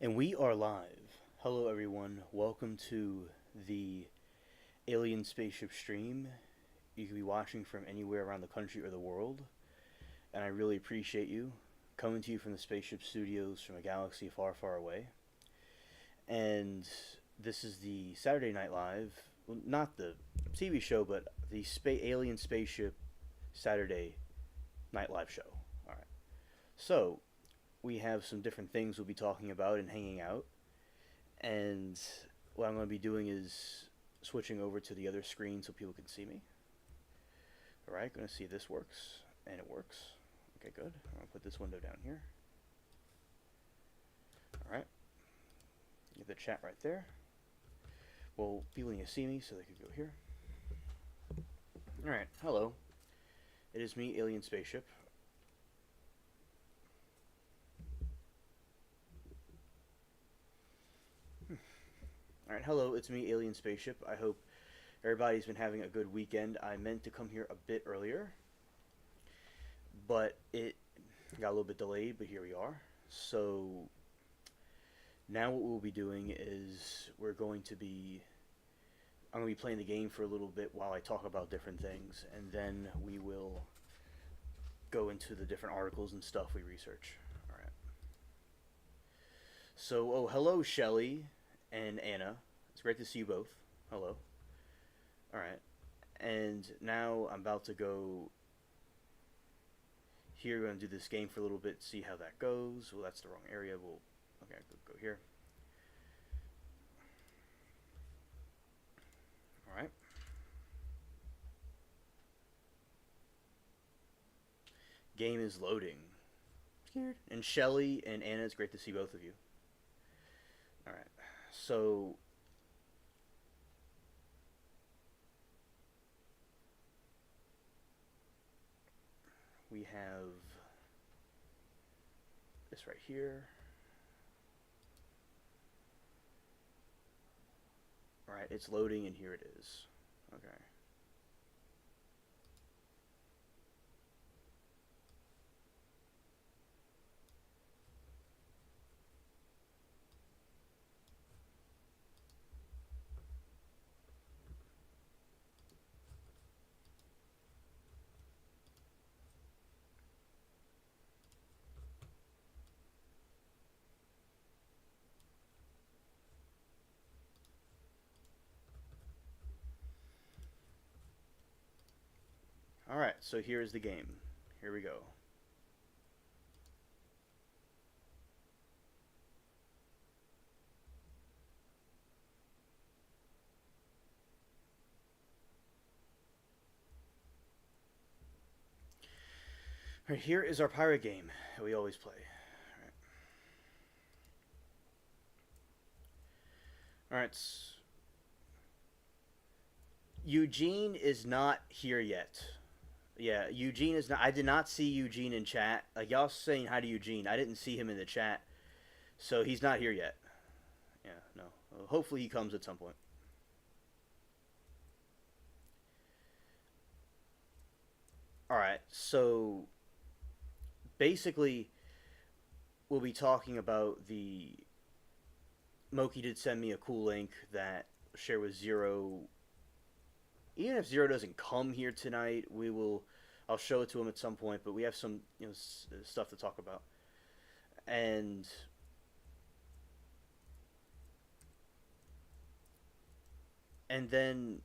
And we are live. Hello, everyone. Welcome to the Alien Spaceship stream. You can be watching from anywhere around the country or the world, and I really appreciate you coming to you from the Spaceship Studios from a galaxy far, far away. And this is the Saturday Night Live, well, not the TV show, but the Alien Spaceship Saturday Night Live show. All right. So, we have some different things we'll be talking about and hanging out. And what I'm going to be doing is switching over to the other screen so people can see me. Alright, going to see if this works. And it works. Okay, good. I'm going to put this window down here. Alright. Get the chat right there. Well, people need to see me so they can go here. Alright, hello. It is me, Alien Spaceship. Alright, hello, it's me, Alien Spaceship. I hope everybody's been having a good weekend. I meant to come here a bit earlier, but it got a little bit delayed, but here we are. So, now what we'll be doing is I'm going to be playing the game for a little bit while I talk about different things, and then we will go into the different articles and stuff we research. Alright. So, hello, Shelly and Anna. It's great to see you both. Hello. Alright. And now I'm about to go here. We're going to do this game for a little bit, see how that goes. Well, that's the wrong area. Okay, go here. Alright. Game is loading. Scared. And Shelly and Anna, it's great to see both of you. Alright. So, we have this right here. Alright, it's loading and here it is. Okay. Alright, so here's the game. Here we go. Alright, here is our pirate game that we always play. Alright. Eugene is not here yet. Yeah, Eugene is not. I did not see Eugene in chat. Like, y'all saying hi to Eugene. I didn't see him in the chat. So he's not here yet. Yeah, no. Well, hopefully he comes at some point. Alright, so basically we'll be talking about the Moki did send me a cool link that share with Zero. Even if Zero doesn't come here tonight, I'll show it to him at some point, but we have some stuff to talk about. And then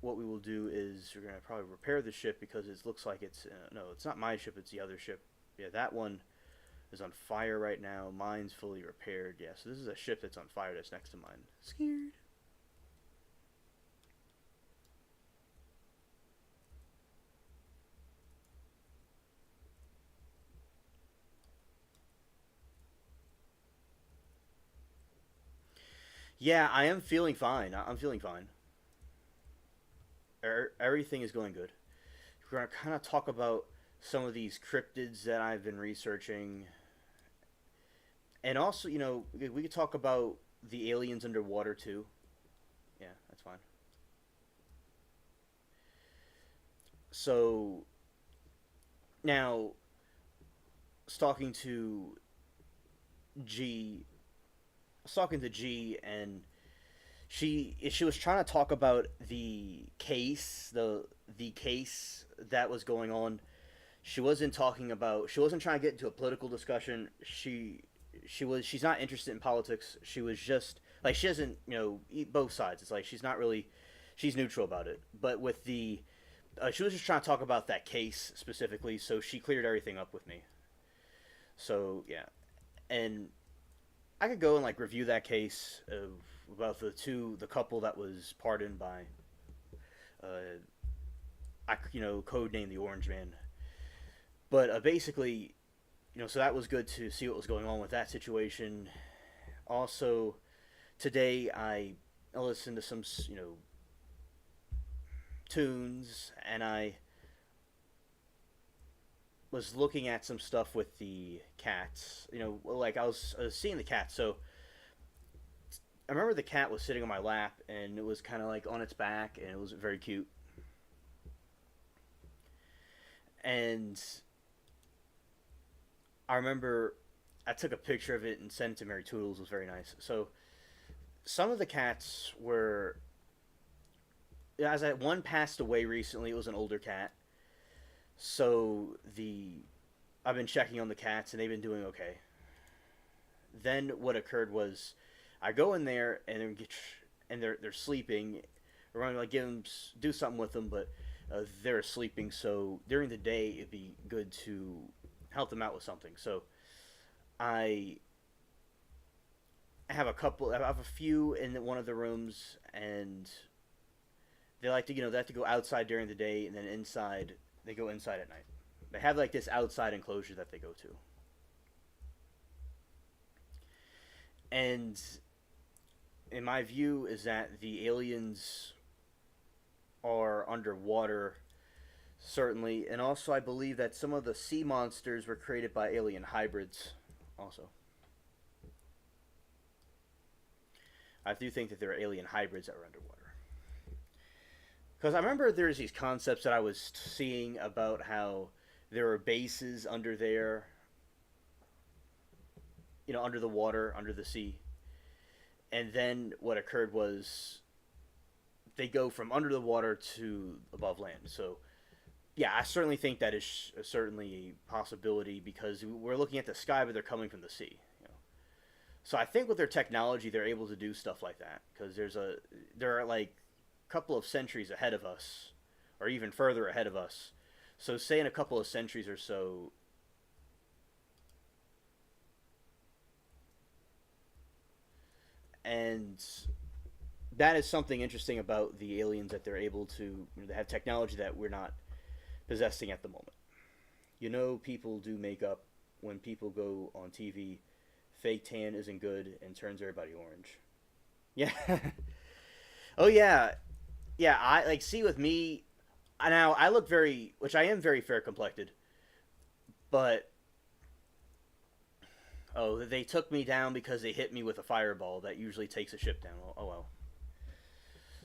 what we will do is we're going to probably repair the ship because it looks like it's no, it's not my ship, it's the other ship. Yeah, that one is on fire right now. Mine's fully repaired. Yeah, so this is a ship that's on fire that's next to mine. Scared. Yeah, I am feeling fine. I'm feeling fine. Everything is going good. We're going to kind of talk about some of these cryptids that I've been researching. And also, we could talk about the aliens underwater too. Yeah, that's fine. So, now, talking to G, was talking to G, and she was trying to talk about the case that was going on. She wasn't trying to get into a political discussion. She's not interested in politics. She was just like, she doesn't, eat both sides. It's like she's not really, she's neutral about it. But with the she was just trying to talk about that case specifically, so she cleared everything up with me. So yeah, and I could go and like review that case of about the couple that was pardoned by, code name the Orange Man. But basically, so that was good to see what was going on with that situation. Also, today I listened to some tunes, and I was looking at some stuff with the cats. Like I was seeing the cat. So I remember the cat was sitting on my lap, and it was kind of like on its back, and it was very cute. And I remember I took a picture of it and sent it to Mary Toodles. It was very nice. So some of the cats were, as I one passed away recently. It was an older cat. So the I've been checking on the cats, and they've been doing okay. Then what occurred was, I go in there, and they're sleeping. We're going to like do something with them, but they're sleeping. So during the day, it'd be good to help them out with something. So I I have a few in one of the rooms, and they like to they have to go outside during the day, and then inside they go inside at night. They have like this outside enclosure that they go to, and in my view is that the aliens are underwater, certainly, and also I believe that some of the sea monsters were created by alien hybrids. Also, I do think that there are alien hybrids that were underwater. Because I remember there's these concepts that I was seeing about how there are bases under there, under the water, under the sea. And then what occurred was they go from under the water to above land. So, yeah, I certainly think that is certainly a possibility, because we're looking at the sky, but they're coming from the sea. So I think with their technology, they're able to do stuff like that, because there are like a couple of centuries ahead of us, or even further ahead of us. So say in a couple of centuries or so, and that is something interesting about the aliens, that they're able to, they have technology that we're not possessing at the moment. People do makeup. When people go on TV, fake tan isn't good and turns everybody orange. Yeah. Oh yeah, yeah. I like, see, with me now, I look very, which I am very fair complected, but oh, they took me down because they hit me with a fireball that usually takes a ship down. Oh well.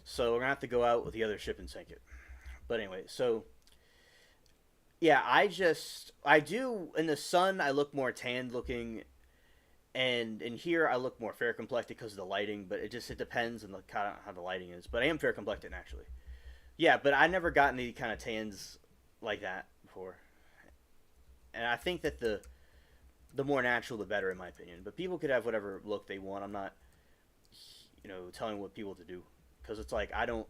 So we're gonna have to go out with the other ship and sink it. But anyway, so yeah, I do in the sun. I look more tanned looking, and in here I look more fair complected because of the lighting. But it depends on the kind of how the lighting is. But I am fair complected naturally. Yeah, but I never got any kind of tans like that before, and I think that the more natural the better, in my opinion. But people could have whatever look they want. I'm not, telling what people to do, because it's like I don't,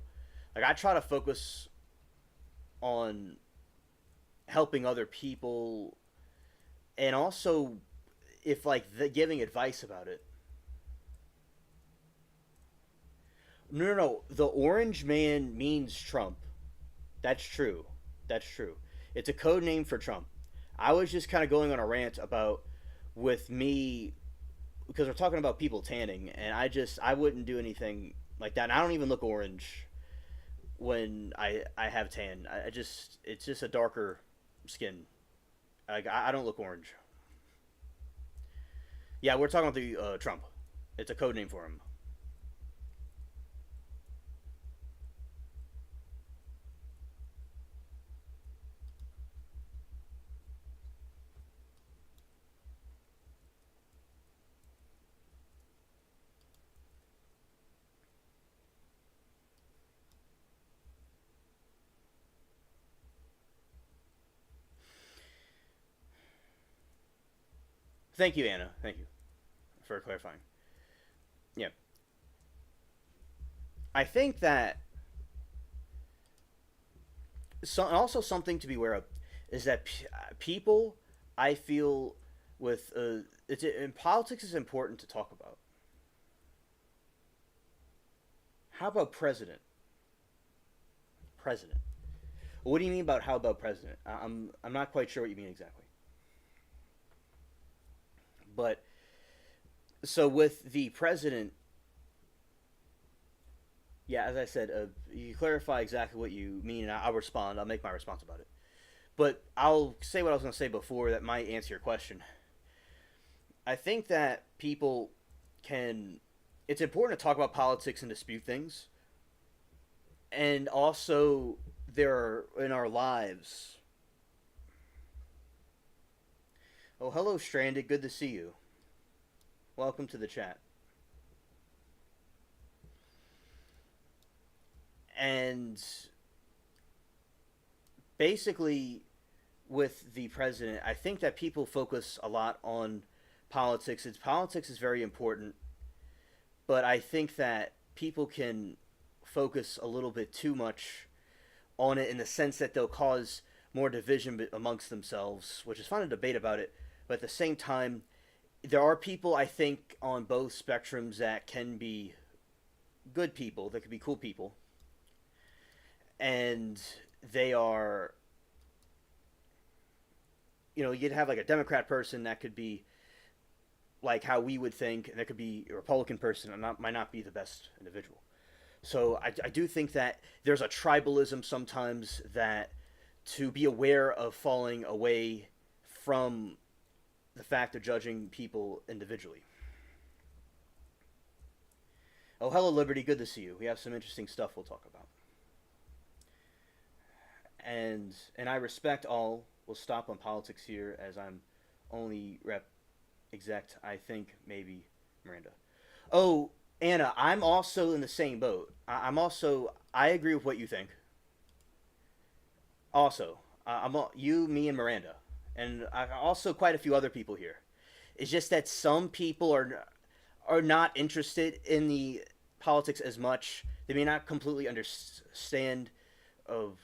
like, I try to focus on helping other people, and also if like giving advice about it. No, no, no. The Orange Man means Trump. That's true. That's true. It's a code name for Trump. I was just kind of going on a rant about, with me, because we're talking about people tanning, and I wouldn't do anything like that. And I don't even look orange when I have tan. I just It's just a darker skin. Like, I don't look orange. Yeah, we're talking about the Trump. It's a code name for him. Thank you, Anna. Thank you for clarifying. Yeah. I think that also something to be aware of is that people, I feel, with it's in politics is important to talk about. How about president? President. What do you mean about how about president? I'm not quite sure what you mean exactly. But so with the president, yeah, as I said, you clarify exactly what you mean, and I'll respond. I'll make my response about it. But I'll say what I was going to say before that might answer your question. I think that people can. It's important to talk about politics and dispute things, and also there are in our lives. Oh, hello, Stranded. Good to see you. Welcome to the chat. And basically, with the president, I think that people focus a lot on politics. Politics is very important, but I think that people can focus a little bit too much on it in the sense that they'll cause more division amongst themselves, which is fun to debate about it. But at the same time, there are people I think on both spectrums that can be good people, that could be cool people, and they are, you'd have like a Democrat person that could be like how we would think, and there could be a Republican person and might not be the best individual. So I do think that there's a tribalism sometimes that to be aware of falling away from the fact of judging people individually. Oh, hello, Liberty. Good to see you. We have some interesting stuff we'll talk about. And I respect all. We'll stop on politics here as I'm only rep exec. I think maybe Miranda. Oh, Anna, I'm also in the same boat. I agree with what you think. Also, you, me, and Miranda, and also quite a few other people here. It's just that some people are not interested in the politics as much. They may not completely understand of.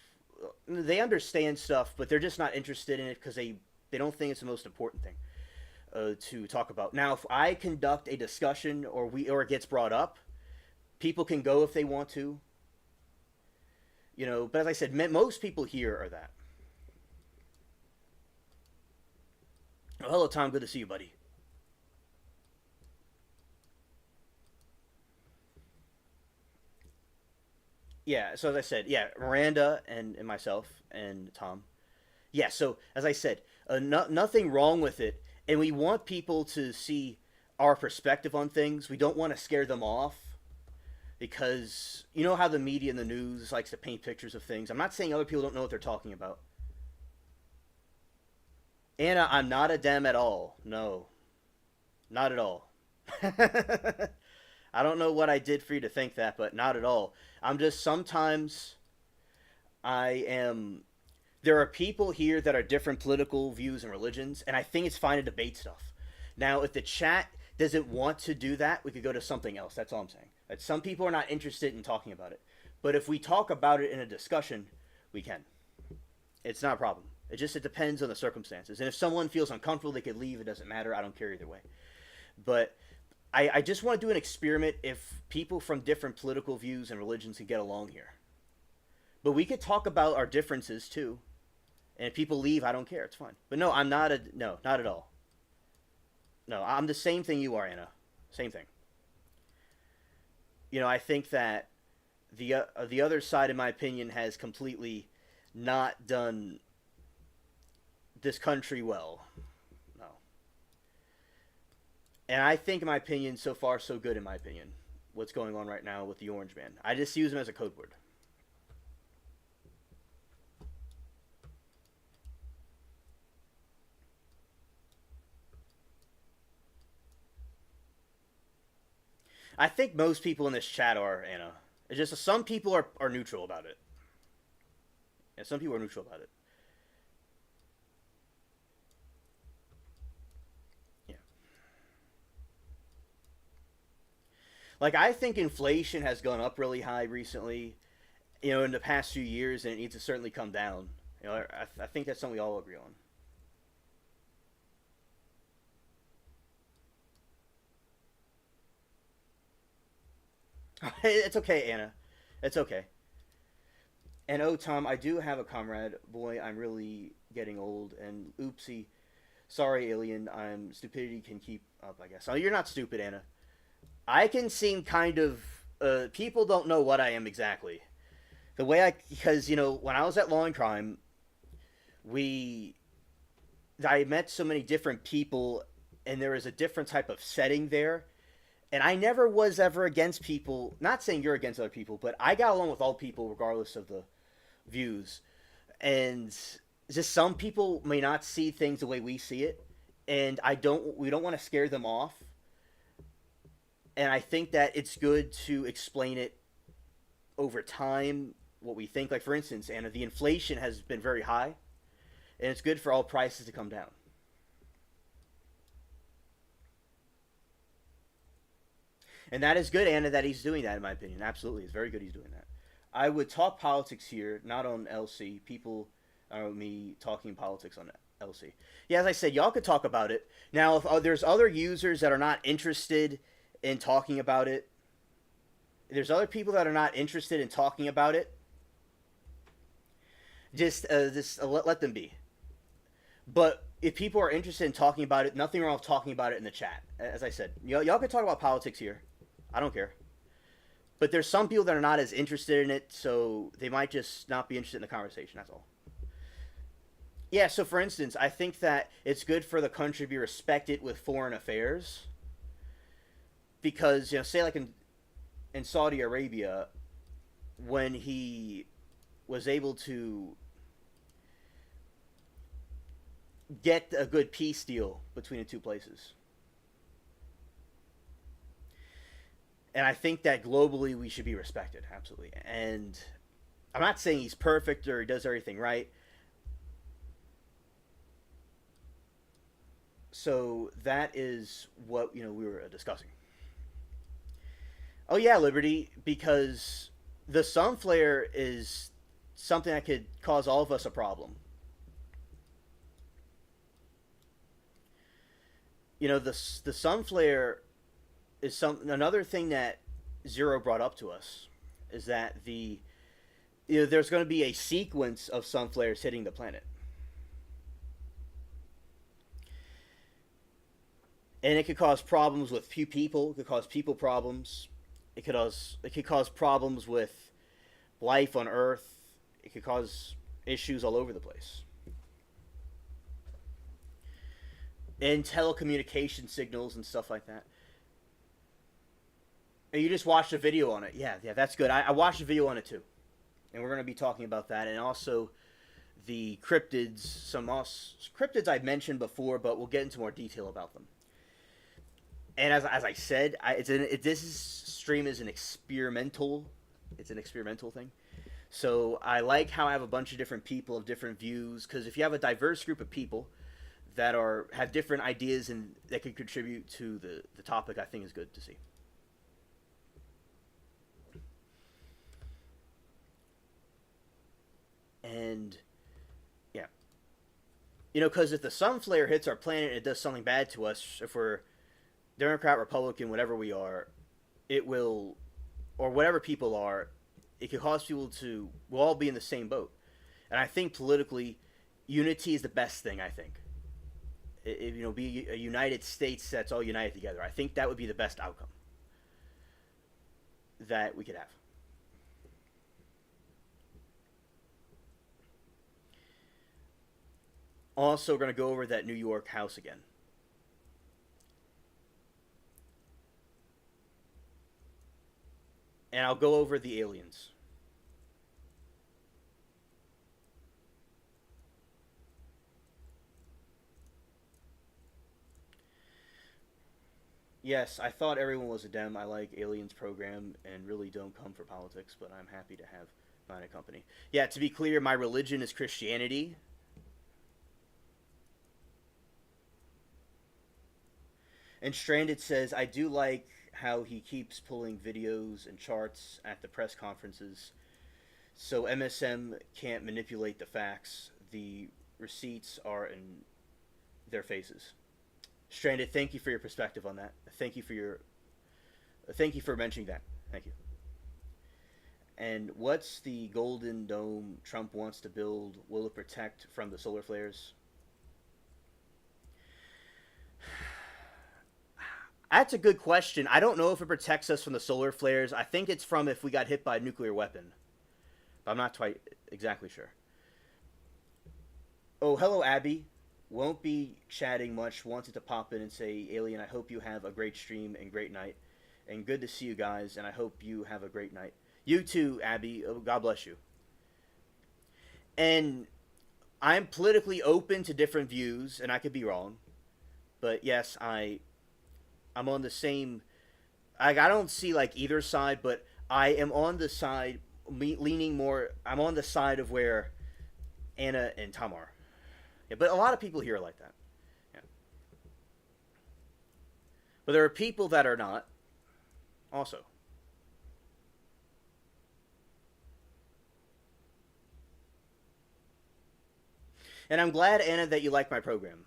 They understand stuff, but they're just not interested in it because they don't think it's the most important thing to talk about. Now, if I conduct a discussion or it gets brought up, people can go if they want to. But as I said, most people here are that. Oh, hello, Tom. Good to see you, buddy. Yeah, so as I said, yeah, Miranda and myself and Tom. Yeah, so as I said, nothing wrong with it. And we want people to see our perspective on things. We don't want to scare them off because you know how the media and the news likes to paint pictures of things. I'm not saying other people don't know what they're talking about. Anna, I'm not a Dem at all. No, not at all. I don't know what I did for you to think that, but not at all. I'm just sometimes I am. There are people here that are different political views and religions, and I think it's fine to debate stuff. Now, if the chat doesn't want to do that, we could go to something else. That's all I'm saying. That some people are not interested in talking about it, but if we talk about it in a discussion, we can. It's not a problem. It depends on the circumstances, and if someone feels uncomfortable, they could leave. It doesn't matter. I don't care either way. But I just want to do an experiment if people from different political views and religions can get along here. But we could talk about our differences too. And if people leave, I don't care. It's fine. But no, no, not at all. No, I'm the same thing you are, Anna. Same thing. I think that the other side, in my opinion, has completely not done this country well. No. And I think, in my opinion, so far so good. In my opinion, what's going on right now with the Orange Man, I just use him as a code word. I think most people in this chat are, Anna. It's just some people are neutral about it. Yeah, some people are neutral about it. Yeah. Like, I think inflation has gone up really high recently, in the past few years, and it needs to certainly come down. I think that's something we all agree on. It's okay, Anna. It's okay. And oh, Tom, I do have a comrade. Boy, I'm really getting old. And oopsie, sorry, alien. I'm stupidity can keep up. I guess. Oh, you're not stupid, Anna. I can seem kind of. People don't know what I am exactly. The way I, because when I was at Law and Crime, we, I met so many different people, and there was a different type of setting there. And I never was ever against people. Not saying you're against other people, but I got along with all people regardless of the views. And just some people may not see things the way we see it, and we don't want to scare them off. And I think that it's good to explain it over time what we think. Like, for instance, Anna, the inflation has been very high, and it's good for all prices to come down. And that is good, Anna, that he's doing that, in my opinion. Absolutely. It's very good he's doing that. I would talk politics here, not on LC. People, me talking politics on LC. Yeah, as I said, y'all could talk about it. Now, if there's other users that are not interested in talking about it, there's other people that are not interested in talking about it, just let them be. But if people are interested in talking about it, nothing wrong with talking about it in the chat. As I said, y'all can talk about politics here. I don't care. But there's some people that are not as interested in it, so they might just not be interested in the conversation. That's all. Yeah, so for instance, I think that it's good for the country to be respected with foreign affairs. Because, say like in Saudi Arabia, when he was able to get a good peace deal between the two places. And I think that globally we should be respected, absolutely. And I'm not saying he's perfect or he does everything right. So that is what we were discussing. Oh yeah, Liberty, because the sun flare is something that could cause all of us a problem. The sun flare is another thing that Zero brought up to us is that there's going to be a sequence of sun flares hitting the planet. And it could cause problems with few people. It could cause people problems. It could cause problems with life on Earth. It could cause issues all over the place. And telecommunication signals and stuff like that. And you just watched a video on it. Yeah, that's good. I watched a video on it too. And we're going to be talking about that. And also the cryptids. Cryptids I've mentioned before, but we'll get into more detail about them. And as I said, this stream is an experimental. It's an experimental thing. So I like how I have a bunch of different people of different views. Because if you have a diverse group of people that have different ideas and that can contribute to the topic, I think is good to see. And yeah, because if the sun flare hits our planet and it does something bad to us, if we're Democrat, Republican, whatever we are, it will, or whatever people are, it could cause people we'll all be in the same boat. And I think politically, unity is the best thing, I think. Be a United States that's all united together. I think that would be the best outcome that we could have. Also, we're going to go over that New York house again. And I'll go over the aliens. Yes, I thought everyone was a Dem. I like Aliens program and really don't come for politics, but I'm happy to have mine a company. Yeah, to be clear, my religion is Christianity. And Stranded says, I do like how he keeps pulling videos and charts at the press conferences so MSM can't manipulate the facts. The receipts are in their faces. Stranded, thank you for your perspective on that. Thank you for mentioning that. Thank you. And what's the golden dome Trump wants to build? Will it protect from the solar flares? That's a good question. I don't know if it protects us from the solar flares. I think it's from if we got hit by a nuclear weapon. But I'm not quite exactly sure. Oh, hello, Abby. Won't be chatting much. Wanted to pop in and say, Alien, I hope you have a great stream and great night. And good to see you guys, and I hope you have a great night. You too, Abby. God bless you. And I'm politically open to different views, and I could be wrong. But yes, I'm on the same. I don't see like either side, but I am on the side leaning more. I'm on the side of where Anna and Tom are. Yeah, but a lot of people here are like that. Yeah. But there are people that are not. Also. And I'm glad, Anna, that you like my program.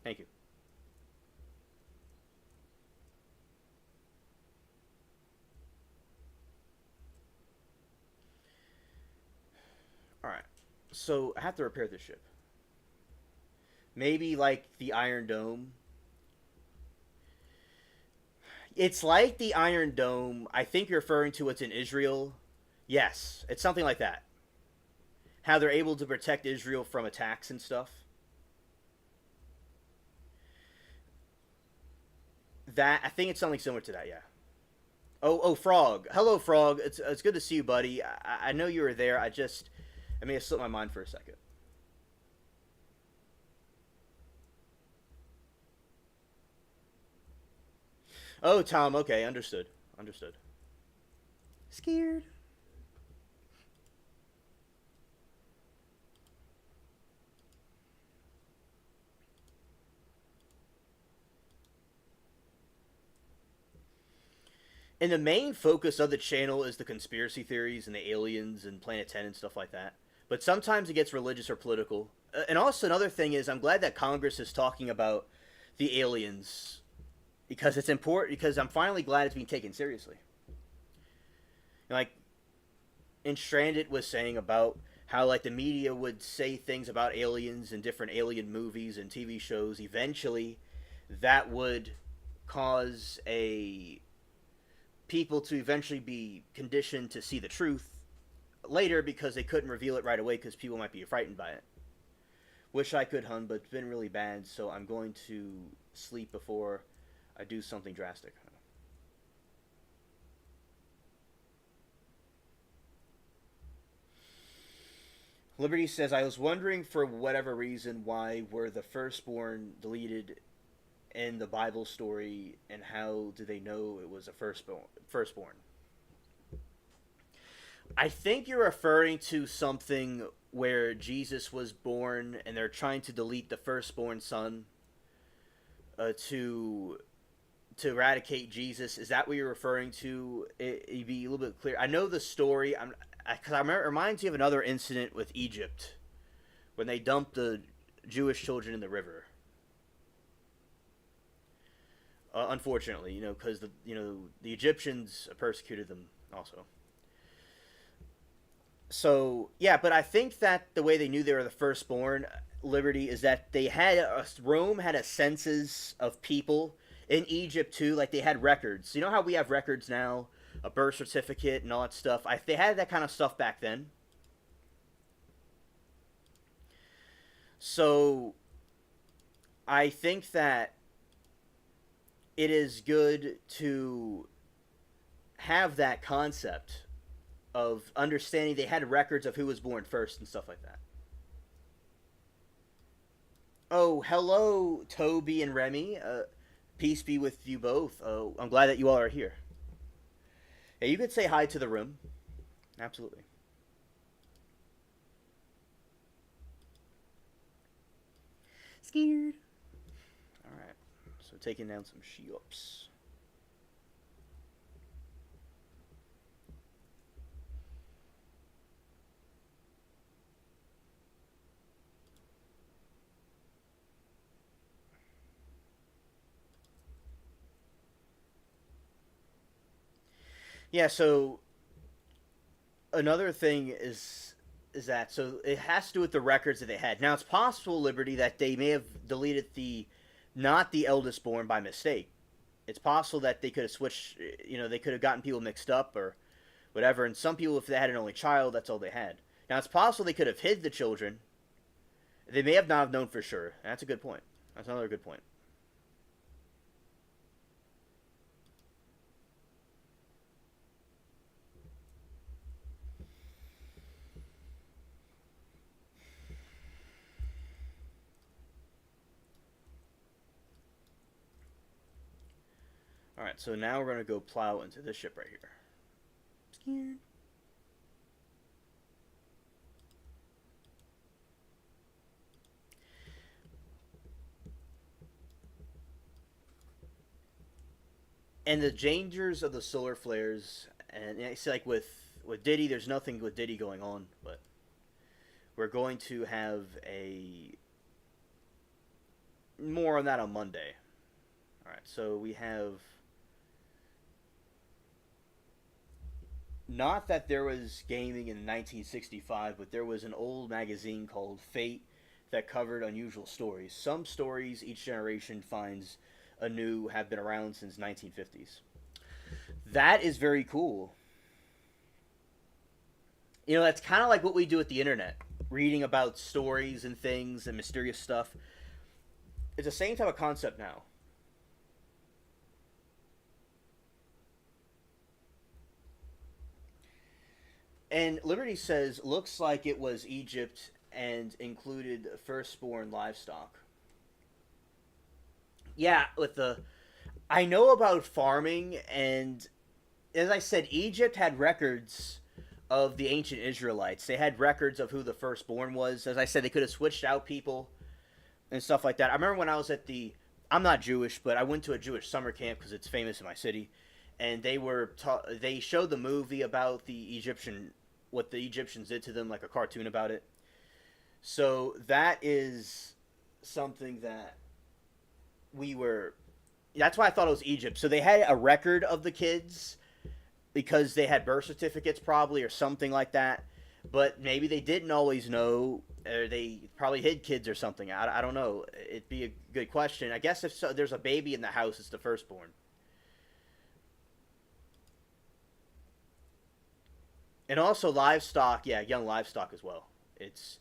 Thank you. Alright. So, I have to repair this ship. Maybe like the Iron Dome. It's like the Iron Dome. I think you're referring to what's in Israel. Yes, it's something like that. How they're able to protect Israel from attacks and stuff. That I think it's something similar to that, yeah. Oh, Frog. Hello, Frog. It's good to see you, buddy. I know you were there. I may have slipped my mind for a second. Oh, Tom. Okay, understood. Understood. Scared. And the main focus of the channel is the conspiracy theories and the aliens and Planet 10 and stuff like that. But sometimes it gets religious or political. And also another thing is I'm glad that Congress is talking about the aliens because it's important because I'm finally glad it's being taken seriously. Like in Stranded was saying about how like the media would say things about aliens and different alien movies and TV shows. Eventually that would cause a people to eventually be conditioned to see the truth later because they couldn't reveal it right away because people might be frightened by it. Wish I could, hun, but it's been really bad, so I'm going to sleep before I do something drastic. Liberty says, I was wondering for whatever reason why were the firstborn deleted in the Bible story, and how do they know it was a firstborn? I think you're referring to something where Jesus was born, and they're trying to delete the firstborn son to eradicate Jesus. Is that what you're referring to? It'd be a little bit clear. I know the story. Because I remember, it reminds me of another incident with Egypt when they dumped the Jewish children in the river. Unfortunately, because the Egyptians persecuted them also. So yeah, but I think that the way they knew they were the firstborn, Liberty, is that Rome had a census of people in Egypt too. Like they had records. You know how we have records now, a birth certificate and all that stuff. They had that kind of stuff back then. So I think that it is good to have that concept of understanding they had records of who was born first and stuff like that. Oh, hello, Toby and Remy. Peace be with you both. I'm glad that you all are here. Yeah, you could say hi to the room. Absolutely. Scared. Alright. So taking down some she-ups. Yeah, so another thing is that so it has to do with the records that they had. Now it's possible, Liberty, that they may have deleted the not the eldest born by mistake. It's possible that they could have switched. They could have gotten people mixed up or whatever. And some people, if they had an only child, that's all they had. Now it's possible they could have hid the children. They may have not have known for sure. That's a good point. That's another good point. All right, so now we're gonna go plow into this ship right here. Scared. And the dangers of the solar flares, and it's like with Diddy, there's nothing with Diddy going on, but we're going to have a more on that on Monday. All right, so we have not that there was gaming in 1965, but there was an old magazine called Fate that covered unusual stories. Some stories each generation finds anew have been around since 1950s. That is very cool. That's kind of like what we do with the internet, reading about stories and things and mysterious stuff. It's the same type of concept now. And Liberty says, looks like it was Egypt and included firstborn livestock. Yeah, I know about farming, and as I said, Egypt had records of the ancient Israelites. They had records of who the firstborn was. As I said, they could have switched out people and stuff like that. I remember when I was I'm not Jewish, but I went to a Jewish summer camp because it's famous in my city, and they showed the movie about what the Egyptians did to them, like a cartoon about it. So that is something that we were. That's why I thought it was Egypt. So they had a record of the kids because they had birth certificates, probably, or something like that. But maybe they didn't always know, or they probably hid kids or something. I don't know. It'd be a good question. I guess if there's a baby in the house, it's the firstborn. And also livestock, yeah, young livestock as well. It's,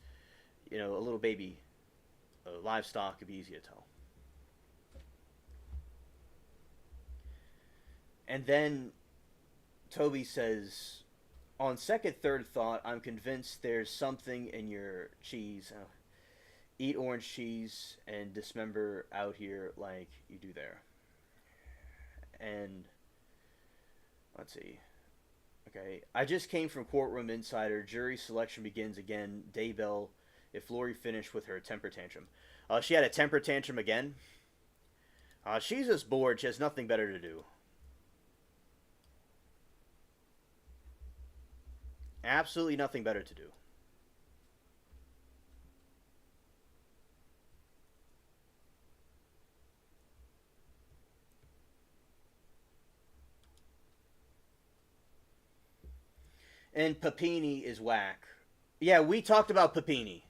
a little baby livestock could be easy to tell. And then Toby says, on second, third thought, I'm convinced there's something in your cheese. Eat orange cheese and dismember out here like you do there. And let's see. Okay, I just came from Courtroom Insider. Jury selection begins again. Daybell, if Lori finished with her temper tantrum. She had a temper tantrum again. She's just bored. She has nothing better to do. Absolutely nothing better to do. And Papini is whack. Yeah, we talked about Papini.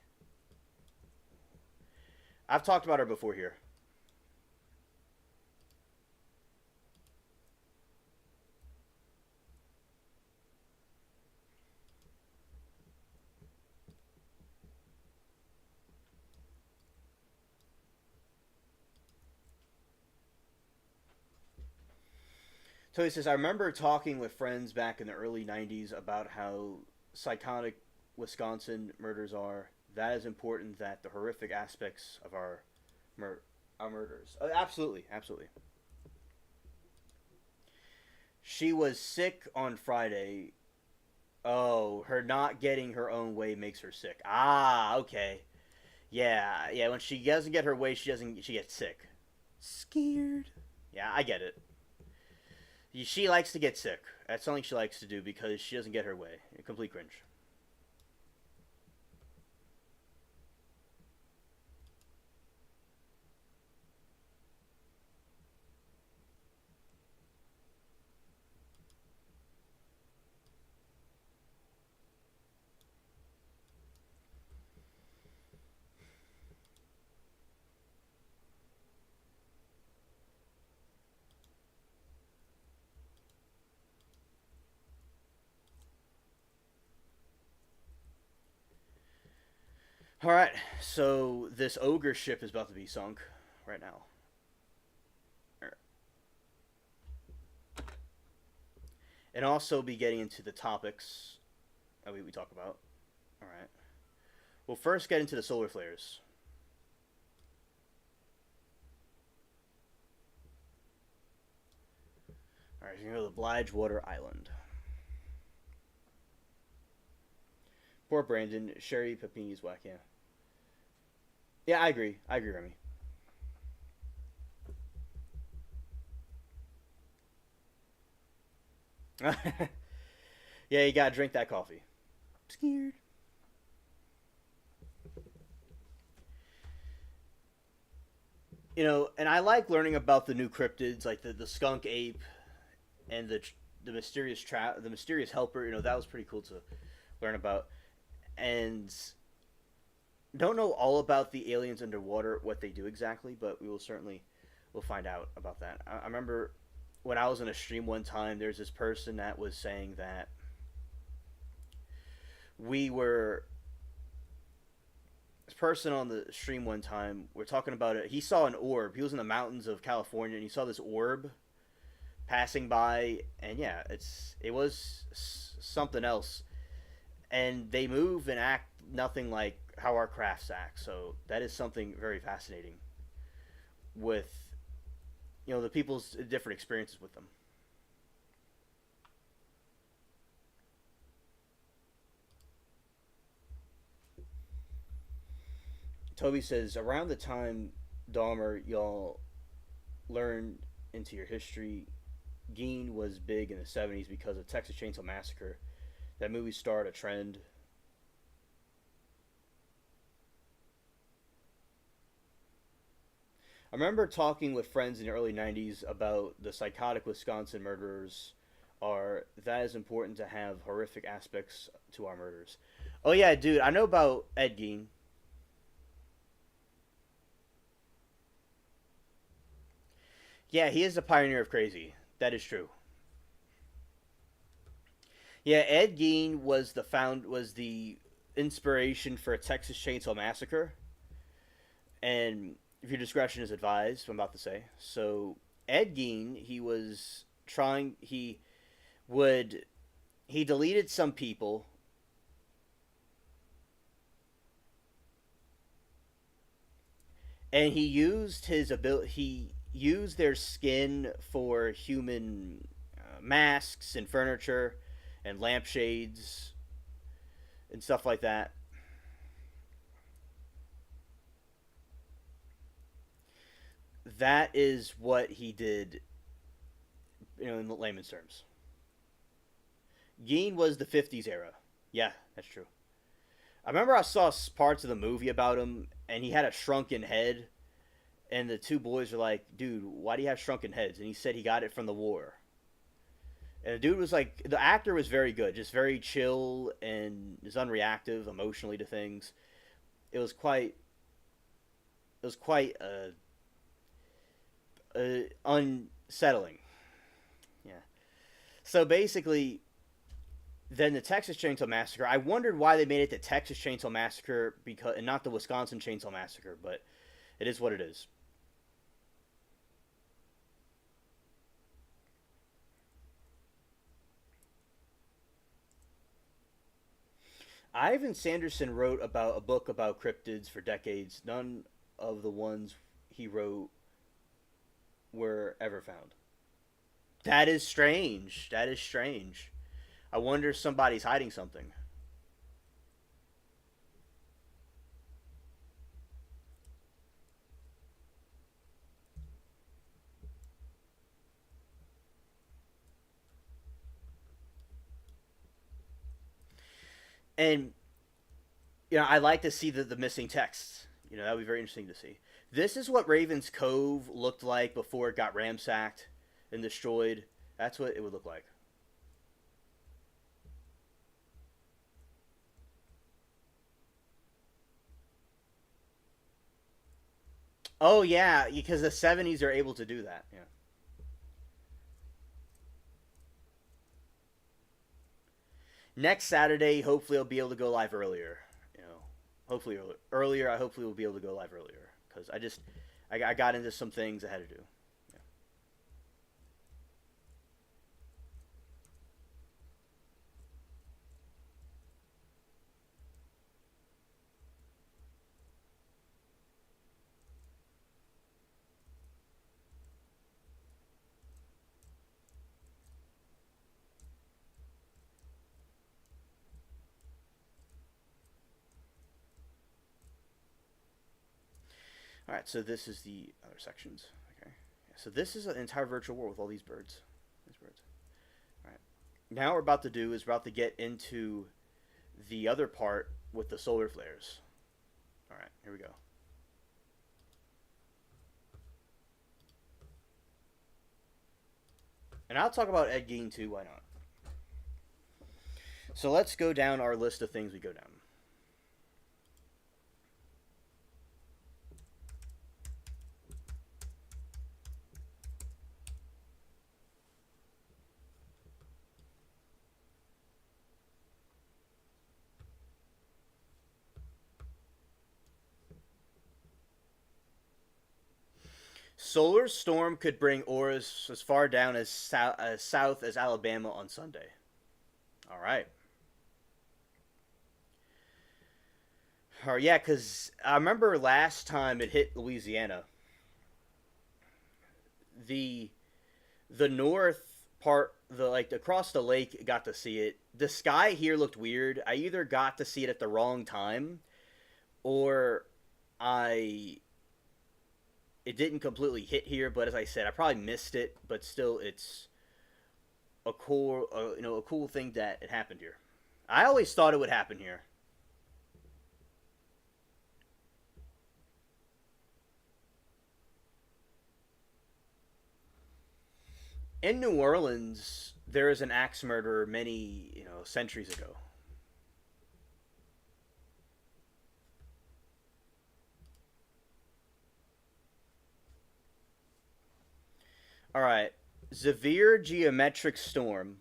I've talked about her before here. So he says, I remember talking with friends back in the early 90s about how psychotic Wisconsin murders are. That is important that the horrific aspects of our murders. Absolutely, absolutely. She was sick on Friday. Oh, her not getting her own way makes her sick. Ah, okay. Yeah, yeah. When she doesn't get her way, she doesn't. She gets sick. Scared. Yeah, I get it. She likes to get sick. That's something she likes to do because she doesn't get her way. Complete cringe. All right, so this ogre ship is about to be sunk right now, and also be getting into the topics that we talk about. All right, we'll first get into the solar flares. All right, so you're going to go to Bridgewater Island. Poor Brandon. Sherry Papini's whack, yeah. Yeah, I agree. I agree, Remy. Yeah, you gotta drink that coffee. Scared. And I like learning about the new cryptids, like the skunk ape and the mysterious helper. That was pretty cool to learn about. And don't know all about the aliens underwater, what they do exactly, but we'll find out about that. I remember when I was in a stream one time, there's this person that was saying that we were this person on the stream one time. We're talking about it. He saw an orb. He was in the mountains of California, and he saw this orb passing by. And yeah, it was something else. And they move and act nothing like how our crafts act. So that is something very fascinating with the people's different experiences with them. Toby says around the time Dahmer y'all learned into your history, Geen was big in the 70s because of Texas Chainsaw Massacre. That movie started a trend. I remember talking with friends in the early 90s about the psychotic Wisconsin murderers are that is important to have horrific aspects to our murders. Oh yeah, dude, I know about Ed Gein. Yeah, he is the pioneer of crazy. That is true. Yeah, Ed Gein was the inspiration for a Texas Chainsaw Massacre, and if your discretion is advised, I'm about to say. So Ed Gein, would he deleted some people, and he used his ability. He used their skin for human masks and furniture and lampshades and stuff like that. That is what he did, in layman's terms. Geen was the 50s era. Yeah, that's true. I remember I saw parts of the movie about him, and he had a shrunken head. And the two boys were like, dude, why do you have shrunken heads? And he said he got it from the war. And the dude was like, the actor was very good, just very chill and is unreactive emotionally to things. It was quite, it was quite unsettling. Yeah. So basically, then the Texas Chainsaw Massacre. I wondered why they made it the Texas Chainsaw Massacre because and not the Wisconsin Chainsaw Massacre, but it is what it is. Ivan Sanderson wrote about a book about cryptids for decades. None of the ones he wrote were ever found. That is strange. That is strange. I wonder if somebody's hiding something. And I like to see the missing texts. That would be very interesting to see. This is what Raven's Cove looked like before it got ransacked and destroyed. That's what it would look like. Oh yeah, because the 70s are able to do that. Yeah. Next Saturday, hopefully I'll be able to go live earlier. Hopefully earlier. I hopefully will be able to go live earlier because I got into some things I had to do. Yeah. All right, so this is the other sections. Okay, so this is an entire virtual world with all these birds. These birds. All right. Now what we're about to do is we're about to get into the other part with the solar flares. All right, here we go. And I'll talk about Ed Gein too. Why not? So let's go down our list of things we go down. Solar storm could bring auras as far down as south as Alabama on Sunday. All right. Yeah, because I remember last time it hit Louisiana, the the north part, the like across the lake, got to see it. The sky here looked weird. I either got to see it at the wrong time, or I it didn't completely hit here. But as I said, I probably missed it. But still, it's a cool, a cool thing that it happened here. I always thought it would happen here. In New Orleans, there is an axe murderer many centuries ago. All right, severe geometric storm.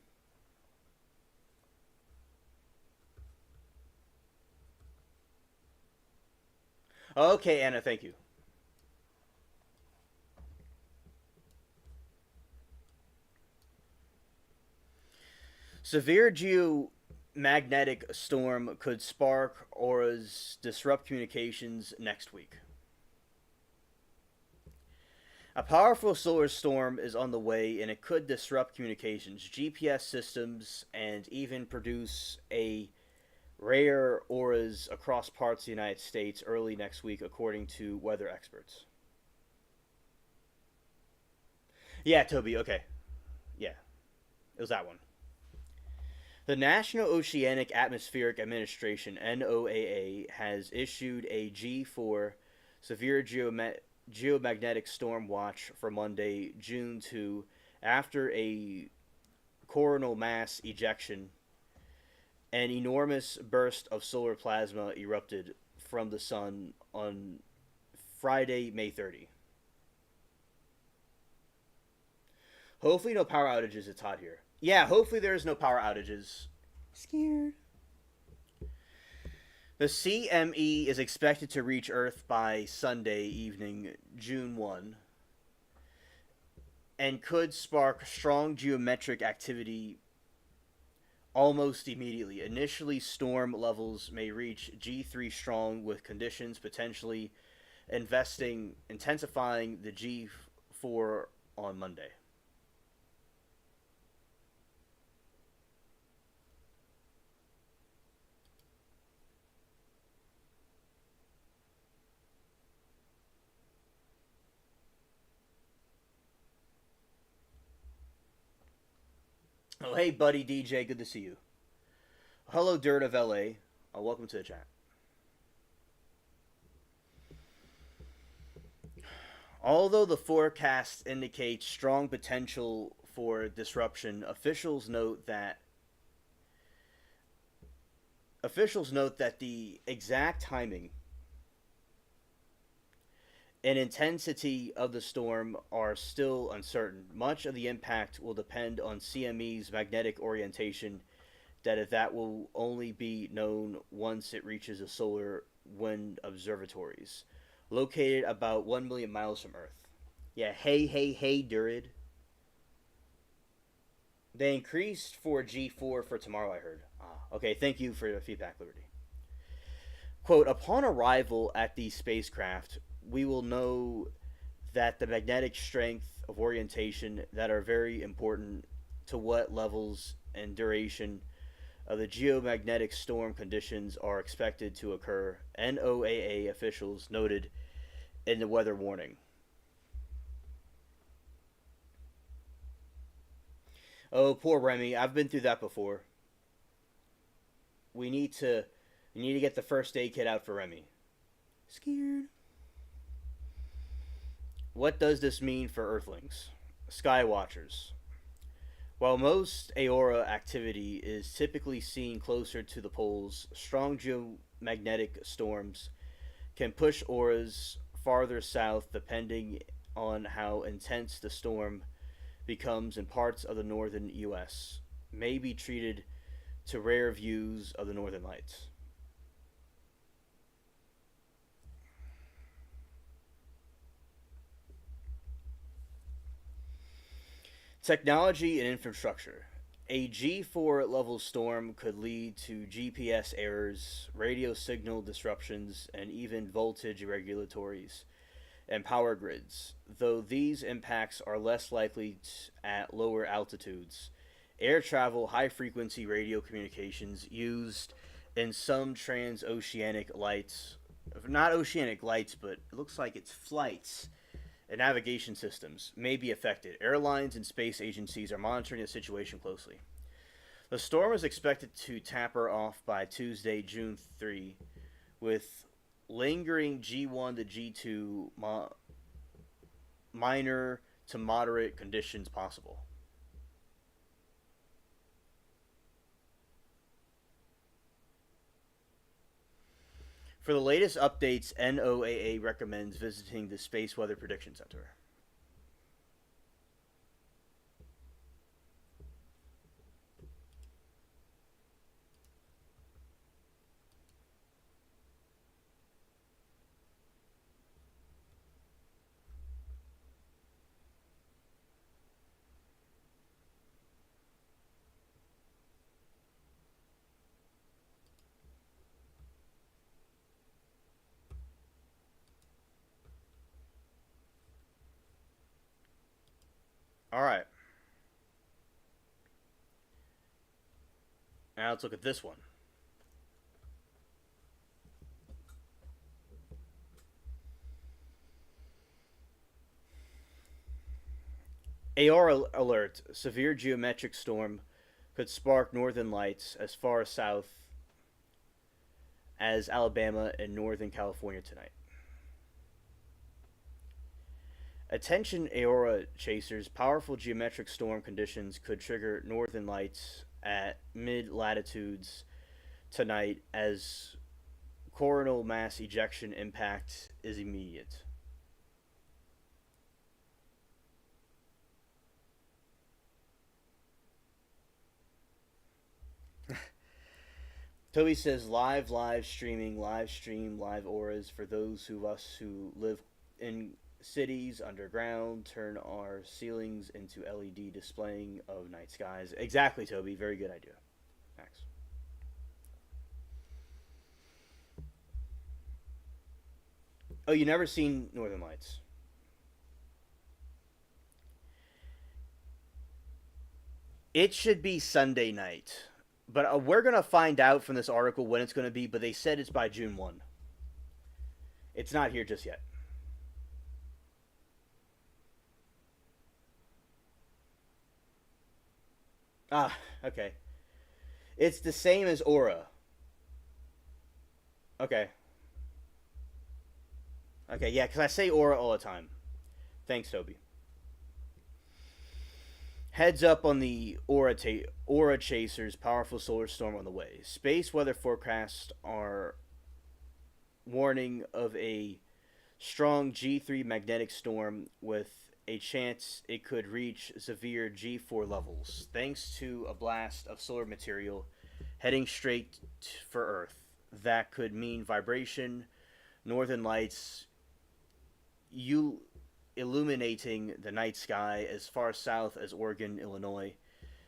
Okay, Anna, thank you. Severe geomagnetic storm could spark auras, disrupt communications next week. A powerful solar storm is on the way and it could disrupt communications, GPS systems, and even produce a rare auras across parts of the United States early next week, according to weather experts. Yeah, Toby, okay. Yeah, it was that one. The National Oceanic Atmospheric Administration (NOAA) has issued a G4 severe geomagnetic storm watch for Monday, June 2, after a coronal mass ejection. An enormous burst of solar plasma erupted from the sun on Friday, May 30. Hopefully, no power outages. It's hot here. Yeah, hopefully there's no power outages. Scared. The CME is expected to reach Earth by Sunday evening, June 1, and could spark strong geometric activity almost immediately. Initially, storm levels may reach G3 strong, with conditions potentially intensifying the G4 on Monday. Oh, hey, buddy DJ, good to see you. Hello, Dirt of LA. Welcome to the chat. Although the forecast indicates strong potential for disruption, officials note that the exact timing and intensity of the storm are still uncertain. Much of the impact will depend on CME's magnetic orientation, that will only be known once it reaches the solar wind observatories, located about 1 million miles from Earth. Yeah, hey, Durid. They increased for G4 for tomorrow, I heard. Okay, thank you for the feedback, Liberty. Quote, upon arrival at the spacecraft, we will know that the magnetic strength of orientation that are very important to what levels and duration of the geomagnetic storm conditions are expected to occur, NOAA officials noted in the weather warning. Oh, poor Remy. I've been through that before. We need to get the first aid kit out for Remy. Scared. What does this mean for Earthlings? Skywatchers. While most aurora activity is typically seen closer to the poles, strong geomagnetic storms can push auras farther south depending on how intense the storm becomes in parts of the northern U.S. May be treated to rare views of the northern lights. Technology and infrastructure. A G4 level storm could lead to GPS errors, radio signal disruptions, and even voltage irregularities and power grids, though these impacts are less likely at lower altitudes. Air travel, high frequency radio communications used in some transoceanic lights, not oceanic lights, but it looks like it's flights and navigation systems, may be affected. Airlines and space agencies are monitoring the situation closely. The storm is expected to taper off by Tuesday, June 3, with lingering G1 to G2 minor to moderate conditions possible. For the latest updates, NOAA recommends visiting the Space Weather Prediction Center. All right. Now let's look at this one. AR alert. Severe geometric storm could spark northern lights as far south as Alabama and northern California tonight. Attention aurora chasers, powerful geometric storm conditions could trigger northern lights at mid-latitudes tonight as coronal mass ejection impact is immediate. Toby says live streaming, live stream, live auras for those of us who live in cities underground, turn our ceilings into LED displaying of night skies. Exactly, Toby. Very good idea. Max. Oh, you never seen Northern Lights? It should be Sunday night. But we're going to find out from this article when it's going to be, but they said it's by June 1. It's not here just yet. Ah, okay. It's the same as Aura. Okay. Okay, yeah, because I say aura all the time. Thanks, Toby. Heads up on the aura chasers, powerful solar storm on the way. Space weather forecasts are warning of a strong G3 magnetic storm with a chance it could reach severe G4 levels, thanks to a blast of solar material heading straight for Earth. That could mean vibration, northern lights, you illuminating the night sky as far south as Oregon, Illinois,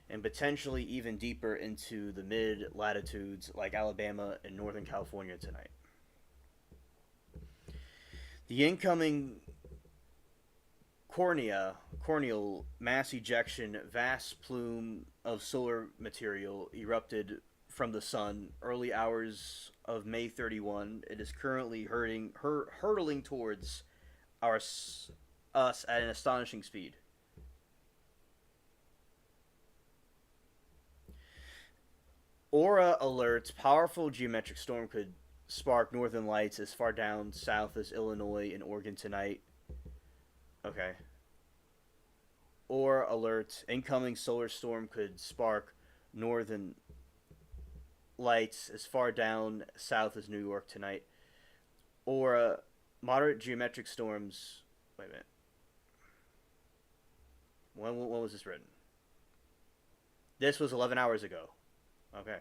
and potentially even deeper into the mid latitudes like Alabama and Northern California tonight. The incoming corneal mass ejection, vast plume of solar material erupted from the sun early hours of May 31. It is currently hurtling towards our us at an astonishing speed. Aura alerts: powerful geometric storm could spark northern lights as far down south as Illinois and Oregon tonight. Okay. Aura alert: incoming solar storm could spark northern lights as far down south as New York tonight. Aura: moderate geometric storms. Wait a minute. When was this written? This was 11 hours ago. Okay.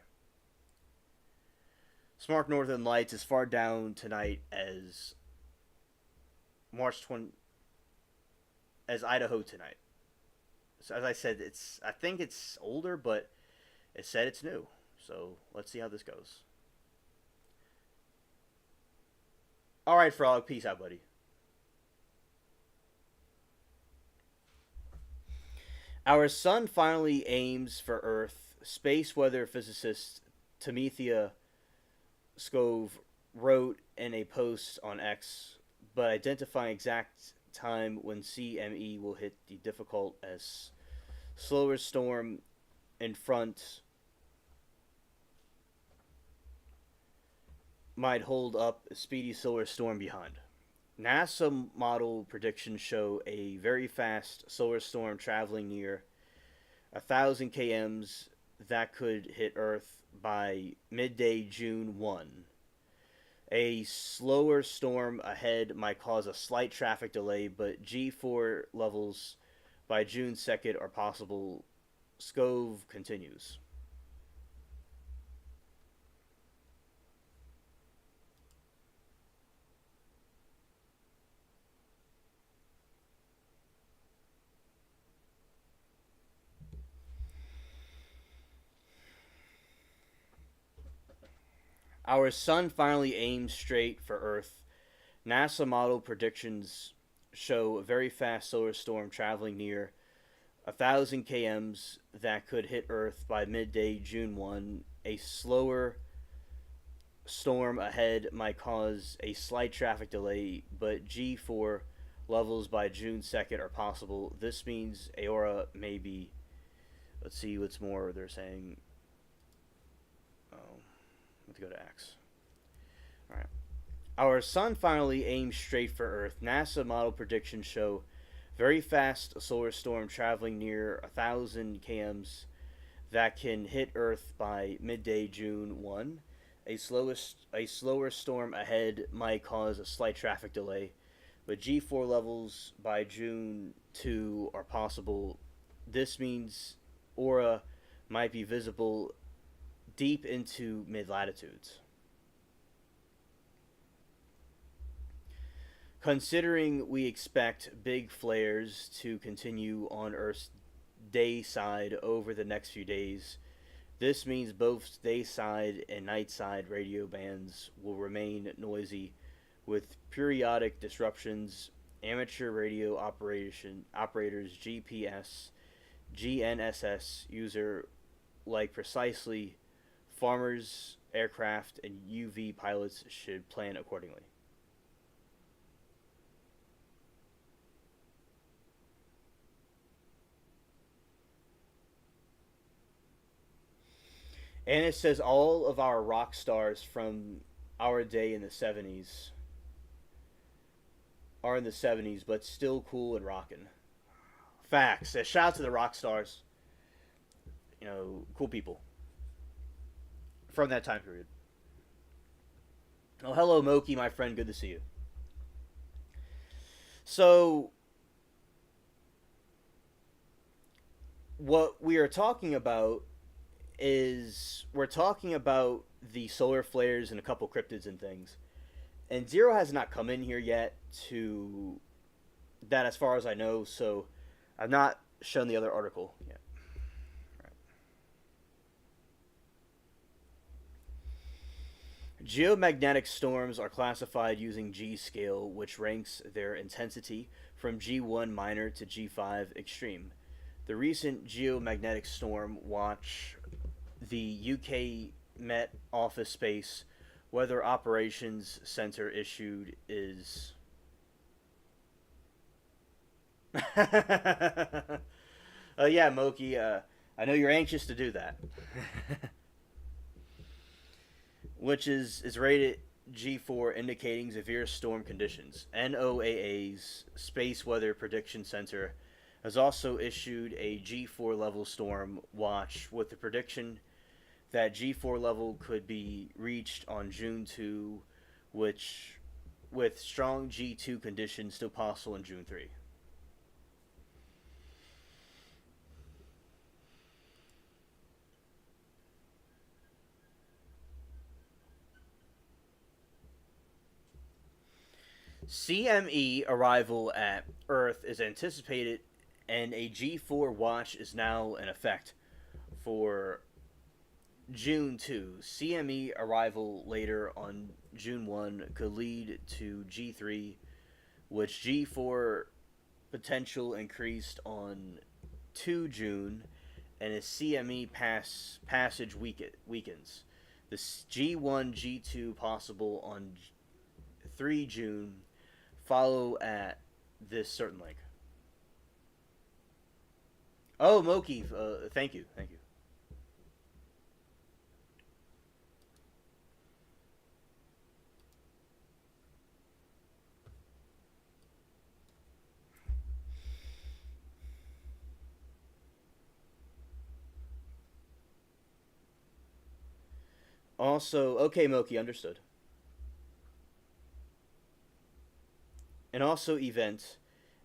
Spark northern lights as far down tonight as March 20 as Idaho tonight. So as I said, I think it's older, but it said it's new. So let's see how this goes. All right, Frog. Peace out, buddy. Our sun finally aims for Earth. Space weather physicist Timothy Scove wrote in a post on X, but identifying exact time when CME will hit the difficult as slower storm in front might hold up a speedy solar storm behind. NASA model predictions show a very fast solar storm traveling near 1,000 kms that could hit Earth by midday June 1. A slower storm ahead might cause a slight traffic delay, but G4 levels by June 2nd are possible. Scove continues. Our sun finally aims straight for Earth. NASA model predictions show a very fast solar storm traveling near 1,000 kms that could hit Earth by midday June 1. A slower storm ahead might cause a slight traffic delay, but G4 levels by June 2nd are possible. This means Aora may be. Let's see what's more they're saying. Oh, let's go to X. Alright. Our sun finally aims straight for Earth. NASA model predictions show very fast solar storm traveling near 1,000 kms that can hit Earth by midday June 1. A slower storm ahead might cause a slight traffic delay, but G4 levels by June 2 are possible. This means aura might be visible deep into mid latitudes. Considering we expect big flares to continue on Earth's day side over the next few days, this means both day side and night side radio bands will remain noisy, with periodic disruptions. Amateur radio operators, GPS, GNSS user like precisely farmers, aircraft, and UV pilots should plan accordingly. And it says all of our rock stars from our day in the 70s are in the 70s, but still cool and rocking. Facts. Shout out to the rock stars. Cool people from that time period. Oh, hello, Moki, my friend. Good to see you. So, what we are talking about is we're talking about the solar flares and a couple cryptids and things. And Zero has not come in here yet to that, as far as I know, so I've not shown the other article yet. Geomagnetic storms are classified using G scale, which ranks their intensity from G1 minor to G5 extreme. The recent geomagnetic storm watch the UK Met Office Space Weather Operations Center issued is. Yeah, Moki, I know you're anxious to do that. Which is rated G4, indicating severe storm conditions. NOAA's Space Weather Prediction Center has also issued a G4 level storm watch with the prediction that G4 level could be reached on June 2, which with strong G2 conditions still possible in June 3. CME arrival at Earth is anticipated, and a G4 watch is now in effect for June 2. CME arrival later on June 1 could lead to G3, which G4 potential increased on 2 June, and as CME passage weakens. The G1, G2 possible on 3 June. Follow at this certain link. Oh, Moki, thank you. Also, okay, Moki, understood. And also, event,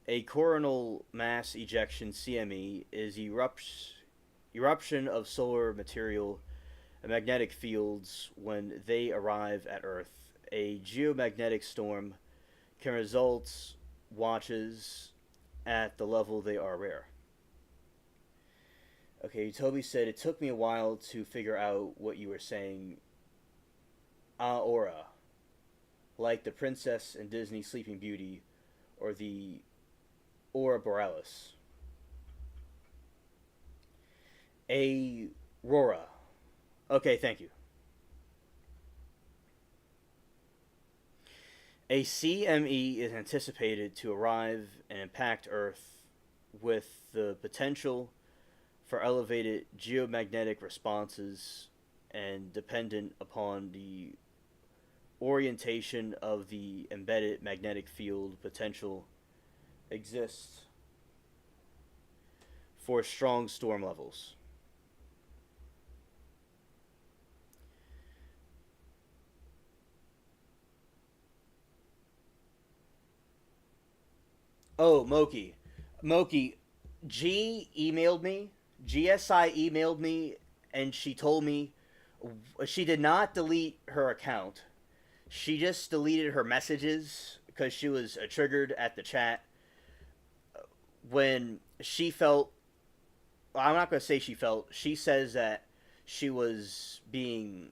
a coronal mass ejection (CME) is eruption of solar material and magnetic fields when they arrive at Earth. A geomagnetic storm can result watches at the level they are rare. Okay, Toby said, it took me a while to figure out what you were saying. Aura. Like the princess in Disney Sleeping Beauty or the Aurora Borealis. Aurora. Okay, thank you. A CME is anticipated to arrive and impact Earth with the potential for elevated geomagnetic responses and dependent upon the orientation of the embedded magnetic field potential exists for strong storm levels. Oh, Moki, G emailed me, GSI emailed me, and she told me she did not delete her account. She just deleted her messages because she was triggered at the chat when she felt. Well, I'm not going to say she felt. She says that she was being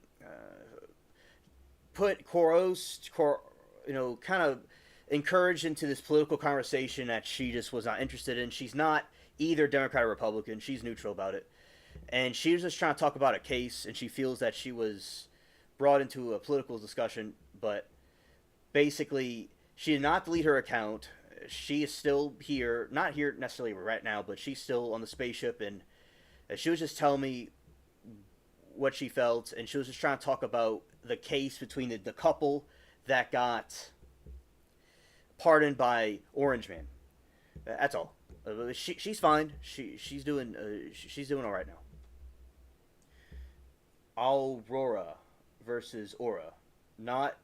put coerced, kind of encouraged into this political conversation that she just was not interested in. She's not either Democrat or Republican. She's neutral about it. And she was just trying to talk about a case, and she feels that she was brought into a political discussion, but basically she did not delete her account. She is still here, not here necessarily right now, but she's still on the spaceship, and she was just telling me what she felt, and she was just trying to talk about the case between the couple that got pardoned by Orange Man. That's all. She's fine. She's doing all right now. Aurora versus Aura, not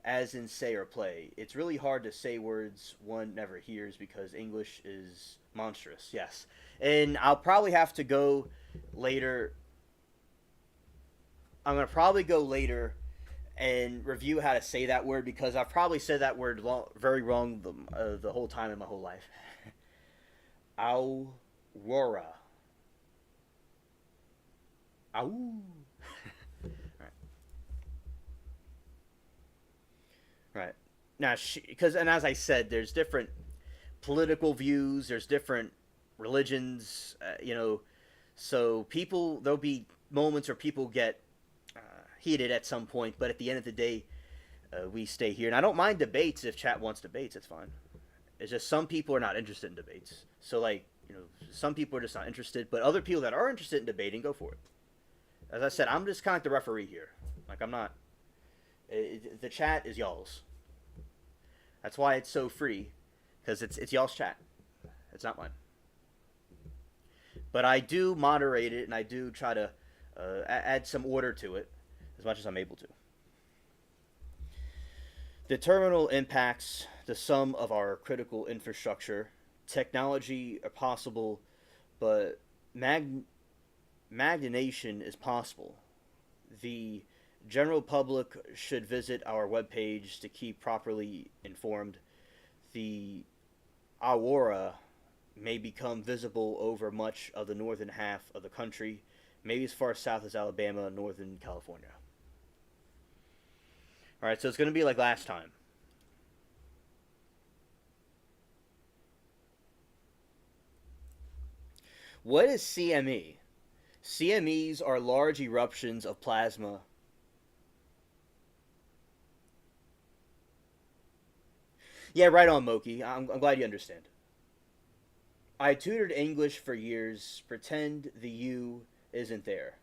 as in say or play. It's really hard to say words one never hears because English is monstrous. Yes, and I'll probably have to go later. I'm gonna probably go later and review how to say that word because I've probably said that word very wrong the whole time in my whole life. Aurora. Ow. Right. Right. Now, because, and as I said, there's different political views, there's different religions, so people, there'll be moments where people get heated at some point, but at the end of the day, we stay here. And I don't mind debates if chat wants debates, it's fine. It's just some people are not interested in debates. So, like, some people are just not interested, but other people that are interested in debating, go for it. As I said, I'm just kind of like the referee here. Like, I'm not. The chat is y'all's. That's why it's so free, because it's y'all's chat. It's not mine. But I do moderate it, and I do try to add some order to it as much as I'm able to. The terminal impacts the sum of our critical infrastructure. Technology are possible, but magnation is possible. The general public should visit our webpage to keep properly informed. The aurora may become visible over much of the northern half of the country, maybe as far south as Alabama, northern California. Alright, so it's going to be like last time. What is CME? CMEs are large eruptions of plasma. Yeah, right on, Moki. I'm glad you understand. I tutored English for years. Pretend the U isn't there.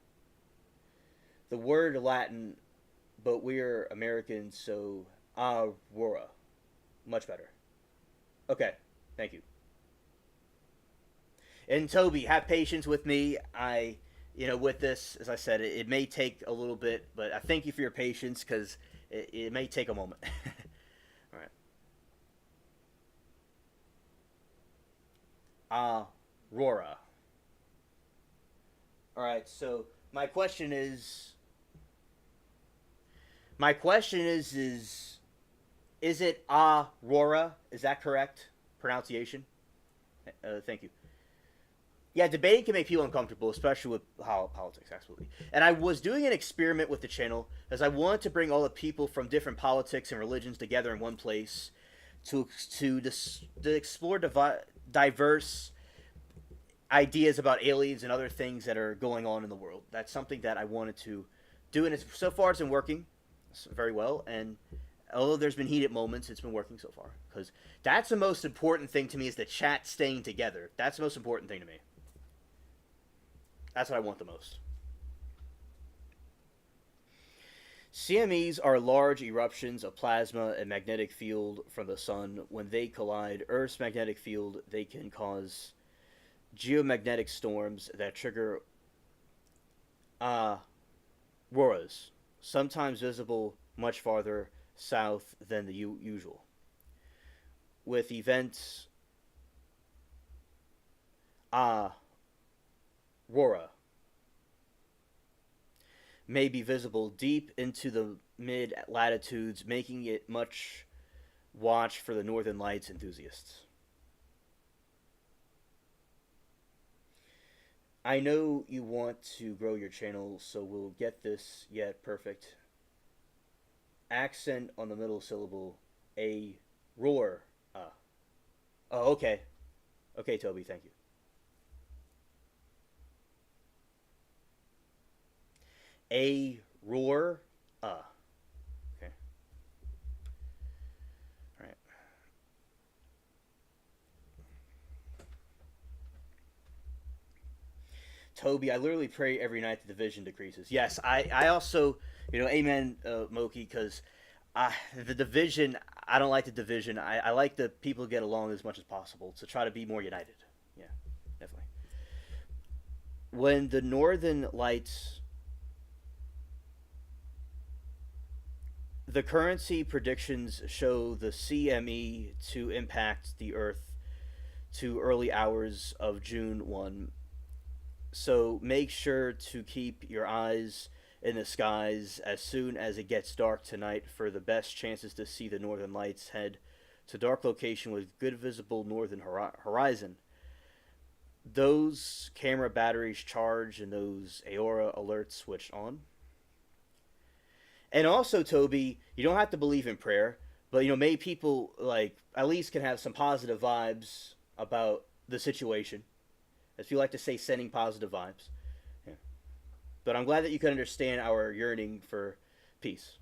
The word Latin, but we're Americans, so aurora. Much better. Okay, thank you. And Toby, have patience with me. With this, as I said, it may take a little bit, but I thank you for your patience because it may take a moment. All right. Aurora. All right. So my question is it Aurora? Is that correct pronunciation? Thank you. Yeah, debating can make people uncomfortable, especially with politics, absolutely. And I was doing an experiment with the channel as I wanted to bring all the people from different politics and religions together in one place to explore diverse ideas about aliens and other things that are going on in the world. That's something that I wanted to do, and so far it's been working very well. And although there's been heated moments, it's been working so far because that's the most important thing to me is the chat staying together. That's the most important thing to me. That's what I want the most. CMEs are large eruptions of plasma and magnetic field from the sun. When they collide Earth's magnetic field, they can cause geomagnetic storms that trigger auroras, sometimes visible much farther south than the usual. With events aurora may be visible deep into the mid latitudes, making it much watch for the Northern Lights enthusiasts. I know you want to grow your channel, so we'll get this yet perfect. Accent on the middle syllable, a roar. Oh, okay. Okay, Toby, thank you. A roar. Okay. All right. Toby, I literally pray every night the division decreases. Yes, I also, amen, Moki, because the division, I don't like the division. I like the people get along as much as possible to try to be more united. Yeah, definitely. When the Northern Lights, the currency predictions show the CME to impact the Earth to early hours of June 1. So make sure to keep your eyes in the skies as soon as it gets dark tonight for the best chances to see the northern lights. Head to dark location with good visible northern horizon. Those camera batteries charge and those Aura alerts switched on. And also, Toby, you don't have to believe in prayer, but maybe people like at least can have some positive vibes about the situation. As you like to say, sending positive vibes. Yeah. But I'm glad that you can understand our yearning for peace.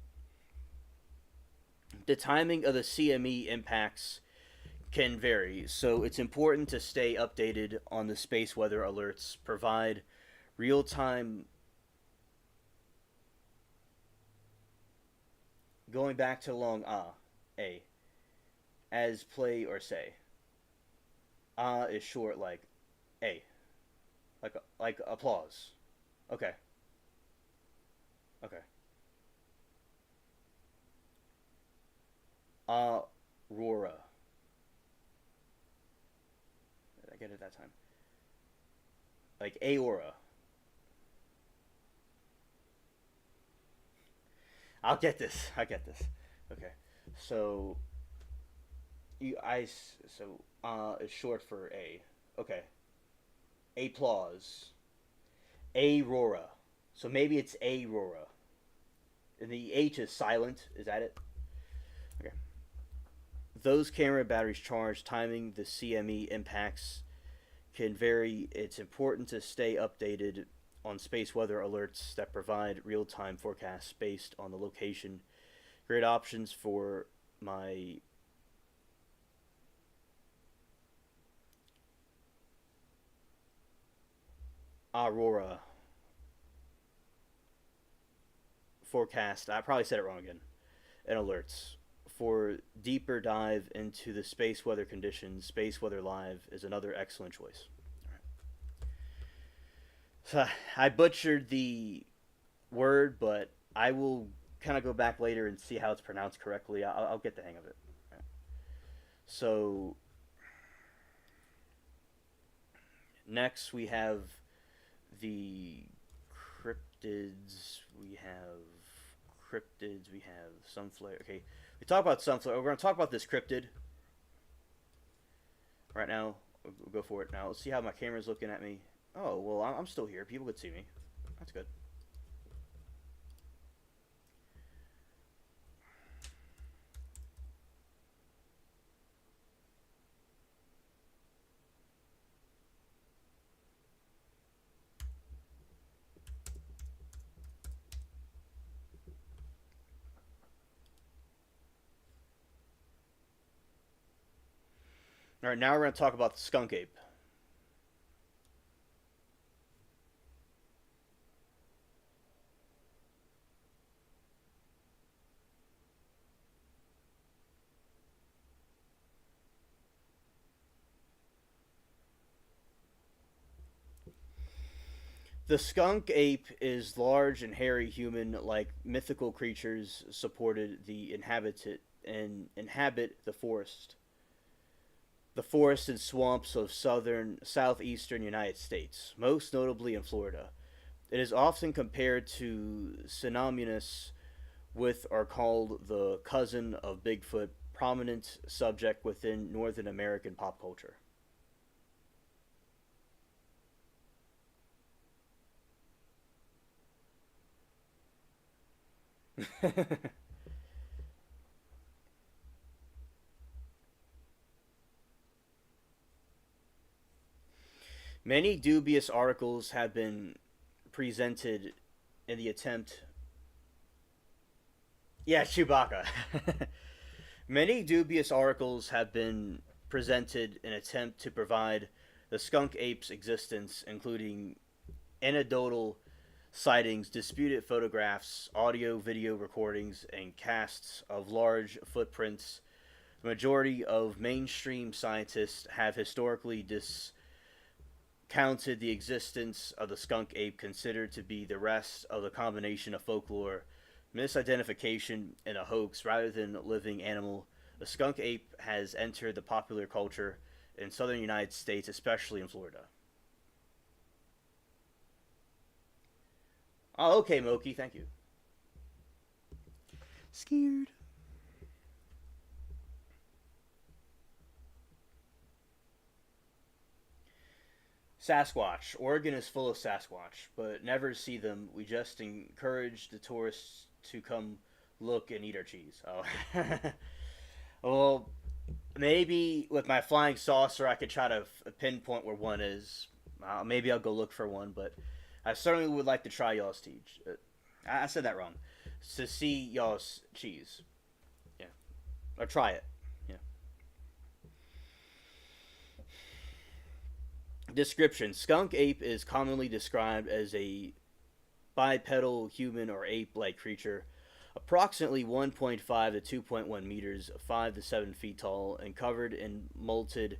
The timing of the CME impacts can vary, so it's important to stay updated on the space weather alerts. Provide real time. Going back to long A. As play or say. Is short like A. Like applause. Okay. Okay. Aurora. Did I get it that time? Like Aura. I'll get this. I get this. Okay. So is short for A. Okay. Applause. Aurora. So maybe it's Aurora. And the H is silent. Is that it? Okay. Those camera batteries charged, timing the CME impacts can vary. It's important to stay updated on space weather alerts that provide real time forecasts based on the location. Great options for my Aurora forecast. I probably said it wrong again. And alerts. For deeper dive into the space weather conditions, Space Weather Live is another excellent choice. So I butchered the word, but I will kind of go back later and see how it's pronounced correctly. I'll get the hang of it. So next we have the cryptids. We have sunflare. Okay, we talk about sunflare. We're going to talk about this cryptid right now. We'll go for it now. Let's see how my camera's looking at me. Oh, well, I'm still here. People could see me. That's good. All right, now we're going to talk about the skunk ape. The skunk ape is large and hairy human like mythical creatures supported the inhabit the forest. The forests and swamps of southeastern United States, most notably in Florida. It is often compared to Synonymous with or called the cousin of Bigfoot, prominent subject within Northern American pop culture. Many dubious articles have been presented in the attempt. Yeah, Chewbacca. Many dubious articles have been presented in attempt to provide the skunk ape's existence, including anecdotal sightings, disputed photographs, audio, video recordings, and casts of large footprints. The majority of mainstream scientists have historically discounted the existence of the skunk ape, considered to be the rest of the combination of folklore, misidentification, and a hoax rather than a living animal. The skunk ape has entered the popular culture in southern United States, especially in Florida. Oh, okay, Moki, thank you. Scared. Sasquatch. Oregon is full of Sasquatch, but never see them. We just encourage the tourists to come look and eat our cheese. Oh. Well, maybe with my flying saucer, I could try to pinpoint where one is. Maybe I'll go look for one, but I certainly would like to try y'all's cheese. I said that wrong. To see y'all's cheese. Yeah. Or try it. Yeah. Description: Skunk ape is commonly described as a bipedal human or ape like creature, approximately 1.5 to 2.1 meters, 5 to 7 feet tall, and covered in molted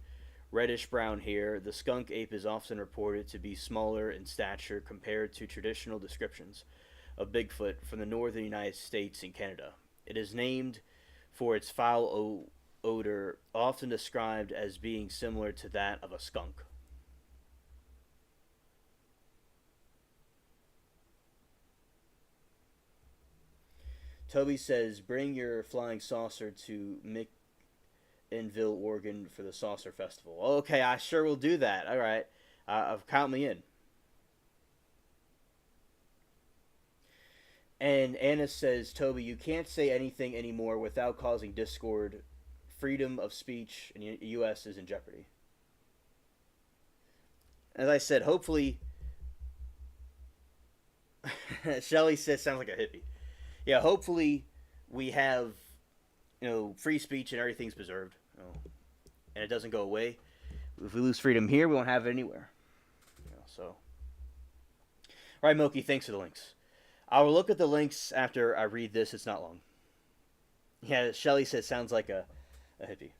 reddish brown hair. The skunk ape is often reported to be smaller in stature compared to traditional descriptions of Bigfoot from the northern United States and Canada. It is named for its foul odor, often described as being similar to that of a skunk. Toby says, bring your flying saucer to Amityville, Oregon for the Saucer Festival. Okay, I sure will do that. All right. Count me in. And Anna says, Toby, you can't say anything anymore without causing discord. Freedom of speech in the U.S. is in jeopardy. As I said, hopefully... Shelly says, sounds like a hippie. Yeah, hopefully we have, free speech and everything's preserved, and it doesn't go away. If we lose freedom here, we won't have it anywhere. So, all right, Moki, thanks for the links. I will look at the links after I read this. It's not long. Yeah, Shelly says sounds like a hippie.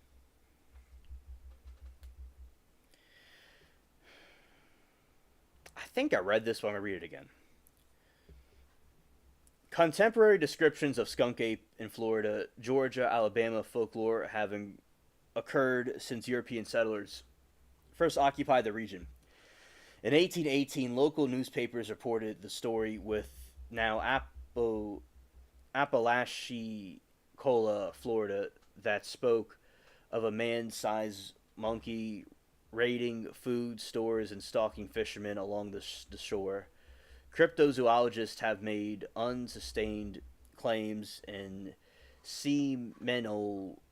I think I read this, but I'm going to read it again. Contemporary descriptions of skunk ape in Florida, Georgia, Alabama folklore having occurred since European settlers first occupied the region. In 1818, local newspapers reported the story with now Apalachicola, Florida, that spoke of a man-sized monkey raiding food stores and stalking fishermen along the shore. Cryptozoologists have made unsustained claims in Seminole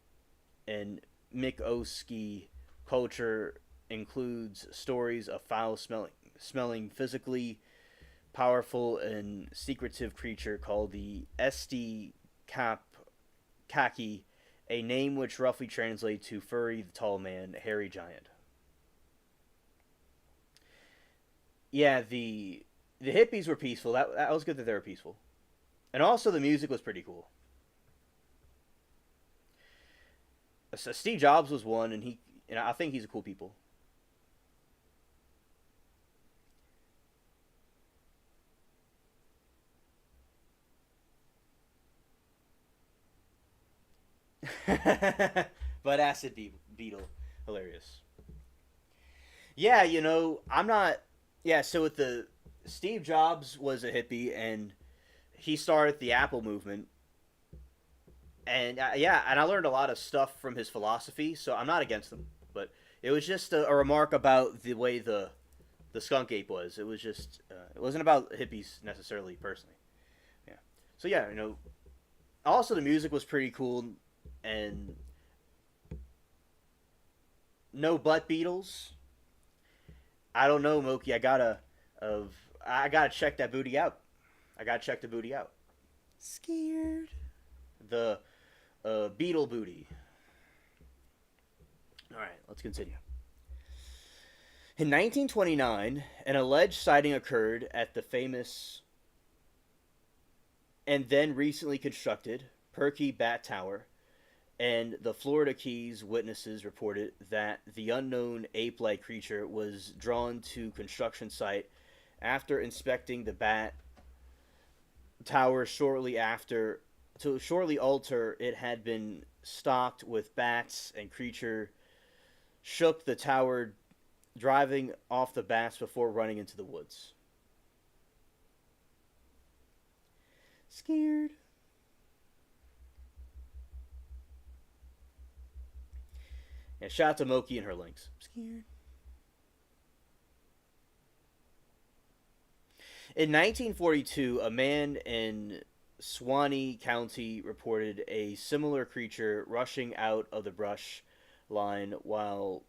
and Miccosukee culture includes stories of foul-smelling, physically powerful and secretive creature called the Esti Kaki, a name which roughly translates to furry, the tall man, hairy giant. Yeah, the hippies were peaceful. That was good that they were peaceful. And also the music was pretty cool. So Steve Jobs was one, and I think he's a cool people. But Acid Beetle, hilarious. Yeah, I'm not. Yeah, so with the Steve Jobs was a hippie, and he started the Apple movement, and yeah, and I learned a lot of stuff from his philosophy. So I'm not against him, but it was just a remark about the way the skunk ape was. It was just it wasn't about hippies necessarily personally. Yeah. So yeah, also the music was pretty cool, and no butt Beatles. I don't know, Moki. I gotta check that booty out. I gotta check the booty out. Scared. The beetle booty. All right, let's continue. In 1929, an alleged sighting occurred at the famous and then recently constructed Perky Bat Tower, and the Florida Keys witnesses reported that the unknown ape-like creature was drawn to construction site after inspecting the bat tower shortly after. To shortly alter, it had been stocked with bats, and creature shook the tower, driving off the bats before running into the woods. Scared. Yeah, shout out to Moki and her links. Scared. In 1942, a man in Suwannee County reported a similar creature rushing out of the brush line while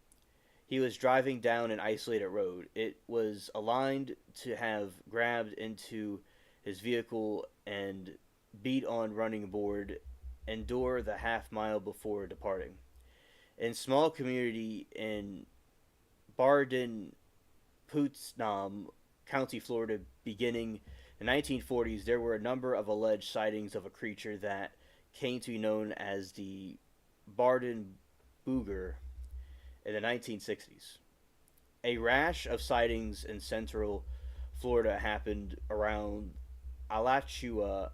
he was driving down an isolated road. It was aligned to have grabbed into his vehicle and beat on running board and door the half mile before departing. In small community in Barden, Putnam County, Florida, beginning the 1940s, there were a number of alleged sightings of a creature that came to be known as the Barden Booger in the 1960s. A rash of sightings in central Florida happened around Alachua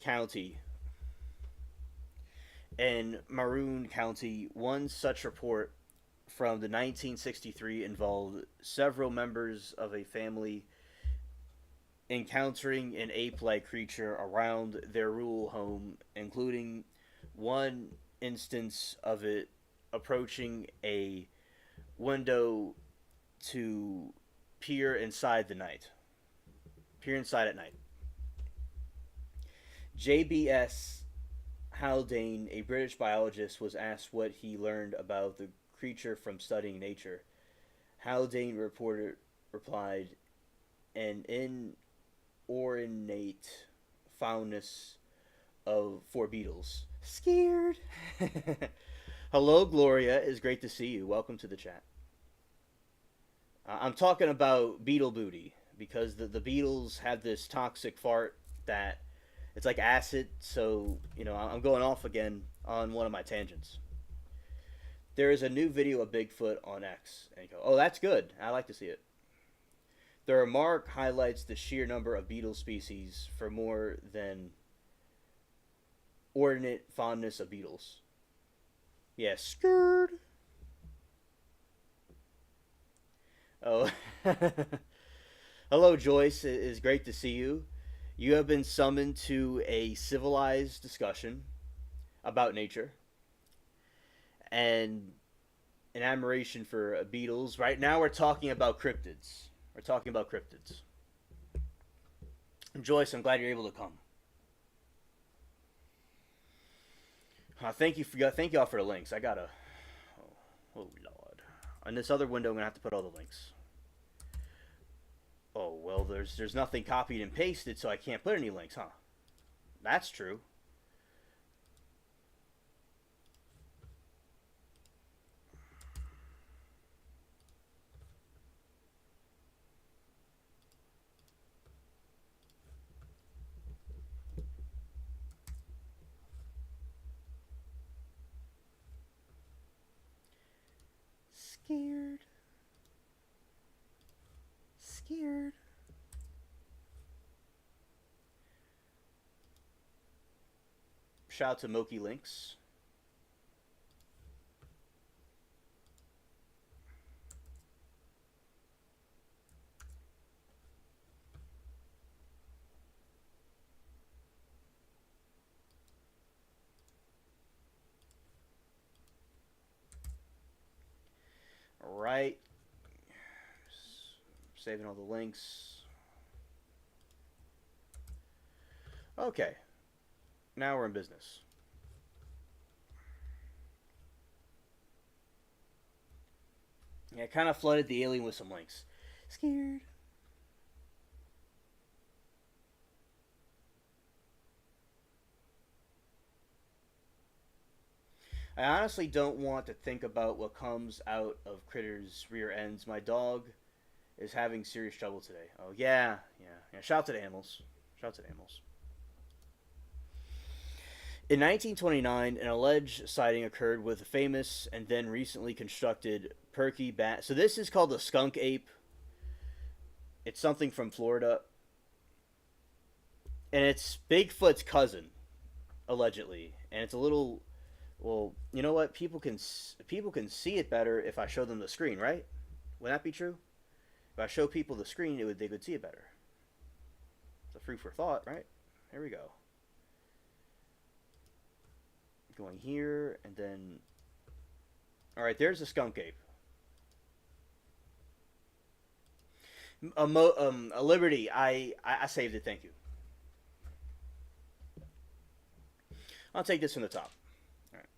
County and Maroon County. One such report from the 1963 involved several members of a family encountering an ape-like creature around their rural home, including one instance of it approaching a window to peer inside the night. Peer inside at night. JBS Haldane, a British biologist, was asked what he learned about the creature from studying nature. Haldane replied, an inordinate fondness for beetles. Scared. Hello, Gloria. It's great to see you. Welcome to the chat. I'm talking about beetle booty because the beetles have this toxic fart that it's like acid. So, I'm going off again on one of my tangents. There is a new video of Bigfoot on X. And you go, oh, that's good. I like to see it. The remark highlights the sheer number of beetle species for more than ordinate fondness of beetles. Yeah, scared. Oh. Hello, Joyce. It is great to see you. You have been summoned to a civilized discussion about nature and an admiration for beetles. Right now we're talking about cryptids. Joyce, I'm glad you're able to come. Thank y'all for the links. I gotta. Oh Lord. On this other window, I'm gonna have to put all the links. Oh well, there's nothing copied and pasted, so I can't put any links, huh? That's true. Scared. Shout out to Moki Links. All right. Saving all the links. Okay. Now we're in business. Yeah, I kind of flooded the alien with some links. Scared. I honestly don't want to think about what comes out of Critter's rear ends. My dog is having serious trouble today. Oh, yeah, yeah, yeah. Shout out to the animals. Shout out to the animals. In 1929, an alleged sighting occurred with a famous and then recently constructed perky bat. So this is called the skunk ape. It's something from Florida, and it's Bigfoot's cousin, allegedly. And it's a little. Well, you know what? People can see it better if I show them the screen, right? Would that be true? If I show people the screen, they could see it better. It's a food for thought, right? Here we go. Going here, and then. All right, there's a skunk ape. A Liberty. I saved it. Thank you. I'll take this from the top. All right.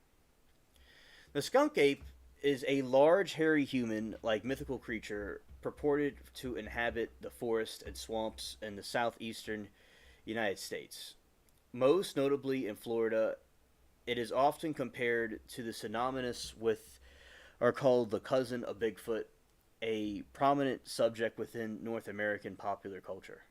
The skunk ape is a large, hairy human-like mythical creature purported to inhabit the forest and swamps in the southeastern United States. Most notably in Florida, it is often compared to the synonymous with, or called the cousin of Bigfoot, a prominent subject within North American popular culture.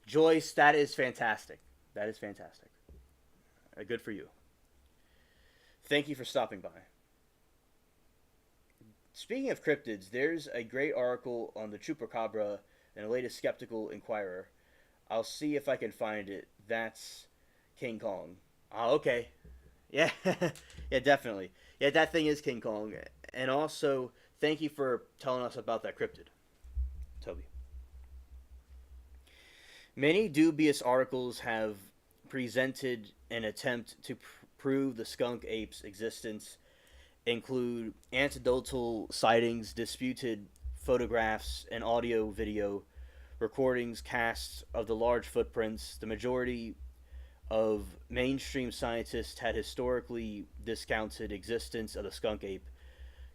Joyce, that is fantastic. That is fantastic. Good for you. Thank you for stopping by. Speaking of cryptids, there's a great article on the Chupacabra in the latest Skeptical Inquirer. I'll see if I can find it. That's King Kong. Oh, okay. Yeah, yeah, definitely. Yeah, that thing is King Kong. And also, thank you for telling us about that cryptid, Toby. Many dubious articles have presented an attempt to prove the skunk ape's existence, include anecdotal sightings, disputed photographs, and audio video recordings casts of the large footprints. The majority of mainstream scientists had historically discounted existence of the skunk ape,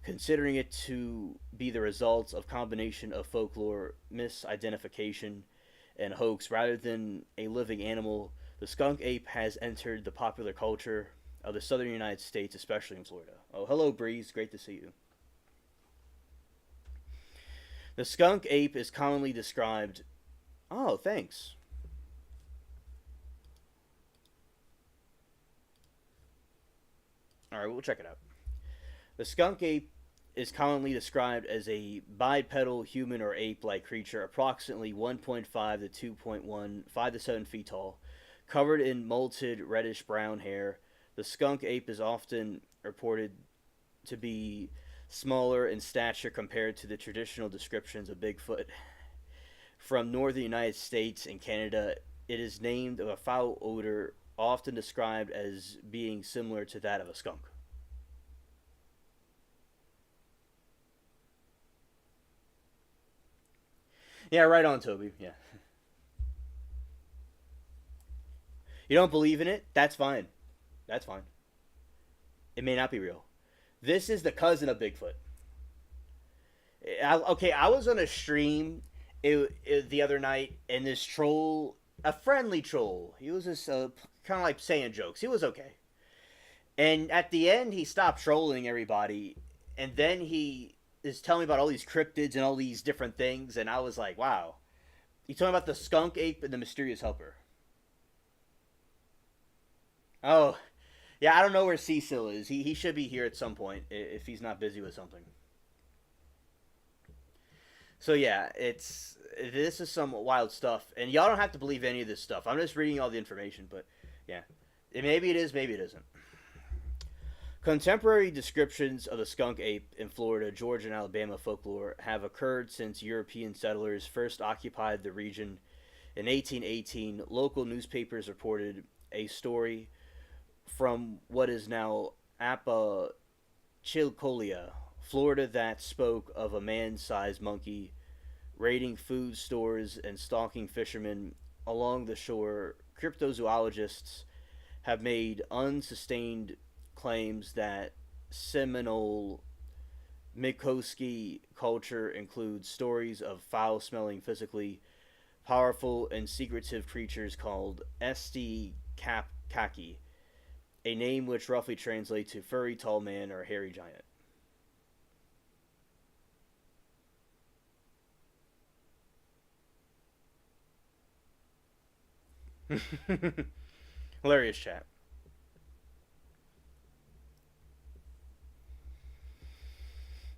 considering it to be the result of combination of folklore, misidentification, and hoax rather than a living animal. The skunk ape has entered the popular culture of the southern United States, especially in Florida. Oh, hello, Breeze. Great to see you. The skunk ape is commonly described. Oh, thanks. All right, we'll check it out. The skunk ape is commonly described as a bipedal human or ape-like creature, approximately 1.5 to 2.1, 5 to 7 feet tall, covered in molted reddish-brown hair. The skunk ape is often reported to be smaller in stature compared to the traditional descriptions of Bigfoot. From northern United States and Canada, it is named of a foul odor, often described as being similar to that of a skunk. Yeah, right on, Toby. Yeah. You don't believe in it? That's fine. That's fine. It may not be real. This is the cousin of Bigfoot. Okay, I was on a stream the other night, and this troll, a friendly troll, he was just kind of like saying jokes. He was okay. And at the end, he stopped trolling everybody, and then he is telling me about all these cryptids and all these different things, and I was like, wow. He's talking about the skunk ape and the mysterious helper. Oh, yeah, I don't know where Cecil is. He should be here at some point if he's not busy with something. So yeah, it's this is some wild stuff, and y'all don't have to believe any of this stuff. I'm just reading all the information, but yeah, maybe it is, maybe it isn't. Contemporary descriptions of the skunk ape in Florida, Georgia, and Alabama folklore have occurred since European settlers first occupied the region in 1818. Local newspapers reported a story from what is now Apalachicola, Florida, that spoke of a man-sized monkey raiding food stores and stalking fishermen along the shore. Cryptozoologists have made unsustained claims that Seminole Mikoski culture includes stories of foul-smelling, physically powerful and secretive creatures called Kaki, a name which roughly translates to furry tall man or hairy giant. Hilarious chat.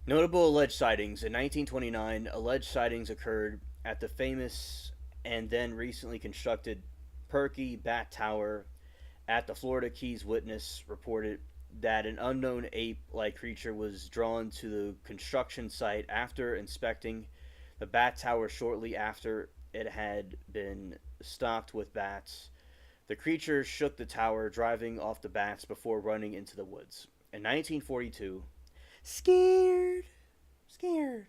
Notable alleged sightings. In 1929, alleged sightings occurred at the famous and then recently constructed Perky Bat Tower at the Florida Keys. Witness reported that an unknown ape like creature was drawn to the construction site after inspecting the Bat Tower shortly after it had been stocked with bats. The creature shook the tower, driving off the bats before running into the woods. In 1942, scared, scared.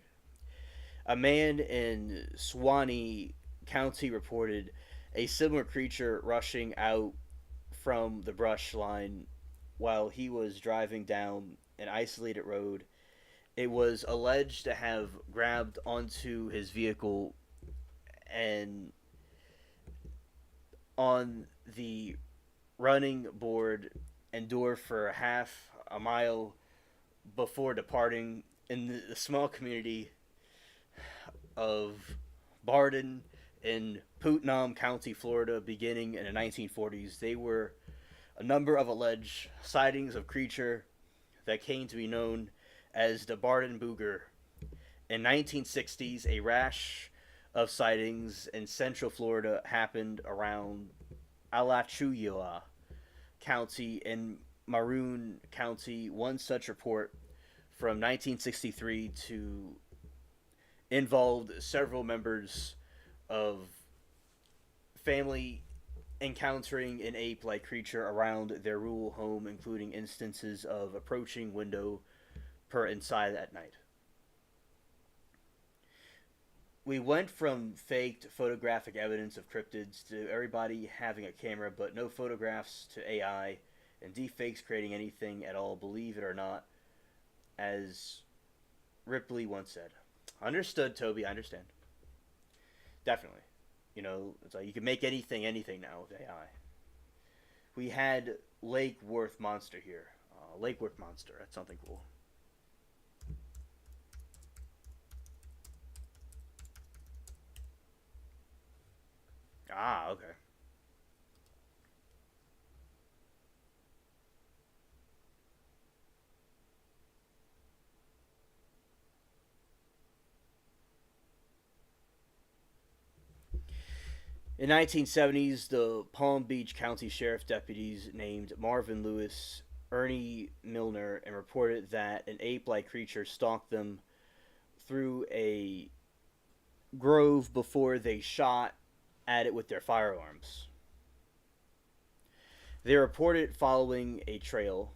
A man in Suwannee County reported a similar creature rushing out from the brush line while he was driving down an isolated road. It was alleged to have grabbed onto his vehicle and on the running board endured for half a mile before departing. In the small community of Barden in Putnam County, Florida, beginning in the 1940s, they were a number of alleged sightings of creature that came to be known as the Barden Booger. In 1960s, a rash of sightings in central Florida happened around Alachua County and Maroon County. One such report from 1963 to involved several members of family encountering an ape-like creature around their rural home, including instances of approaching window per inside at night. We went from faked photographic evidence of cryptids to everybody having a camera but no photographs to AI and deepfakes creating anything at all, believe it or not, as Ripley once said. Understood, Toby, I understand. Definitely. You know, it's like you can make anything now with AI. We had Lake Worth Monster here. Lake Worth Monster, that's something cool. Ah, okay. In 1970s, the Palm Beach County Sheriff deputies named Marvin Lewis, Ernie Milner, and reported that an ape-like creature stalked them through a grove before they shot at it with their firearms. They reported following a trail.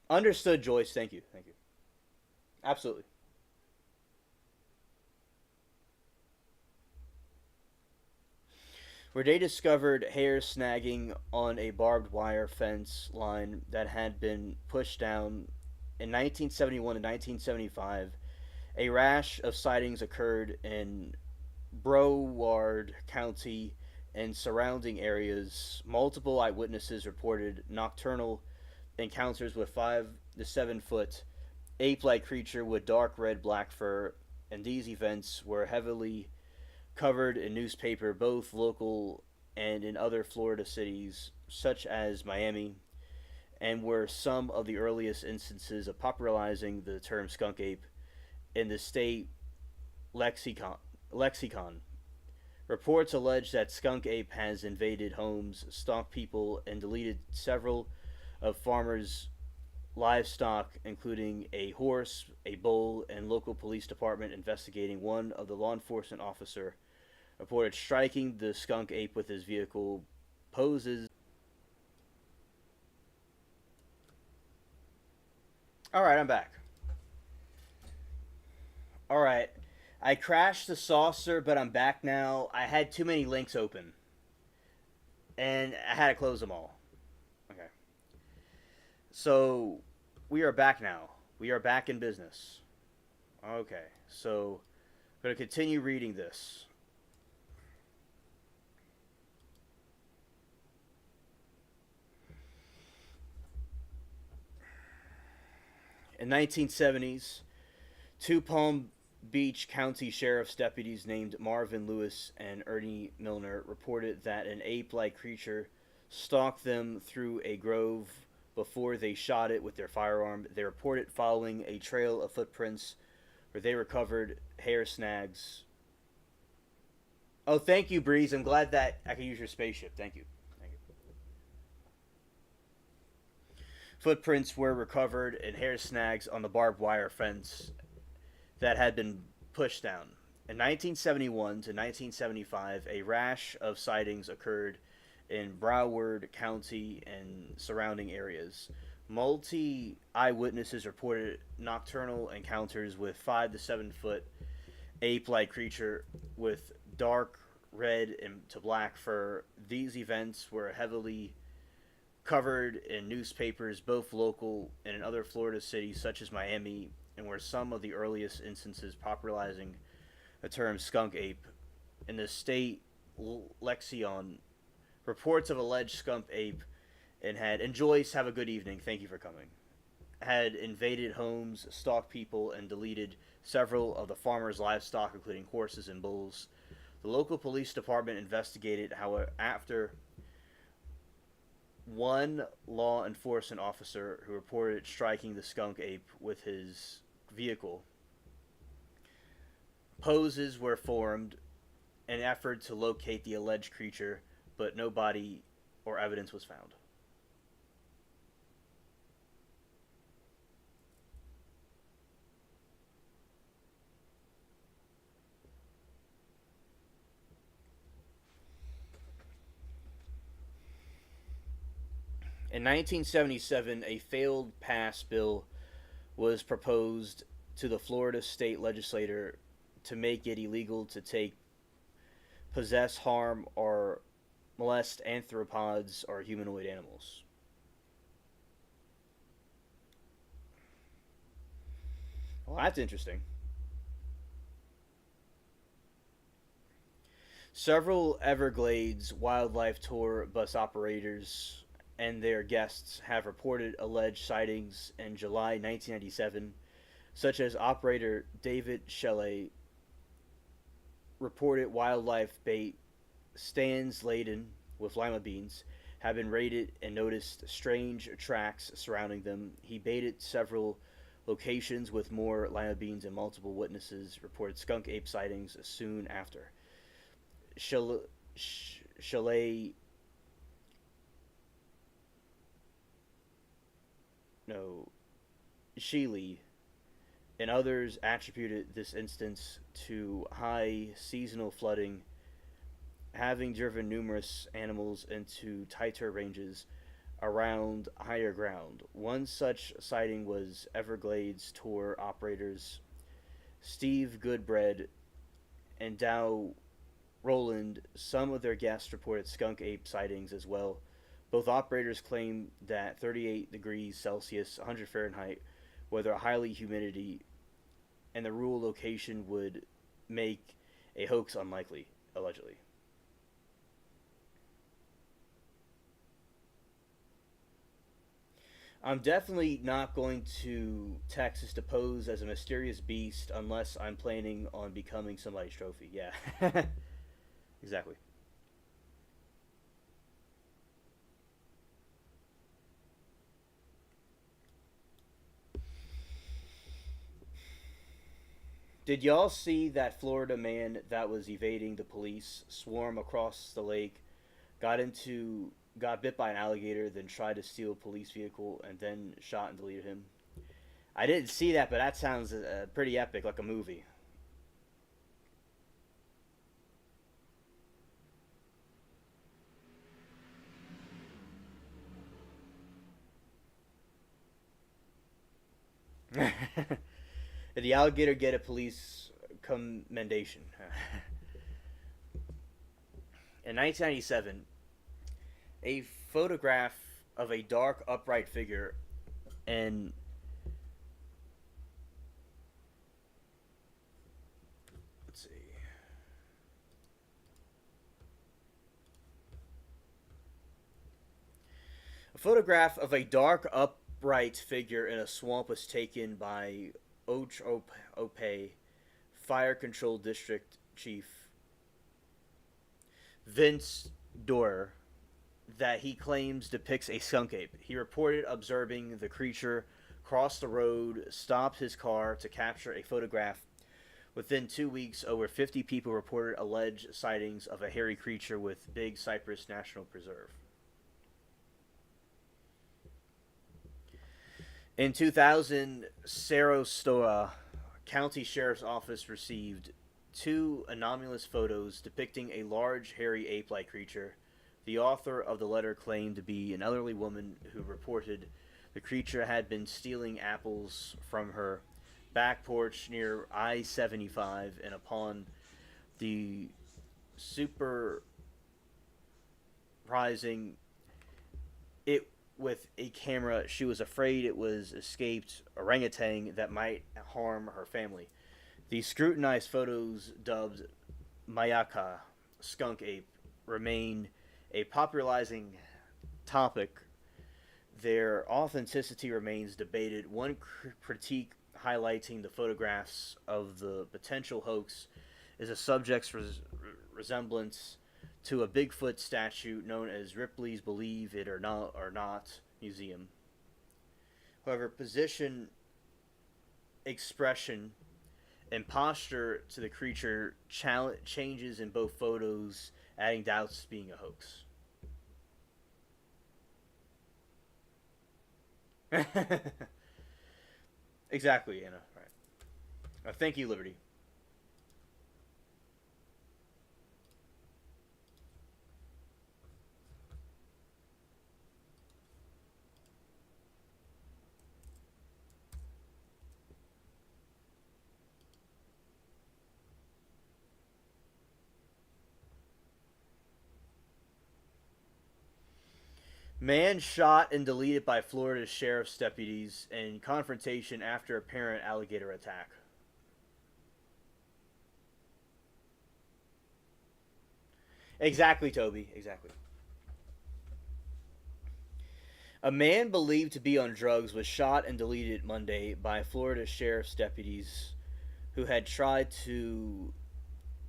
Understood, Joyce. Thank you. Thank you. Absolutely. Where they discovered hair snagging on a barbed wire fence line that had been pushed down. In 1971 and 1975, a rash of sightings occurred in Broward County and surrounding areas. Multiple eyewitnesses reported nocturnal encounters with 5 to 7 foot ape-like creature with dark red black fur, and these events were heavily covered in newspaper, both local and in other Florida cities such as Miami, and were some of the earliest instances of popularizing the term skunk ape in the state lexicon. Reports allege that skunk ape has invaded homes, stalked people, and deleted several of farmers' livestock, including a horse, a bull, and local police department investigating one of the law enforcement officer reported striking the skunk ape with his vehicle poses. All right, I'm back. All right. I crashed the saucer, but I'm back now. I had too many links open, and I had to close them all. Okay. So, we are back now. We are back in business. Okay, so I'm going to continue reading this. In 1970s, two Palm Beach County Sheriff's deputies named Marvin Lewis and Ernie Milner reported that an ape-like creature stalked them through a grove before they shot it with their firearm. They reported following a trail of footprints where they recovered hair snags. Oh, thank you, Breeze. I'm glad that I can use your spaceship. Thank you. Thank you. Footprints were recovered and hair snags on the barbed wire fence that had been pushed down. In 1971 to 1975, a rash of sightings occurred in Broward County and surrounding areas. Multi eyewitnesses reported nocturnal encounters with 5 to 7 foot ape-like creature with dark red and to black fur. These events were heavily covered in newspapers, both local and in other Florida cities such as Miami, and were some of the earliest instances popularizing the term skunk ape. In the state lexicon, reports of alleged skunk ape and Joyce, have a good evening. Thank you for coming. Had invaded homes, stalked people, and deleted several of the farmers' livestock, including horses and bulls. The local police department investigated, however, after one law enforcement officer who reported striking the skunk ape with his vehicle. Poses were formed in an effort to locate the alleged creature, but no body or evidence was found. In 1977, a failed pass bill was proposed to the Florida state legislature to make it illegal to take, possess, harm, or molest arthropods or humanoid animals. Well, that's interesting. Several Everglades wildlife tour bus operators and their guests have reported alleged sightings in July 1997, such as operator David Shelley reported wildlife bait stands laden with lima beans have been raided and noticed strange tracks surrounding them. He baited several locations with more lima beans, and multiple witnesses reported skunk ape sightings soon after. Chalet, no, Sheely and others attributed this instance to high seasonal flooding, having driven numerous animals into tighter ranges around higher ground. One such sighting was Everglades tour operators Steve Goodbread and Dow Roland. Some of their guests reported skunk ape sightings as well. Both operators claimed that 38 degrees Celsius, 100 Fahrenheit, weather, highly humidity, and the rural location would make a hoax unlikely, allegedly. I'm definitely not going to Texas to pose as a mysterious beast unless I'm planning on becoming somebody's trophy. Yeah. Exactly. Did y'all see that Florida man that was evading the police swarm across the lake, got bit by an alligator, then tried to steal a police vehicle and then shot and deleted him? I didn't see that, but that sounds pretty epic, like a movie. Did the alligator get a police commendation? In 1997, a photograph of a dark upright figure in photograph of a dark, upright figure in a swamp was taken by Ope Fire Control District Chief Vince Dorer that he claims depicts a skunk ape. He reported observing the creature cross the road, stopped his car to capture a photograph. Within 2 weeks, over 50 people reported alleged sightings of a hairy creature with Big Cypress National Preserve. In 2000, Sarasota County Sheriff's Office received 2 anomalous photos depicting a large, hairy ape-like creature. The author of the letter claimed to be an elderly woman who reported the creature had been stealing apples from her back porch near I-75, and upon the supervising it with a camera, she was afraid it was escaped orangutan that might harm her family. The scrutinized photos, dubbed Mayaka skunk ape, remain a popularizing topic. Their authenticity remains debated. One critique highlighting the photographs of the potential hoax is a subject's resemblance to a Bigfoot statue known as Ripley's Believe It or Not Museum. However, position, expression, and posture to the creature changes in both photos, adding doubts to being a hoax. Exactly, Anna. Right. Thank you, Liberty. Man shot and deleted by Florida sheriff's deputies in confrontation after apparent alligator attack. Exactly, Toby. Exactly. A man believed to be on drugs was shot and deleted Monday by Florida sheriff's deputies who had tried to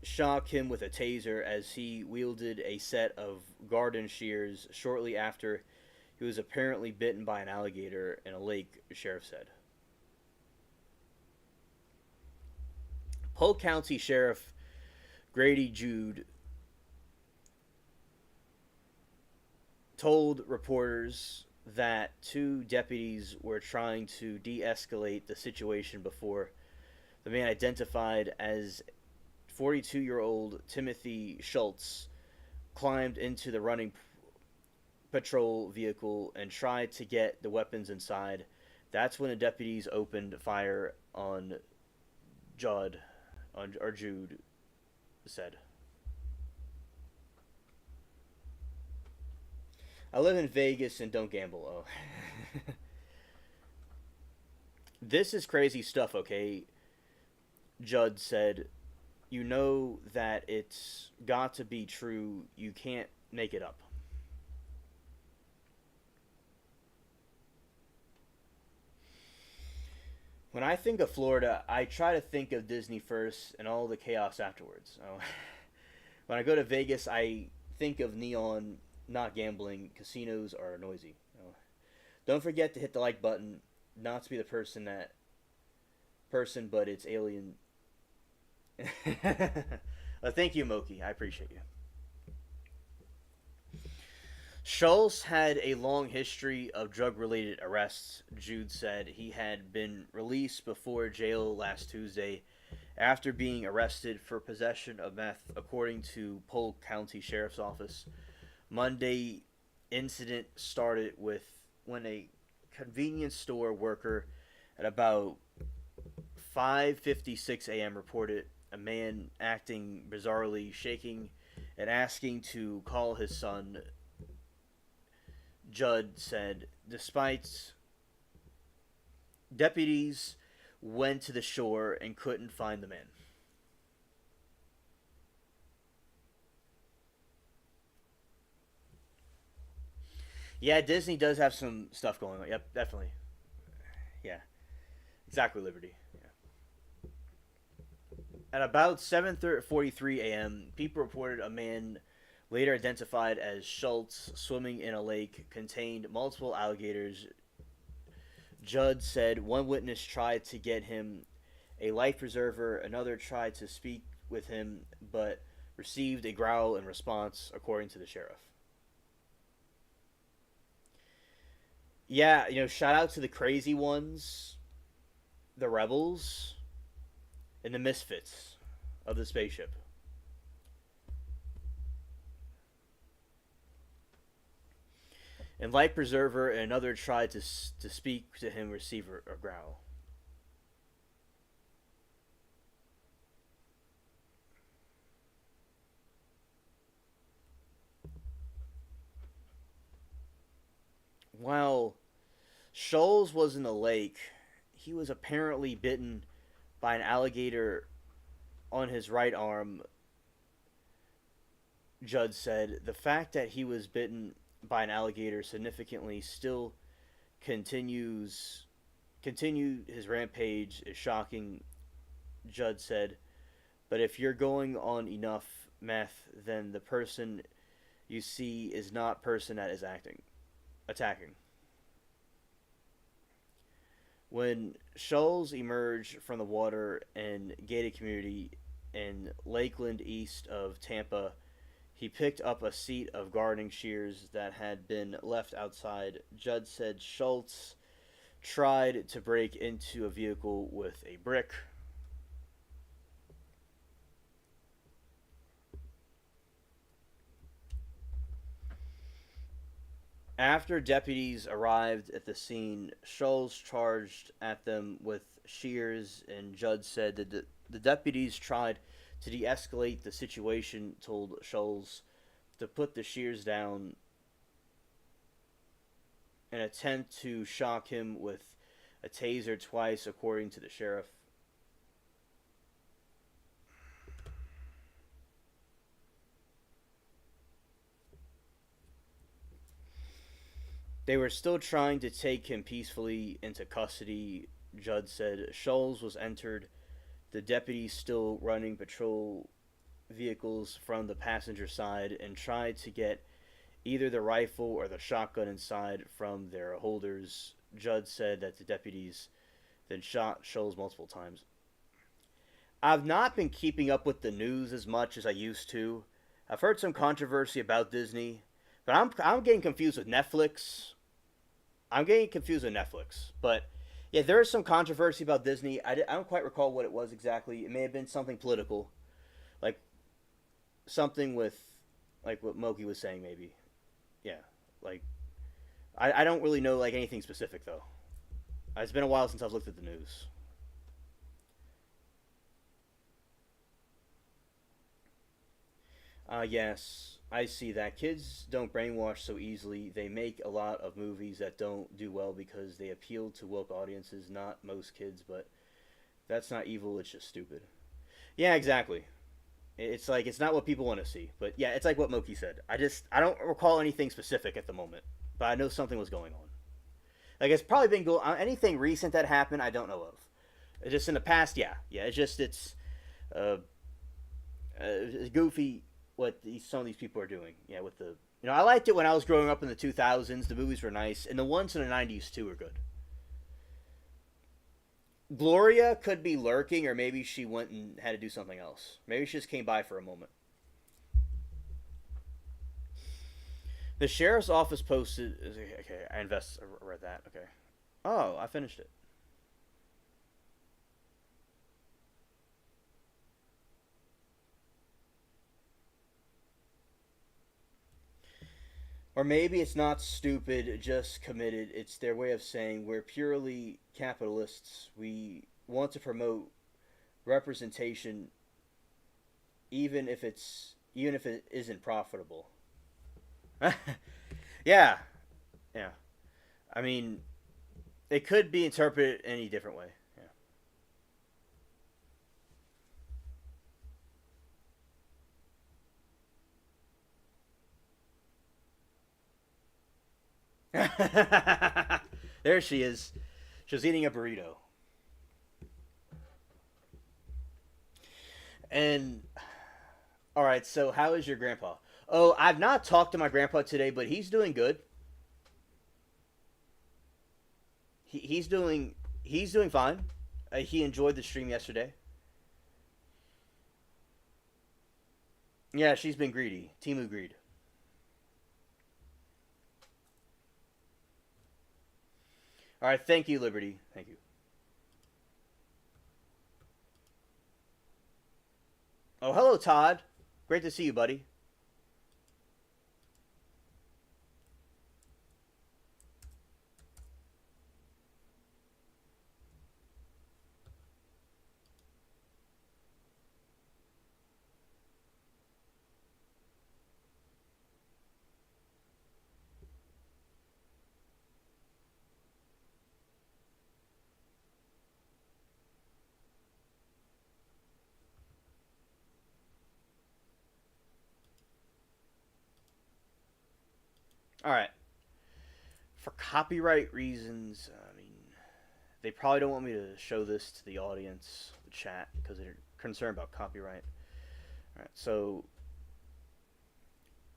shock him with a taser as he wielded a set of garden shears shortly after he was apparently bitten by an alligator in a lake, the sheriff said. Polk County Sheriff Grady Jude told reporters that 2 deputies were trying to de-escalate the situation before the man identified as 42-year-old Timothy Schultz climbed into the running patrol vehicle and tried to get the weapons inside. That's when the deputies opened fire on Judd, or Jude said. I live in Vegas and don't gamble. Oh. This is crazy stuff, okay? Judd said, you know that it's got to be true. You can't make it up. When I think of Florida, I try to think of Disney first and all the chaos afterwards. Oh. When I go to Vegas, I think of neon, not gambling. Casinos are noisy. Oh. Don't forget to hit the like button. Not to be the person, but it's alien. Thank you, Moki. I appreciate you. Schultz had a long history of drug-related arrests. Jude said he had been released before jail last Tuesday after being arrested for possession of meth, according to Polk County Sheriff's Office. Monday incident started with when a convenience store worker at about 5:56 a.m. reported a man acting bizarrely, shaking, and asking to call his son. Judd said, despite deputies went to the shore and couldn't find the man. Yeah, Disney does have some stuff going on. Yep, definitely. Yeah, exactly. Liberty. Yeah. At about 7:43 a.m., people reported a man, later identified as Schultz, swimming in a lake contained multiple alligators. Judd said one witness tried to get him a life preserver, another tried to speak with him, but received a growl in response, according to the sheriff. Yeah, shout out to the crazy ones, the rebels, and the misfits of the spaceship. And life preserver and another tried to speak to him, receive a growl. While Scholes was in the lake, he was apparently bitten by an alligator on his right arm. Judd said the fact that he was bitten by an alligator significantly still continues continue his rampage is shocking. Judd said, but if you're going on enough meth, then the person you see is not person that is attacking. When shoals emerged from the water in gated community in Lakeland east of Tampa, he picked up a seat of gardening shears that had been left outside. Judd said Schultz tried to break into a vehicle with a brick. After deputies arrived at the scene, Schultz charged at them with shears, and Judd said that the deputies tried to de escalate the situation, told Schultz to put the shears down and attempt to shock him with a taser twice, according to the sheriff. They were still trying to take him peacefully into custody, Judd said. Schultz was entered, the deputies still running patrol vehicles from the passenger side, and tried to get either the rifle or the shotgun inside from their holders. Judd said that the deputies then shot Schultz multiple times. I've not been keeping up with the news as much as I used to. I've heard some controversy about Disney, but I'm getting confused with Netflix. I'm getting confused with Netflix, but yeah, there is some controversy about Disney. I don't quite recall what it was exactly. It may have been something political, like something with like what Moki was saying, maybe. Yeah, like I don't really know like anything specific though. It's been a while since I've looked at the news. Yes, I see that. Kids don't brainwash so easily. They make a lot of movies that don't do well because they appeal to woke audiences, not most kids, but that's not evil, it's just stupid. Yeah, exactly. It's like it's not what people want to see. But yeah, it's like what Moki said. I don't recall anything specific at the moment, but I know something was going on. Like it's probably been anything recent that happened. I don't know of. It's just in the past, yeah, yeah. Uh, it's goofy what some of these people are doing. Yeah, with the I liked it when I was growing up in the 2000s. The movies were nice, and the ones in the 90s too were good. Gloria could be lurking, or maybe she went and had to do something else. Maybe she just came by for a moment. The sheriff's office posted. Okay, I read that. Okay. Oh, I finished it. Or maybe it's not stupid, just committed. It's their way of saying we're purely capitalists. We want to promote representation, even if it isn't profitable. Yeah, yeah. I mean, it could be interpreted any different way. Yeah. There she is. She was eating a burrito. And all right, so how is your grandpa? Oh, I've not talked to my grandpa today, but he's doing good. He's doing fine. He enjoyed the stream yesterday. Yeah, she's been greedy. Timu greed. All right, thank you, Liberty. Thank you. Oh, hello, Todd. Great to see you, buddy. All right. For copyright reasons, I mean, they probably don't want me to show this to the audience, the chat, because they're concerned about copyright. All right. So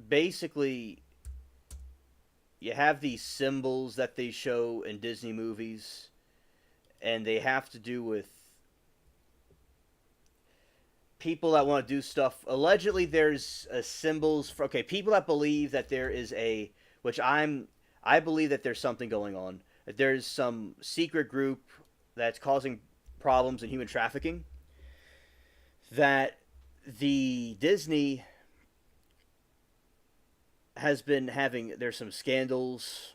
basically, you have these symbols that they show in Disney movies, and they have to do with people that want to do stuff. Allegedly, there's symbols for okay people that believe that there is a which I believe that there's something going on. That there's some secret group that's causing problems in human trafficking. That the Disney has been having there's some scandals.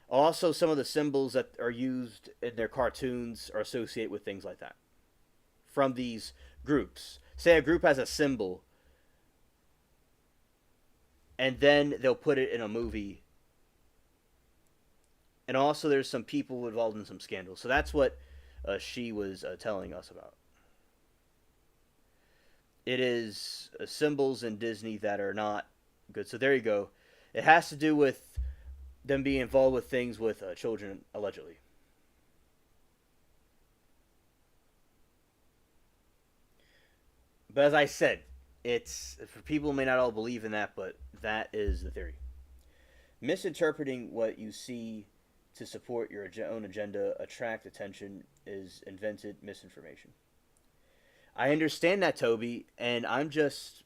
Also, some of the symbols that are used in their cartoons are associated with things like that from these groups. Say a group has a symbol, and then they'll put it in a movie. And also, there's some people involved in some scandals. So that's what she was telling us about. It is symbols in Disney that are not good. So there you go. It has to do with them being involved with things with children, allegedly. But as I said, it's for people who may not all believe in that, but that is the theory. Misinterpreting what you see to support your own agenda, attract attention, is invented misinformation. I understand that, Toby, and I'm just.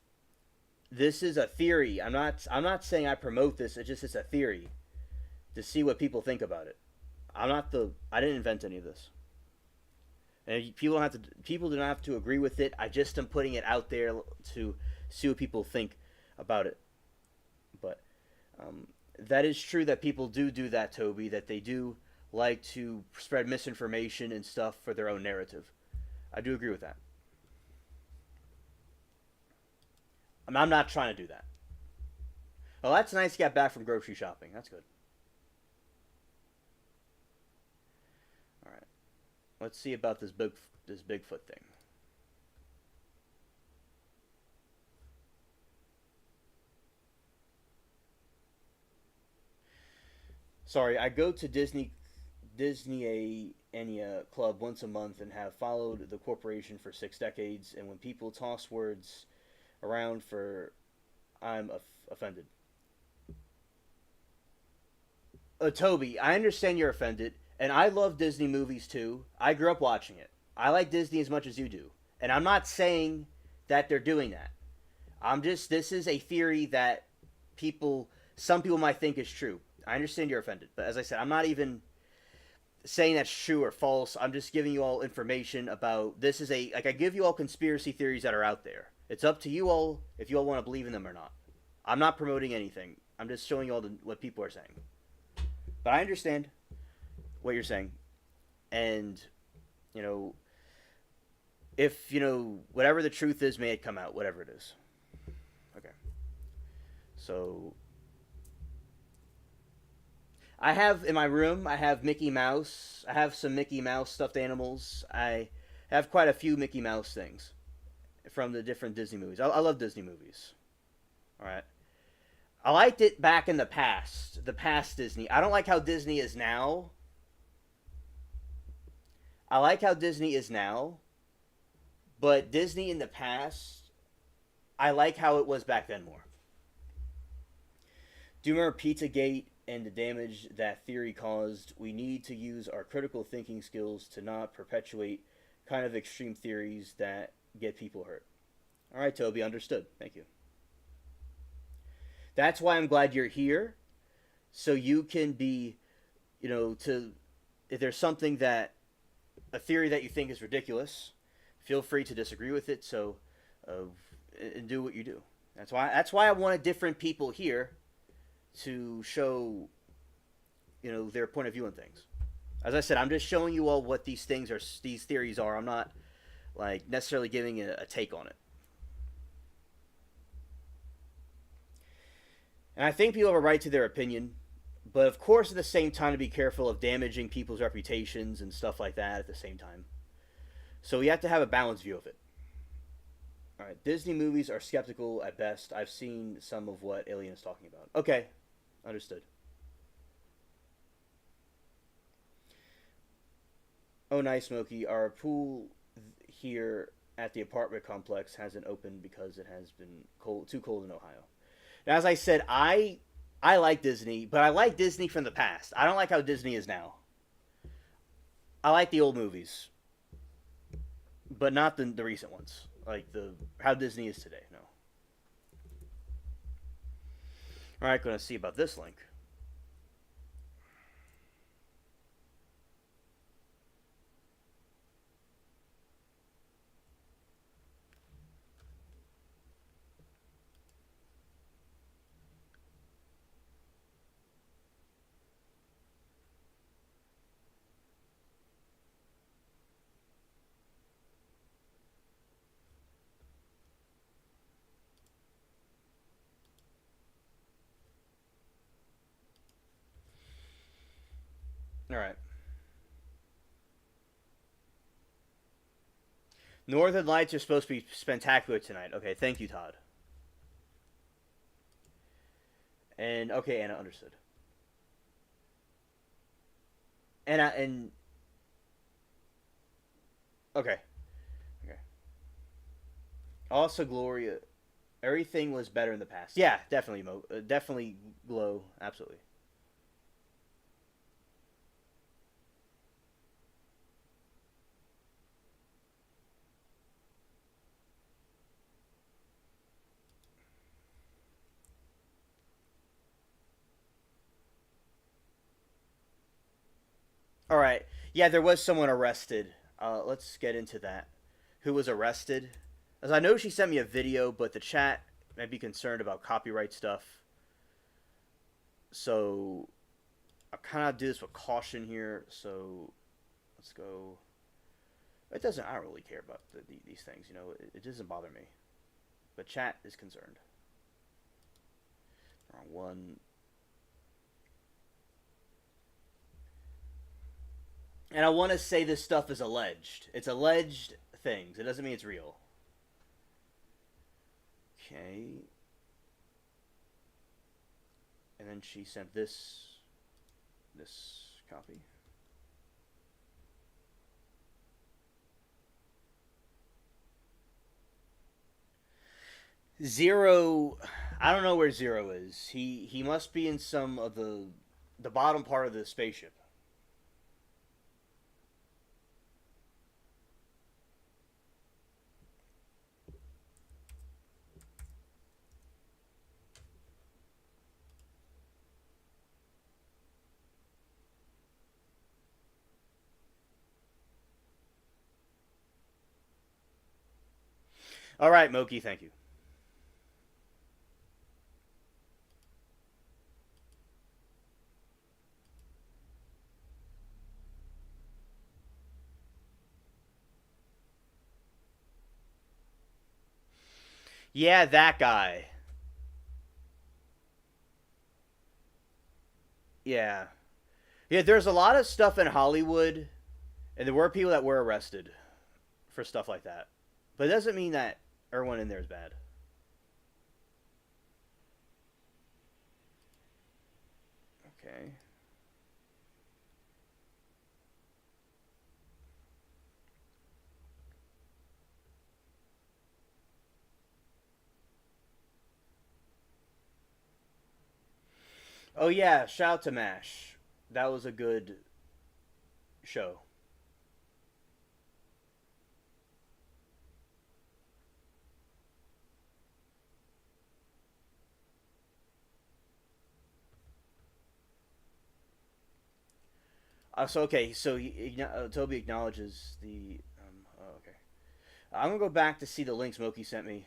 This is a theory. I'm not saying I promote this. It's a theory to see what people think about it. I didn't invent any of this. And people do not have to agree with it. I just am putting it out there to see what people think about it. But that is true that people do that, Toby. That they do like to spread misinformation and stuff for their own narrative. I do agree with that. I'm not trying to do that. Oh, that's nice. You got back from grocery shopping. That's good. All right. Let's see about this Bigfoot thing. Sorry, I go to Disney Ania Club once a month and have followed the corporation for 6 decades. And when people toss words around for, I'm offended. Toby, I understand you're offended, and I love Disney movies too. I grew up watching it. I like Disney as much as you do, and I'm not saying that they're doing that. This is a theory that some people might think is true. I understand you're offended, but as I said, I'm not even saying that's true or false. I'm just giving you all information about this is I give you all conspiracy theories that are out there. It's up to you all if you all want to believe in them or not. I'm not promoting anything. I'm just showing you all what people are saying. But I understand what you're saying, and you know, if whatever the truth is, may it come out, whatever it is. Okay. So I have in my room, I have Mickey Mouse. I have some Mickey Mouse stuffed animals. I have quite a few Mickey Mouse things from the different Disney movies. I love Disney movies. All right. I liked it back in the past. The past Disney. I don't like how Disney is now. I like how Disney is now, but Disney in the past, I like how it was back then more. Do you remember Pizzagate and the damage that theory caused? We need to use our critical thinking skills to not perpetuate kind of extreme theories that get people hurt. All right, Toby, understood. Thank you. That's why I'm glad you're here, so you can be, to if there's something that a theory that you think is ridiculous, feel free to disagree with it. So, and do what you do. That's why I wanted different people here to show, their point of view on things. As I said, I'm just showing you all what these things are. These theories are. I'm not like necessarily giving a take on it. And I think people have a right to their opinion, but of course at the same time to be careful of damaging people's reputations and stuff like that at the same time. So we have to have a balanced view of it. Alright, Disney movies are skeptical at best. I've seen some of what Alien is talking about. Okay, understood. Oh, nice, Smokey. Our pool here at the apartment complex hasn't opened because it has been too cold in Ohio. Now, as I said, I like Disney, but I like Disney from the past. I don't like how Disney is now. I like the old movies, but not the recent ones. Like how Disney is today. No. All right, going to see about this link. All right. Northern Lights are supposed to be spectacular tonight. Okay, thank you, Todd. And okay, Anna, understood. And okay, okay. Also, Gloria, everything was better in the past. Yeah, definitely, definitely, Glow, absolutely. All right. Yeah, there was someone arrested. Let's get into that. Who was arrested? As I know, she sent me a video, but the chat might be concerned about copyright stuff. So I kind of do this with caution here. So let's go. It doesn't. I don't really care about these things. It doesn't bother me. But chat is concerned. Wrong one. And I want to say this stuff is alleged. It's alleged things. It doesn't mean it's real. Okay. And then she sent this copy. Zero, I don't know where Zero is. He must be in some of the bottom part of the spaceship. All right, Moki, thank you. Yeah, that guy. Yeah. Yeah, there's a lot of stuff in Hollywood, and there were people that were arrested for stuff like that. But it doesn't mean that everyone in there is bad. Okay. Oh yeah, shout out to MASH. That was a good show. So okay, so Toby acknowledges the. Oh, okay, I'm gonna go back to see the link Smokey sent me.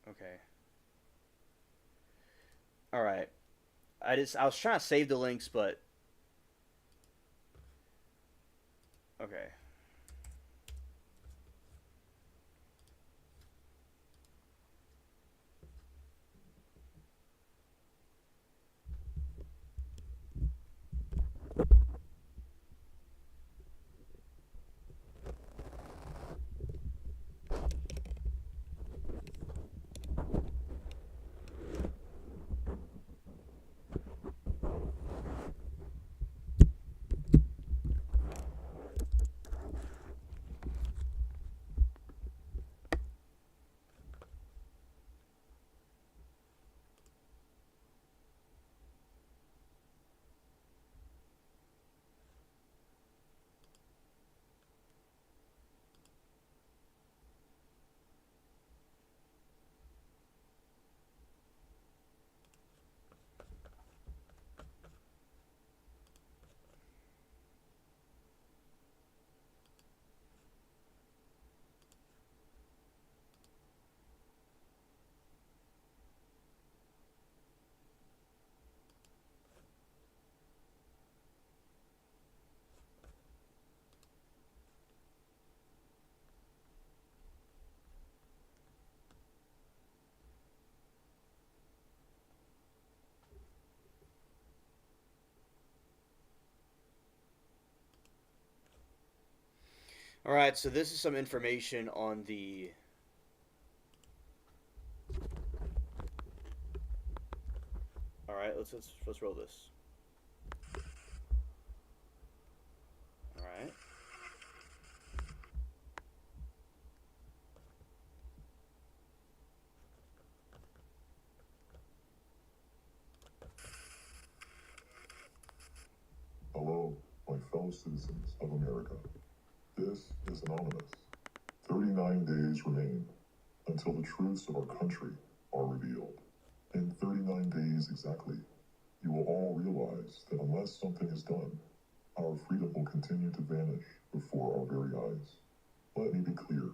Okay. All right. I was trying to save the links, but okay. All right. So this is some information on the. All right. Let's roll this. All right. Hello, my fellow citizens of America. This is Anonymous. 39 days remain until the truths of our country are revealed. In 39 days exactly, you will all realize that unless something is done, our freedom will continue to vanish before our very eyes. Let me be clear.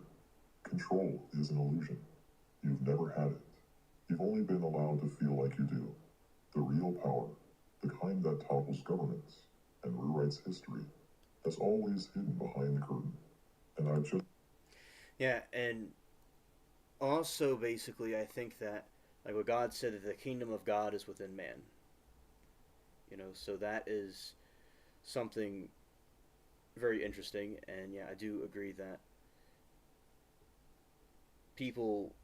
Control is an illusion. You've never had it. You've only been allowed to feel like you do. The real power, the kind that topples governments and rewrites history, that's always hidden behind the curtain. And I've just. Yeah, and also basically, I think that like what God said that the kingdom of God is within man. So that is something very interesting, and yeah, I do agree that people,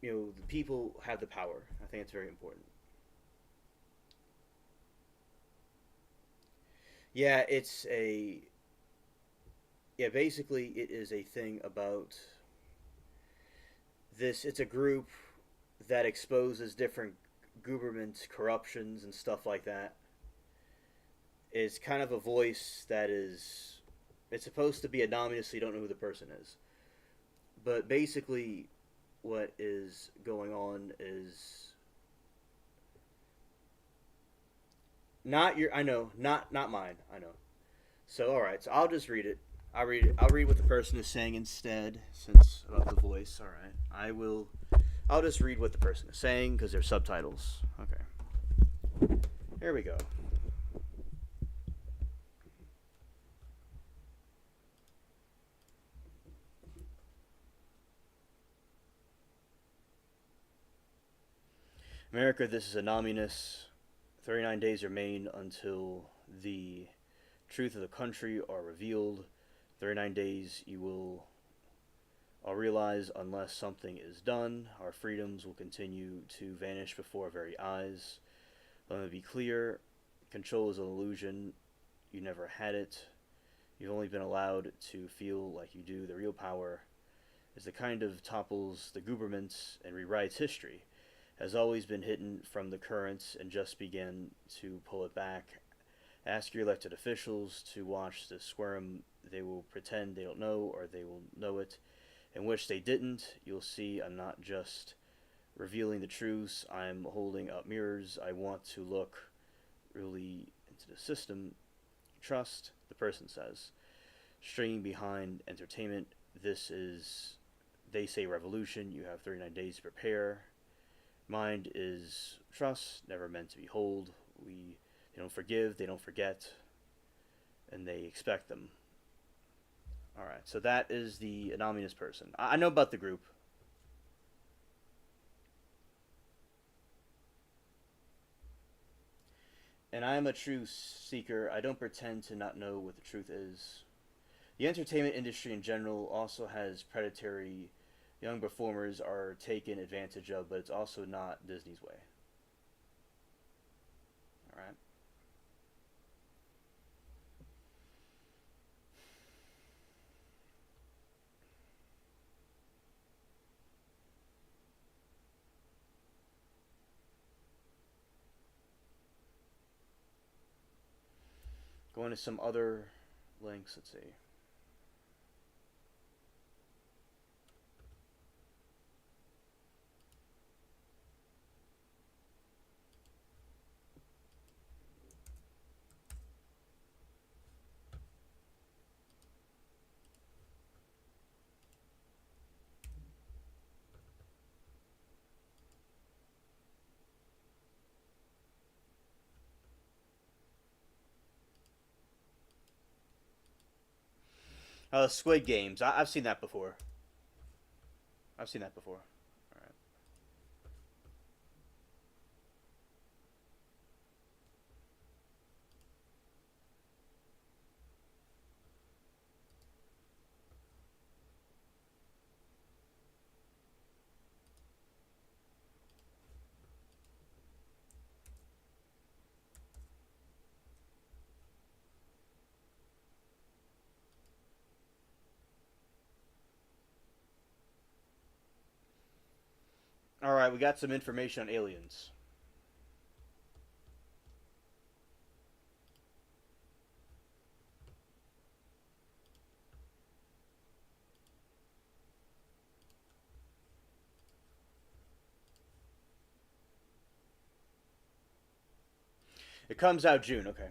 the people have the power. I think it's very important. Yeah, basically it is a thing about this. It's a group that exposes different government corruptions and stuff like that. It's kind of a voice that is. It's supposed to be anonymous, so you don't know who the person is. But basically, what is going on is not your. I know, not mine. I know. So all right, so I'll just read it. I'll read it. I'll read what the person is saying instead, since about the voice. All right, I will. I'll just read what the person is saying because there's subtitles. Okay. Here we go. America, this is Anonymous. 39 days remain until the truth of the country are revealed. 39 days you will all realize unless something is done, our freedoms will continue to vanish before our very eyes. Let me be clear, control is an illusion. You never had it. You've only been allowed to feel like you do. The real power is the kind of topples the governments and rewrites history, has always been hidden from the currents and just began to pull it back. Ask your elected officials to watch the squirm. They will pretend they don't know, or they will know it, and wish they didn't. You'll see I'm not just revealing the truths, I'm holding up mirrors. I want to look really into the system. Trust, the person says. Stringing behind entertainment. This is, they say, revolution. You have 39 days to prepare. Mind is trust, never meant to be hold. They don't forgive, they don't forget, and they expect them. All right, so that is the anonymous person. I know about the group. And I am a truth seeker. I don't pretend to not know what the truth is. The entertainment industry in general also has predatory young performers are taken advantage of, but it's also not Disney's way. All right. Going to some other links. Let's see. Squid Games. I've seen that before. I've seen that before. All right. All right, we got some information on aliens. It comes out June. Okay.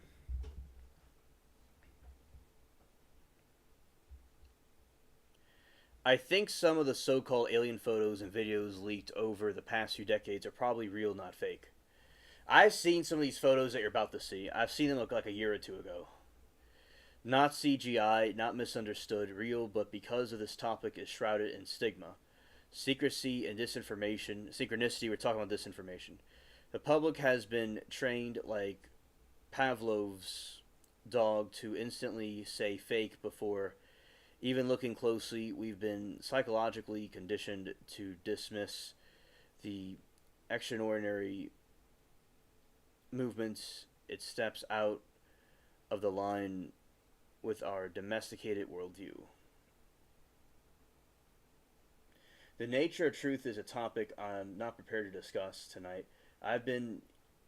I think some of the so-called alien photos and videos leaked over the past few decades are probably real, not fake. I've seen some of these photos that you're about to see. I've seen them look like a year or two ago. Not CGI, not misunderstood, real, but because of this topic is shrouded in stigma, secrecy, and disinformation. Synchronicity, we're talking about disinformation. The public has been trained like Pavlov's dog to instantly say fake before even looking closely. We've been psychologically conditioned to dismiss the extraordinary movements. It steps out of the line with our domesticated worldview. The nature of truth is a topic I'm not prepared to discuss tonight. I've been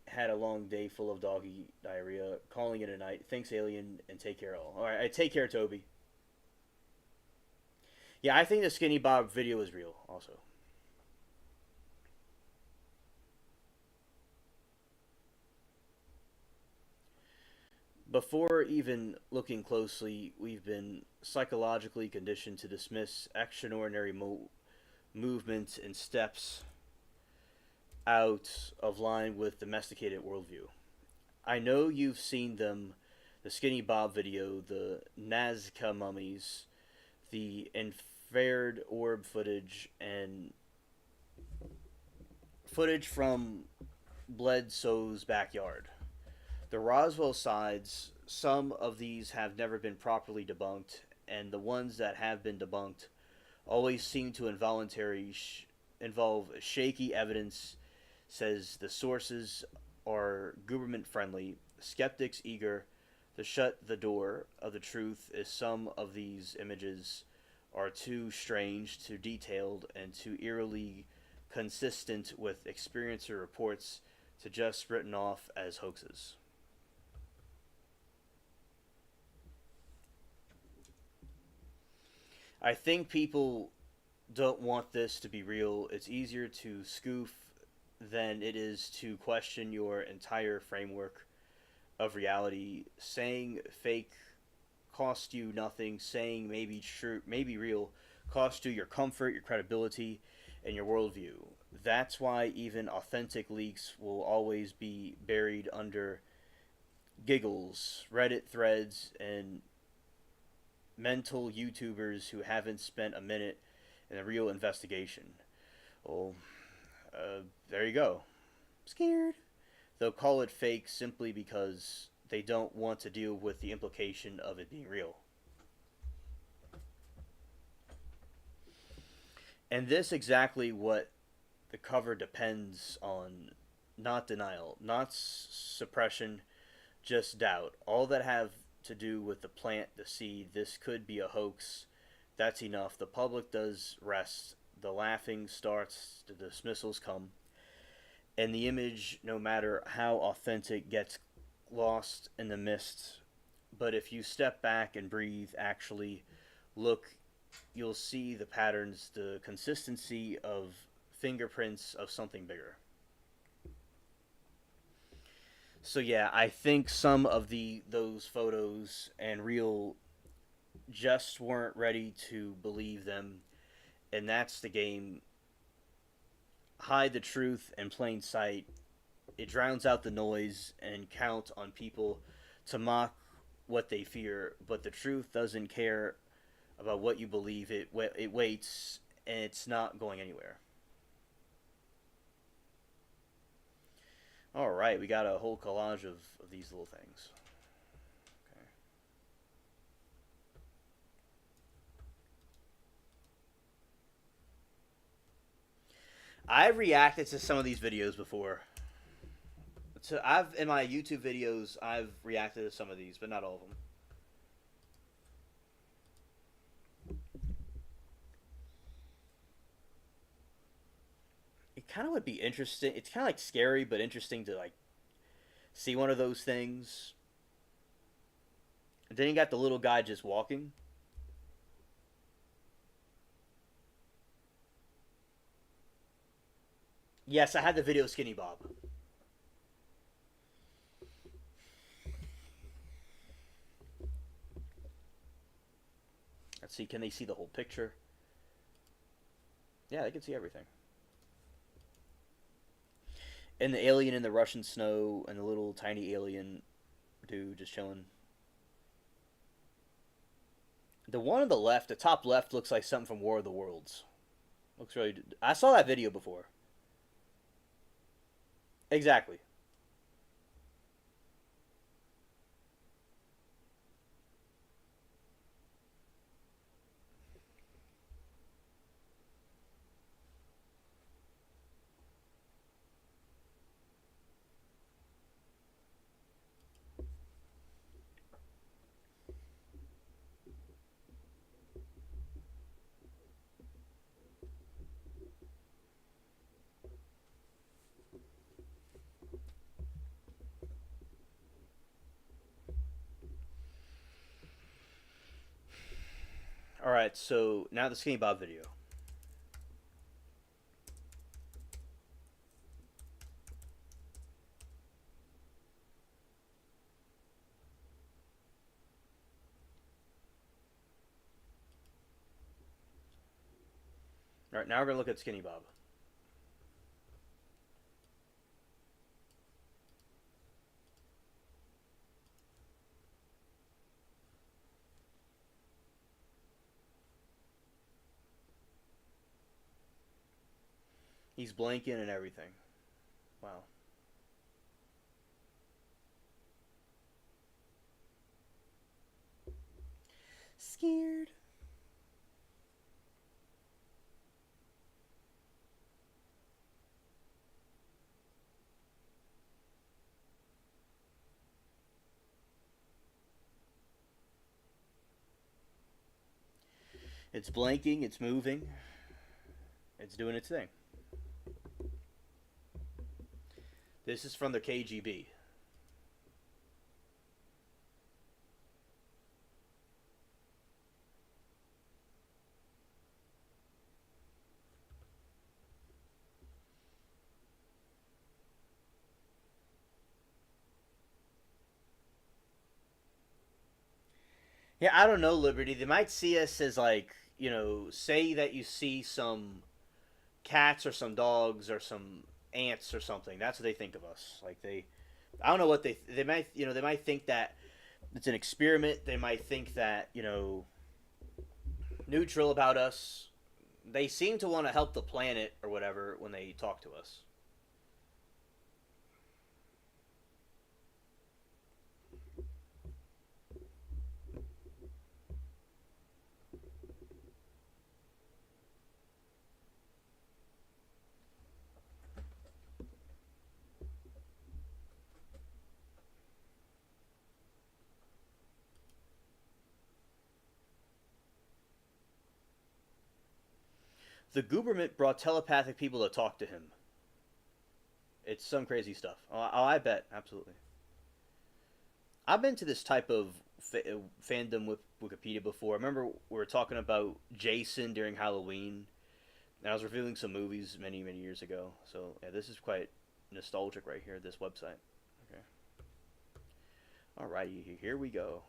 had a long day full of doggy diarrhea, calling it a night. Thanks, alien, and take care all. All right, take care, Toby. Yeah, I think the Skinny Bob video is real, also. Before even looking closely, we've been psychologically conditioned to dismiss extraordinary movements and steps out of line with domesticated worldview. I know you've seen them, the Skinny Bob video, the Nazca mummies, the infrared orb footage, and footage from Bledsoe's backyard. The Roswell sides, some of these have never been properly debunked, and the ones that have been debunked always seem to involve shaky evidence, says the sources are government friendly, skeptics eager to shut the door of the truth as some of these images are too strange, too detailed, and too eerily consistent with experiencer reports to just written off as hoaxes. I think people don't want this to be real. It's easier to scoof than it is to question your entire framework of reality. Saying fake cost you nothing. Saying maybe true, maybe real, cost you your comfort, your credibility, and your worldview. That's why even authentic leaks will always be buried under giggles, Reddit threads, and mental YouTubers who haven't spent a minute in a real investigation. Well, there you go. Scared. They'll call it fake simply because they don't want to deal with the implication of it being real. And this exactly what the cover depends on, not denial, not suppression, just doubt. All that have to do with the plant, the seed, this could be a hoax. That's enough. The public does rest. The laughing starts, the dismissals come. And the image, no matter how authentic, gets lost in the mist. But if you step back and breathe, actually look, you'll see the patterns, the consistency of fingerprints of something bigger. So yeah, I think some of those photos and real just weren't ready to believe them, and that's the game. Hide the truth in plain sight. It drowns out the noise and count on people to mock what they fear, but the truth doesn't care about what you believe. It waits, and it's not going anywhere. All right, we got a whole collage of these little things. Okay. I've reacted to some of these videos before. So I've in my YouTube videos I've reacted to some of these, but not all of them. It kind of would be interesting. It's kind of like scary, but interesting to like see one of those things. And then you got the little guy just walking. Yes, I had the video Skinny Bob. Let's see, can they see the whole picture? Yeah, they can see everything. And the alien in the Russian snow, and the little tiny alien dude just chilling. The one on the left, the top left, looks like something from War of the Worlds. Looks really. I saw that video before. Exactly. All right, so now the Skinny Bob video. All right, now we're gonna look at Skinny Bob. He's blinking and everything. Wow. Scared. It's blinking, it's moving, it's doing its thing. This is from the KGB. Yeah, I don't know, Liberty. They might see us as like, say that you see some cats or some dogs or some ants or something. That's what they think of us. I don't know what they might, they might think that it's an experiment. They might think that, neutral about us. They seem to want to help the planet or whatever when they talk to us. The Gooberment brought telepathic people to talk to him. It's some crazy stuff. Oh, I bet. Absolutely. I've been to this type of fandom with Wikipedia before. I remember we were talking about Jason during Halloween, and I was reviewing some movies many, many years ago. So, yeah, this is quite nostalgic right here, this website. Okay. Alrighty, here we go.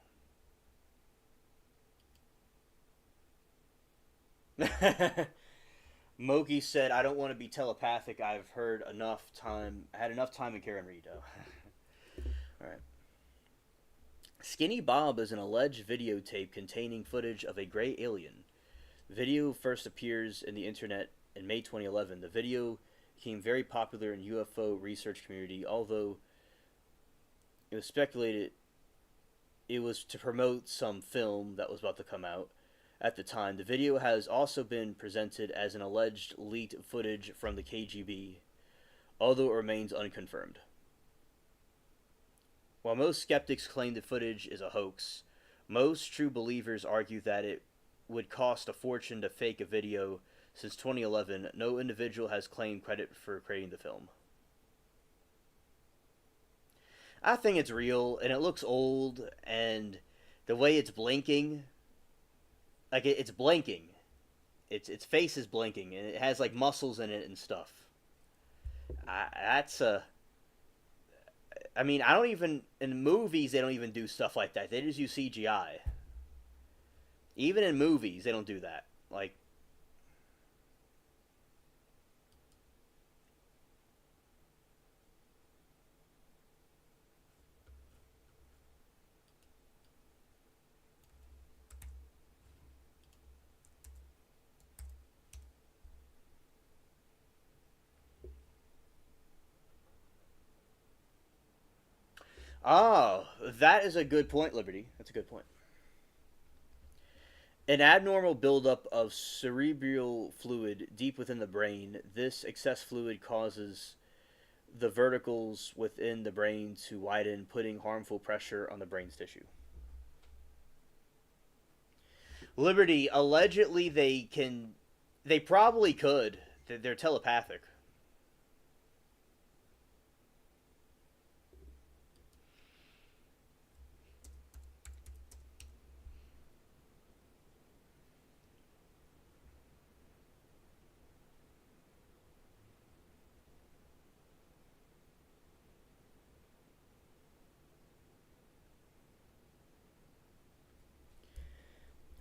Mogi said, "I don't want to be telepathic. I've heard enough time. I had enough time in Karen Rito." All right. Skinny Bob is an alleged videotape containing footage of a gray alien. Video first appears in the internet in May 2011. The video became very popular in UFO research community, although it was speculated it was to promote some film that was about to come out at the time. The video has also been presented as an alleged leaked footage from the KGB, although it remains unconfirmed. While most skeptics claim the footage is a hoax, most true believers argue that it would cost a fortune to fake a video. Since 2011, no individual has claimed credit for creating the film. I think it's real, and it looks old, and the way it's blinking, like it's blinking, its face is blinking, and it has like muscles in it and stuff. That's a. I mean, I don't even in movies they don't even do stuff like that. They just use CGI. Even in movies, they don't do that. Like, oh, that is a good point, Liberty. That's a good point. An abnormal buildup of cerebral fluid deep within the brain. This excess fluid causes the verticals within the brain to widen, putting harmful pressure on the brain's tissue. Liberty, allegedly, they can. They probably could. They're telepathic.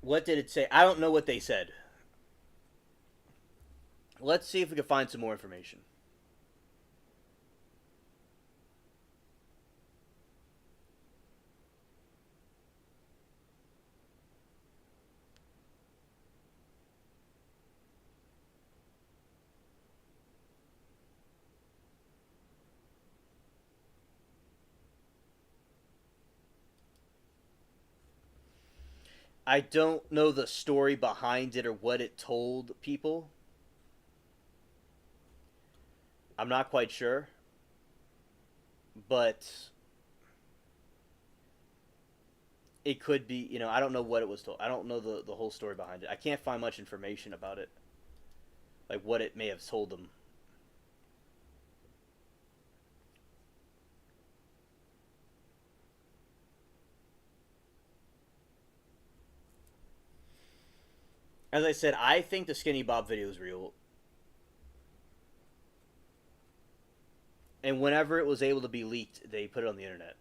What did it say? I don't know what they said. Let's see if we can find some more information. I don't know the story behind it or what it told people. I'm not quite sure. But It could be, I don't know what it was told. I don't know the whole story behind it. I can't find much information about it, like what it may have told them. As I said, I think the Skinny Bob video is real. And whenever it was able to be leaked, they put it on the internet.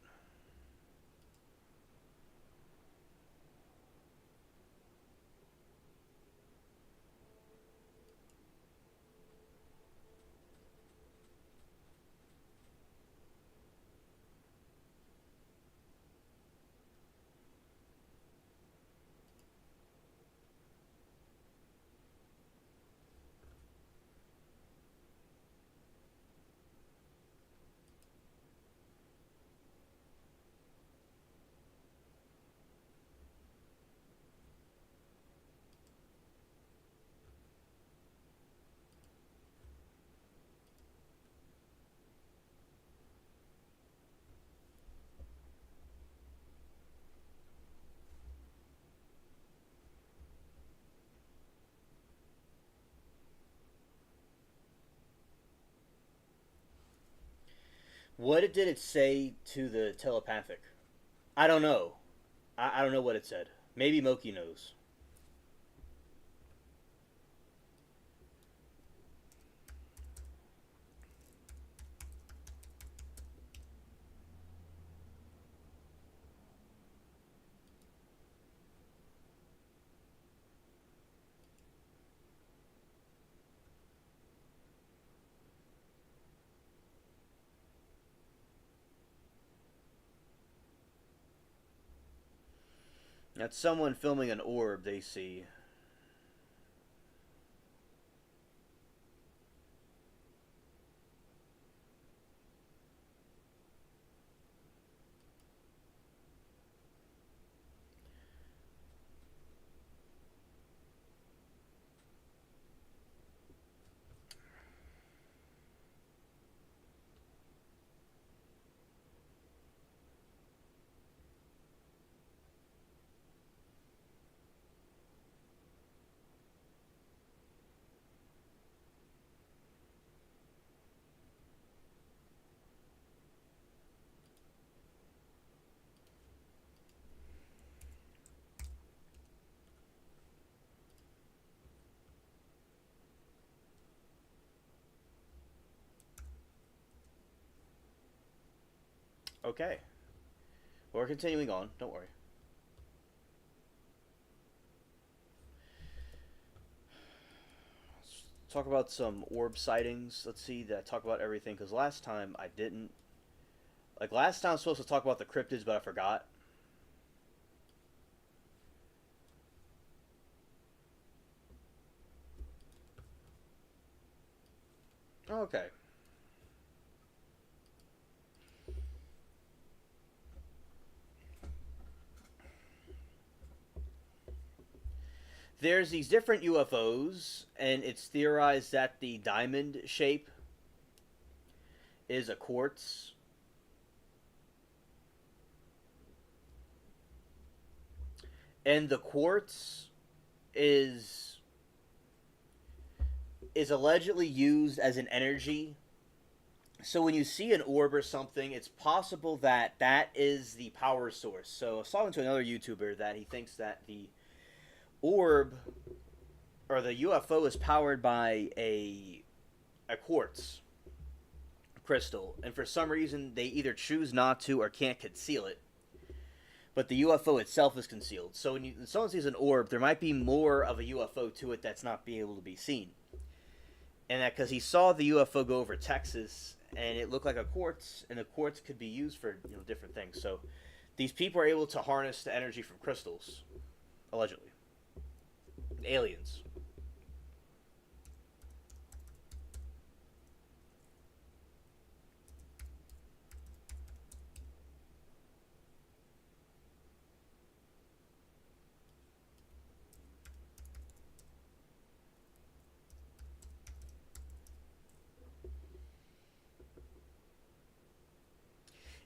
What did it say to the telepathic? I don't know. I don't know what it said. Maybe Moki knows. That's someone filming an orb they see. Okay. We're continuing on. Don't worry. Let's talk about some orb sightings. Let's see that I talk about everything because last time I didn't. Like last time I was supposed to talk about the cryptids, but I forgot. Okay. There's these different UFOs, and it's theorized that the diamond shape is a quartz. And the quartz is allegedly used as an energy. So when you see an orb or something, it's possible that that is the power source. So I was talking to another YouTuber that he thinks that the orb or the UFO is powered by a quartz crystal, and for some reason they either choose not to or can't conceal it. But the UFO itself is concealed. So when someone sees an orb, there might be more of a UFO to it that's not being able to be seen. And that because he saw the UFO go over Texas, and it looked like a quartz, and the quartz could be used for different things. So these people are able to harness the energy from crystals, allegedly. Aliens.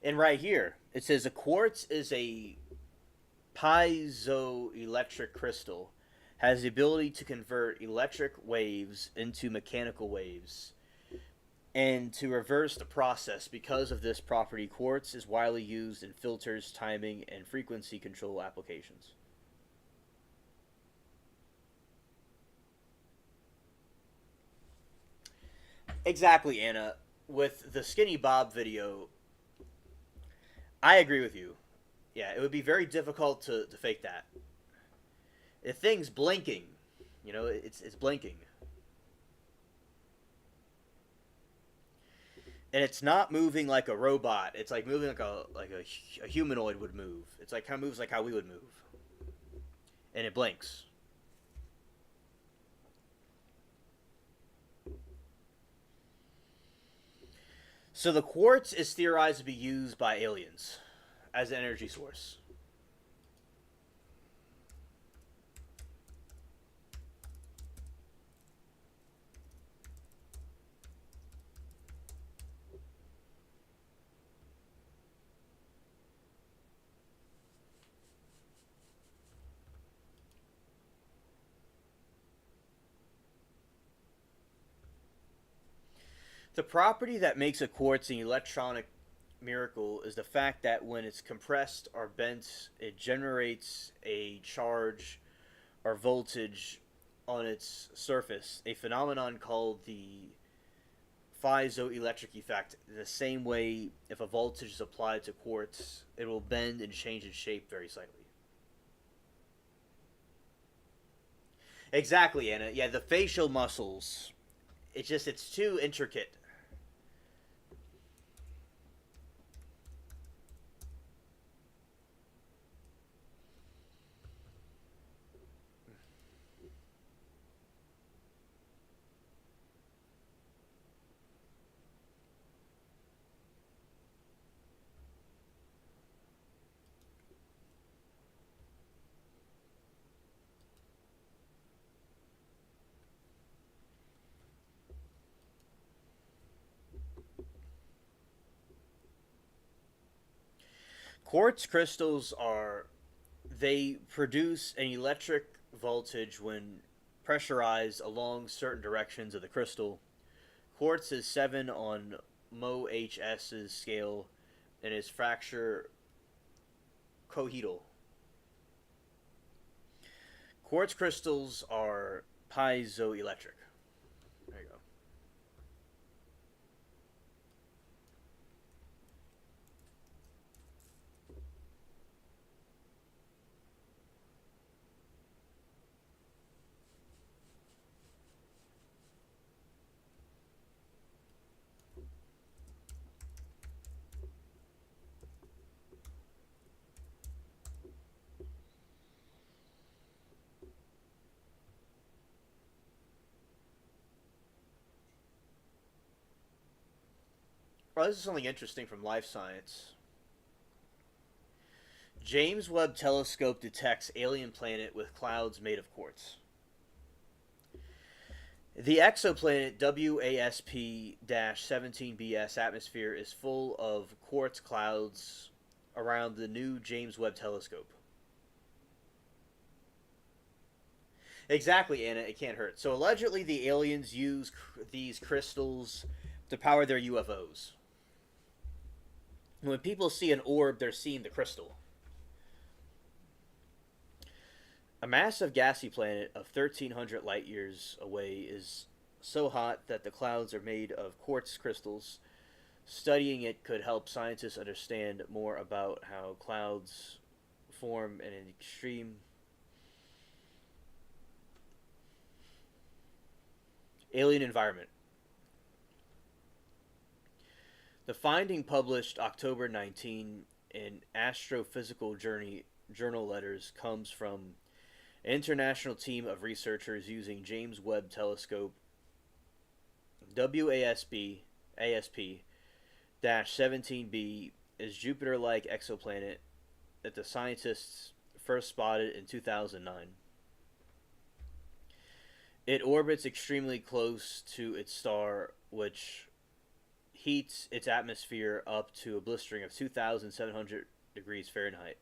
And right here, it says a quartz is a piezoelectric crystal has the ability to convert electric waves into mechanical waves. And to reverse the process, because of this property, quartz is widely used in filters, timing, and frequency control applications. Exactly, Anna. With the Skinny Bob video, I agree with you. Yeah, it would be very difficult to fake that. The thing's blinking. You know, it's blinking. And it's not moving like a robot. It's like moving like a humanoid would move. It's like kind of moves like how we would move, and it blinks. So the quartz is theorized to be used by aliens as an energy source. The property that makes a quartz an electronic miracle is the fact that when it's compressed or bent, it generates a charge or voltage on its surface, a phenomenon called the piezoelectric effect. In the same way, if a voltage is applied to quartz, it will bend and change its shape very slightly. Exactly, Anna. Yeah, the facial muscles. It's too intricate. Quartz crystals are they produce an electric voltage when pressurized along certain directions of the crystal. Quartz is 7 on MOHS's scale and is fracture cohedral. Quartz crystals are piezoelectric. There you go. Well, this is something interesting from life science. James Webb Telescope detects alien planet with clouds made of quartz. The exoplanet WASP 17b's atmosphere is full of quartz clouds around the new James Webb Telescope. Exactly, Anna, it can't hurt. So allegedly, the aliens use these crystals to power their UFOs. When people see an orb, they're seeing the crystal. A massive gassy planet of 1,300 light years away is so hot that the clouds are made of quartz crystals. Studying it could help scientists understand more about how clouds form in an extreme alien environment. The finding, published October 19 in Astrophysical Journal Letters, comes from an international team of researchers using James Webb Telescope WASP 17b is Jupiter-like exoplanet that the scientists first spotted in 2009. It orbits extremely close to its star, which heats its atmosphere up to a blistering of 2,700 degrees Fahrenheit.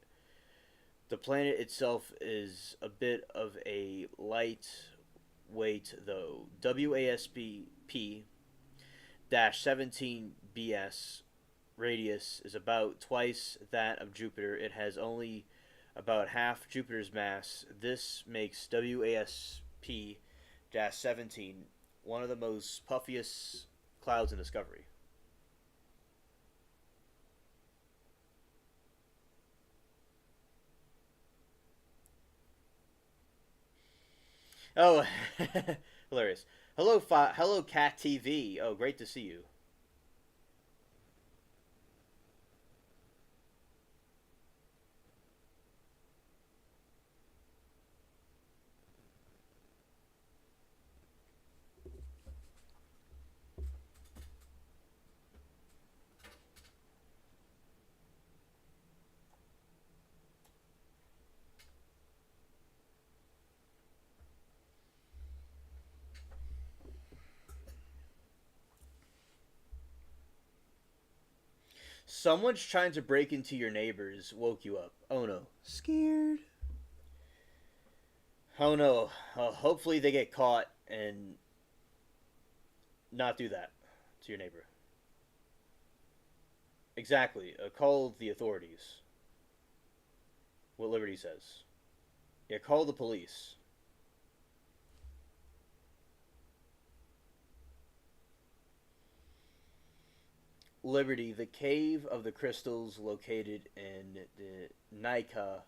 The planet itself is a bit of a lightweight, though. WASP 17 BS radius is about twice that of Jupiter. It has only about half Jupiter's mass. This makes WASP 17 one of the most puffiest clouds in Discovery. Oh, hilarious. Hello, Cat TV. Oh, great to see you. Someone's trying to break into your neighbors. Woke you up. Oh no. Scared. Oh no. Hopefully they get caught and not do that to your neighbor. Exactly. Call the authorities. What Liberty says. Yeah, call the police. Liberty, the cave of the crystals located in the Nika,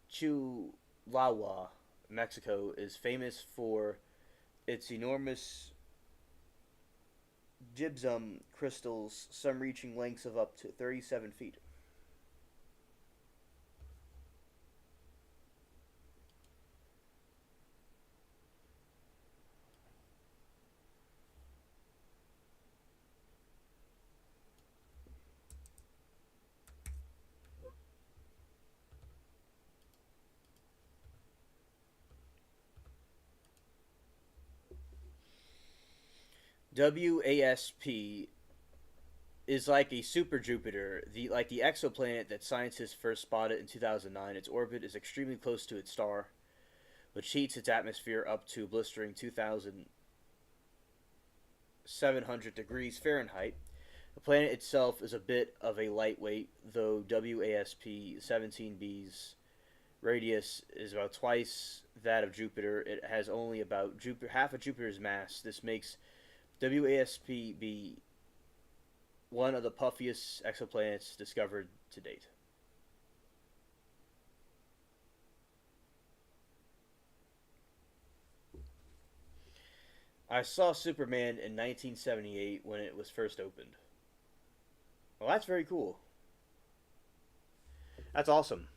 Chihuahua, Mexico, is famous for its enormous gypsum crystals, some reaching lengths of up to 37 feet. WASP is like a super Jupiter, the exoplanet that scientists first spotted in 2009. Its orbit is extremely close to its star, which heats its atmosphere up to a blistering 2,700 degrees Fahrenheit. The planet itself is a bit of a lightweight, though WASP 17b's radius is about twice that of Jupiter. It has only about half of Jupiter's mass. This makes WASP be one of the puffiest exoplanets discovered to date. I saw Superman in 1978 when it was first opened. Well, that's very cool. That's awesome.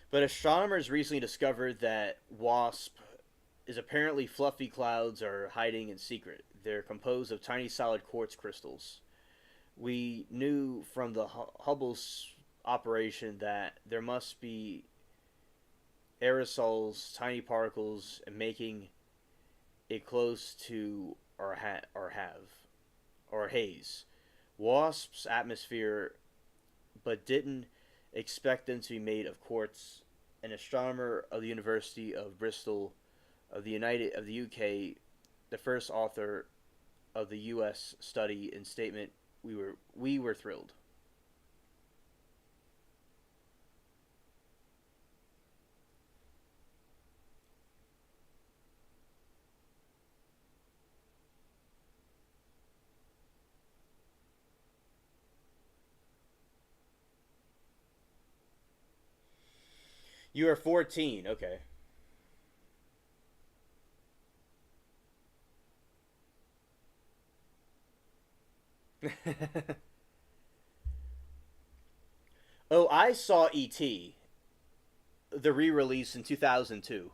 But astronomers recently discovered that WASP is apparently fluffy clouds are hiding in secret. They're composed of tiny solid quartz crystals. We knew from the Hubble's operation that there must be aerosols, tiny particles, and making it close to or haze. WASP's atmosphere, but didn't expect them to be made of quartz. An astronomer of the University of Bristol of the UK, the first author of the US study in statement, we were thrilled. You are 14. Okay. Oh, I saw E.T. the re-release in 2002.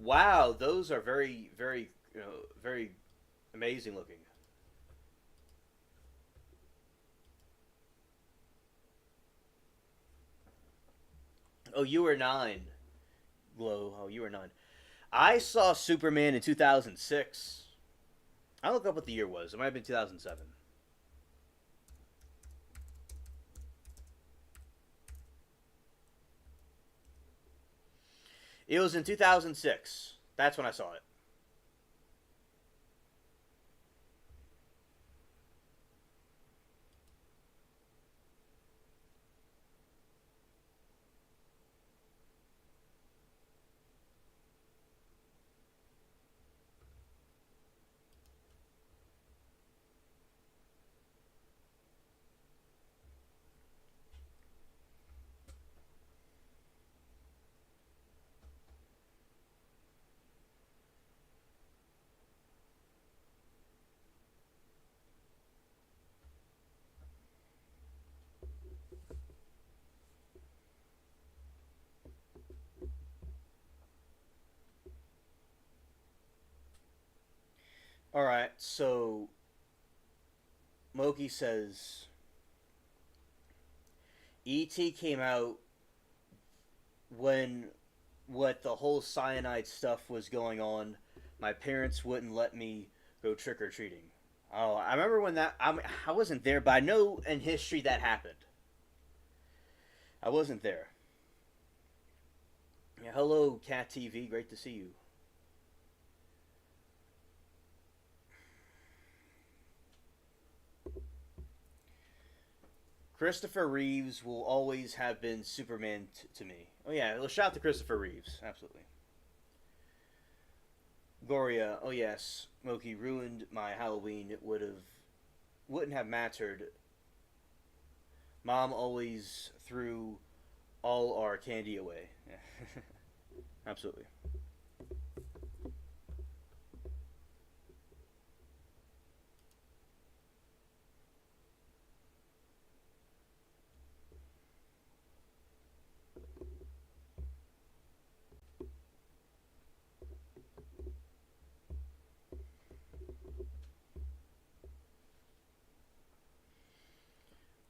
Wow, those are very, very amazing looking. Oh, you were 9. Glow. Oh, you were 9. I saw Superman in 2006. I'll look up what the year was. It might have been 2007. It was in 2006. That's when I saw it. All right, so Moki says E.T. came out when what the whole cyanide stuff was going on. My parents wouldn't let me go trick or treating. Oh, I remember when I wasn't there, but I know in history that happened. I wasn't there. Yeah, hello, Cat TV. Great to see you. Christopher Reeves will always have been Superman to me. Oh yeah, well, shout out to Christopher Reeves. Absolutely. Gloria, oh yes, Moki ruined my Halloween. It wouldn't have mattered. Mom always threw all our candy away. Yeah. Absolutely.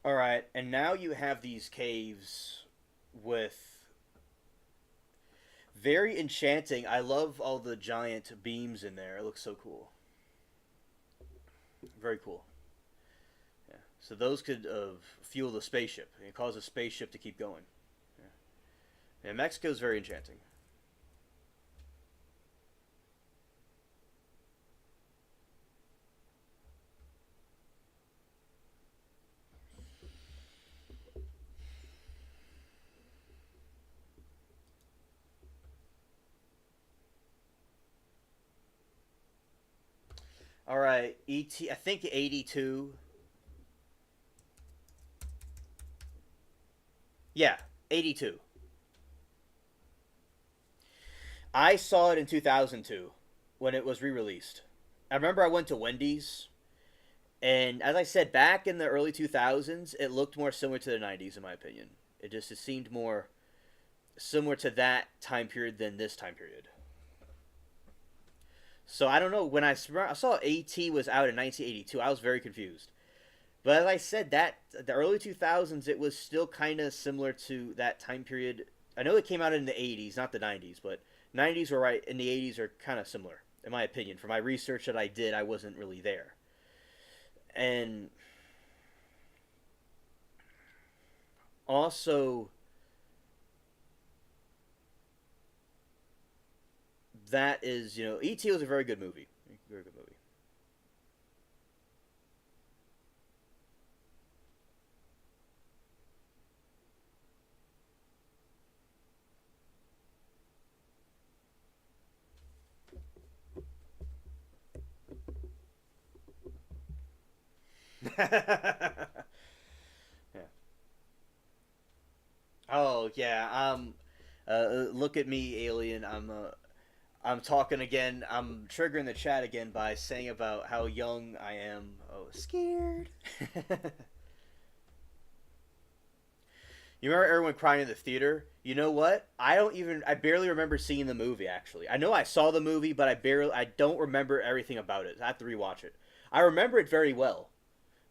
All right, and now you have these caves with very enchanting. I love all the giant beams in there. It looks so cool. Very cool. Yeah. So those could fuel the spaceship and cause a spaceship to keep going. Yeah. And Mexico's very enchanting. All right, ET. I think 82. Yeah, 82. I saw it in 2002 when it was re-released. I remember I went to Wendy's, and as I said, back in the early 2000s, it looked more similar to the 90s in my opinion. It seemed more similar to that time period than this time period. So I don't know. When I saw AT was out in 1982, I was very confused. But as I said, that the early 2000s, it was still kind of similar to that time period. I know it came out in the 80s, not the 90s, but 90s were right, and the 80s are kind of similar, in my opinion. For my research that I did, I wasn't really there. And also, that is, E.T. was a very good movie. Very good movie. Yeah. Oh yeah. Look at me, alien. I'm talking again. I'm triggering the chat again by saying about how young I am. Oh, scared. You remember everyone crying in the theater? You know what? I barely remember seeing the movie, actually. I know I saw the movie, but I don't remember everything about it. I have to rewatch it. I remember it very well,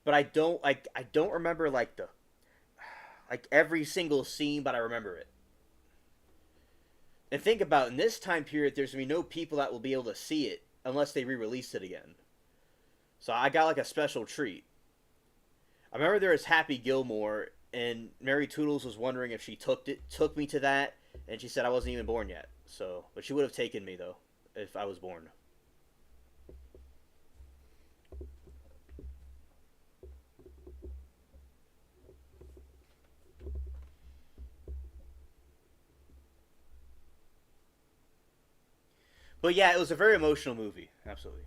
but I don't remember, like every single scene, but I remember it. And think about, in this time period, there's going to be no people that will be able to see it unless they re-release it again. So I got like a special treat. I remember there was Happy Gilmore, and Mary Toodles was wondering if she took me to that, and she said I wasn't even born yet. So, but she would have taken me though if I was born. But yeah, it was a very emotional movie. Absolutely.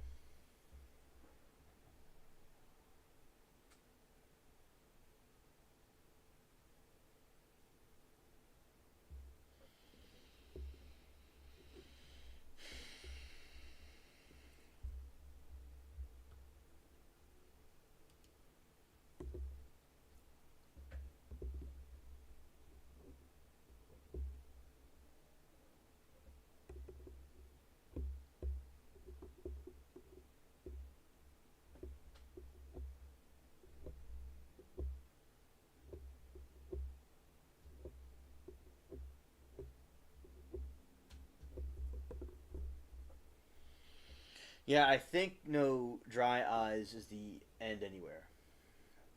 Yeah, I think no dry eyes is the end anywhere.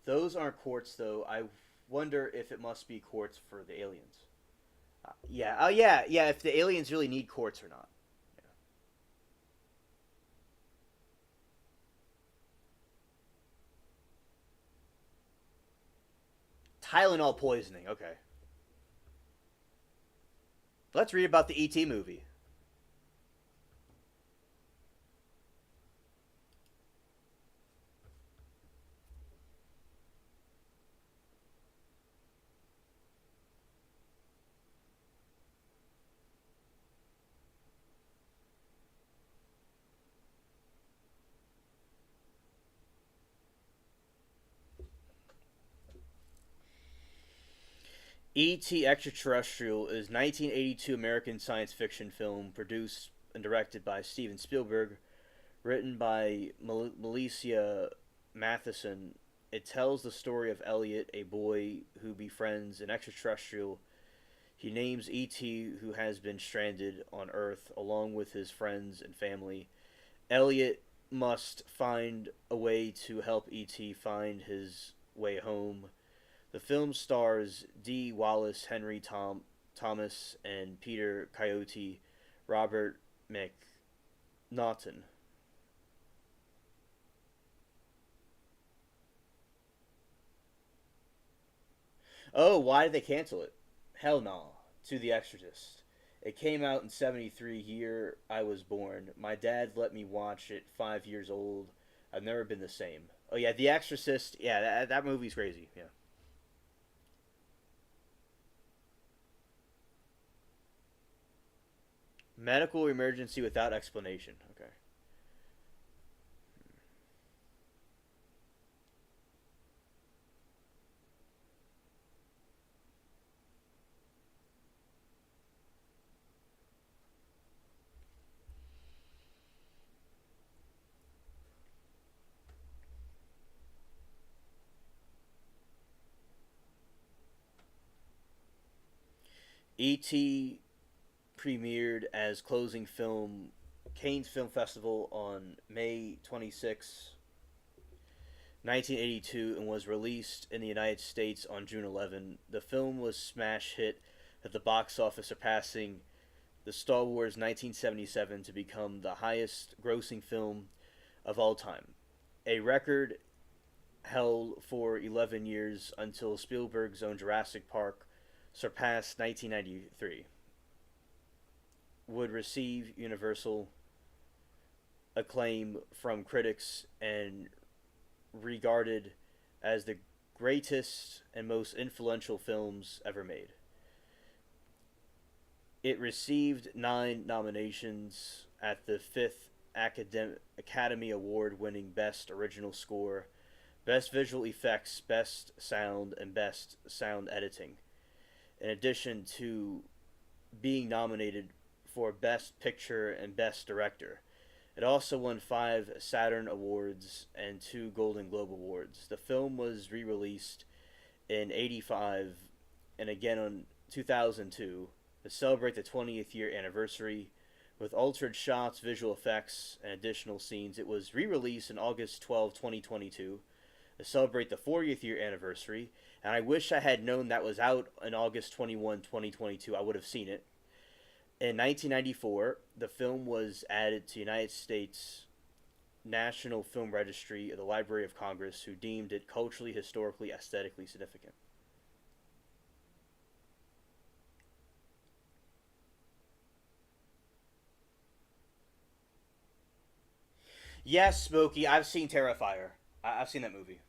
Those aren't quartz though. I wonder if it must be quartz for the aliens. Yeah. Oh yeah. Yeah. If the aliens really need quartz or not. Yeah. Tylenol poisoning. Okay. Let's read about the ET movie. E.T. Extraterrestrial is 1982 American science fiction film produced and directed by Steven Spielberg, written by Melissa Matheson. It tells the story of Elliot, a boy who befriends an extraterrestrial he names E.T., who has been stranded on Earth along with his friends and family. Elliot must find a way to help E.T. find his way home. The film stars Dee Wallace, Thomas, and Peter Coyote, Robert McNaughton. Oh, why did they cancel it? Hell no. To the Exorcist. It came out in '73, year I was born. My dad let me watch it 5 years old. I've never been the same. Oh yeah, The Exorcist. Yeah, that movie's crazy. Yeah. Medical emergency without explanation. Okay. E.T. premiered as closing film Cannes Film Festival on May 26, 1982, and was released in the United States on June 11. The film was smash hit at the box office, surpassing the Star Wars 1977 to become the highest grossing film of all time. A record held for 11 years until Spielberg's own Jurassic Park surpassed 1993. Would receive universal acclaim from critics and regarded as the greatest and most influential films ever made. It received 9 nominations at the fifth Academy Award, winning Best Original Score, Best Visual Effects, Best Sound, and Best Sound Editing. in addition to being nominated for Best Picture and Best Director. It also won 5 Saturn Awards and 2 Golden Globe Awards. The film was re released in '85 and again in 2002 to celebrate the 20th year anniversary. With altered shots, visual effects, and additional scenes, it was re released on August 12, 2022 to celebrate the 40th year anniversary. And I wish I had known that was out on August 21, 2022. I would have seen it. In 1994, the film was added to United States National Film Registry of the Library of Congress, who deemed it culturally, historically, aesthetically significant. Yes, Smokey, I've seen Terrifier. I've seen that movie.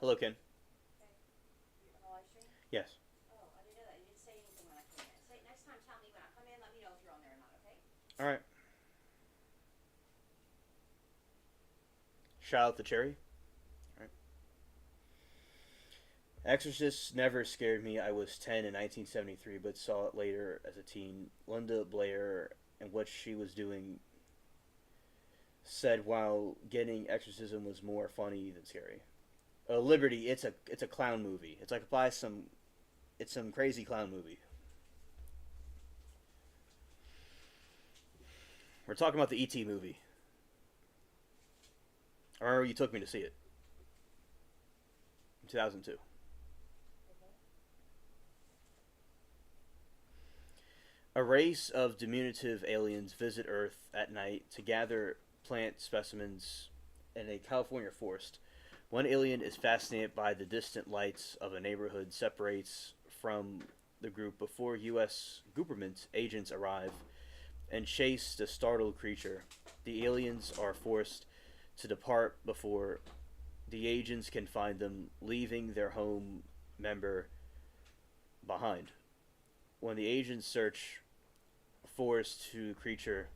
Hello, Ken. You on the live stream? Yes. Oh, I didn't know that. You didn't say anything when I came in. Say next time. Tell me when I come in. Let me know if you're on there or not. Okay? All right. Shout out to Cherry. All right. Exorcist never scared me. I was 10 in 1973, but saw it later as a teen. Linda Blair and what she was doing said while getting exorcism was more funny than scary. Liberty, it's a clown movie. It's like it's some crazy clown movie. We're talking about the E.T. movie. I remember you took me to see it in 2002. Okay. A race of diminutive aliens visit Earth at night to gather plant specimens in a California forest. One alien is fascinated by the distant lights of a neighborhood, separates from the group before U.S. government agents arrive and chase the startled creature. The aliens are forced to depart before the agents can find them, leaving their home member behind. When the agents search forest to creature,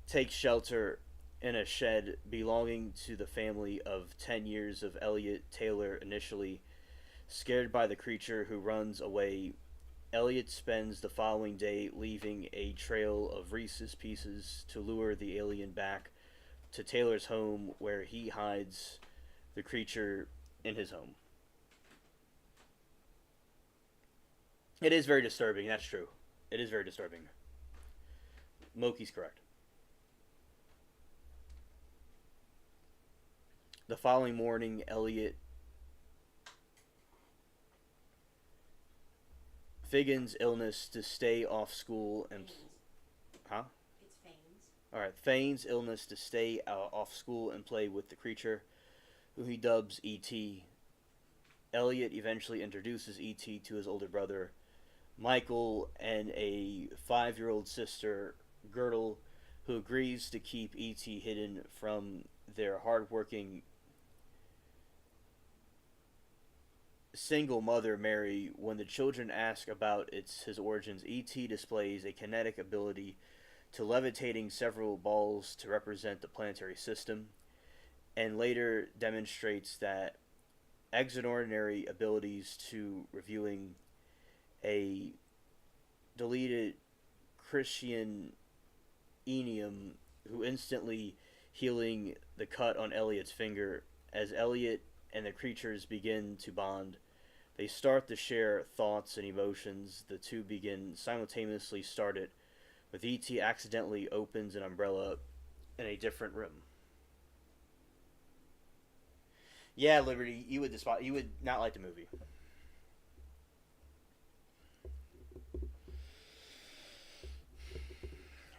take shelter in a shed belonging to the family of 10 years of Elliot Taylor. Initially scared by the creature who runs away, Elliot spends the following day leaving a trail of Reese's Pieces to lure the alien back to Taylor's home, where he hides the creature in his home. It is very disturbing, that's true. It is very disturbing. Moki's correct. The following morning, Elliot Figgins' illness to stay off school and huh? It's Fanes. All right, feigns illness to stay off school and play with the creature, who he dubs E.T. Elliot eventually introduces E.T. to his older brother, Michael, and a 5-year-old sister, Gertle, who agrees to keep E.T. hidden from their hardworking single mother, Mary. When the children ask about his origins, E.T. displays a kinetic ability to levitating several balls to represent the planetary system, and later demonstrates that extraordinary abilities to reviewing a deleted Christian Enium, who instantly healing the cut on Elliot's finger. As Elliot and the creatures begin to bond, they start to share thoughts and emotions. The two begin simultaneously started, with E.T. accidentally opens an umbrella in a different room. Yeah, Liberty, you would not like the movie.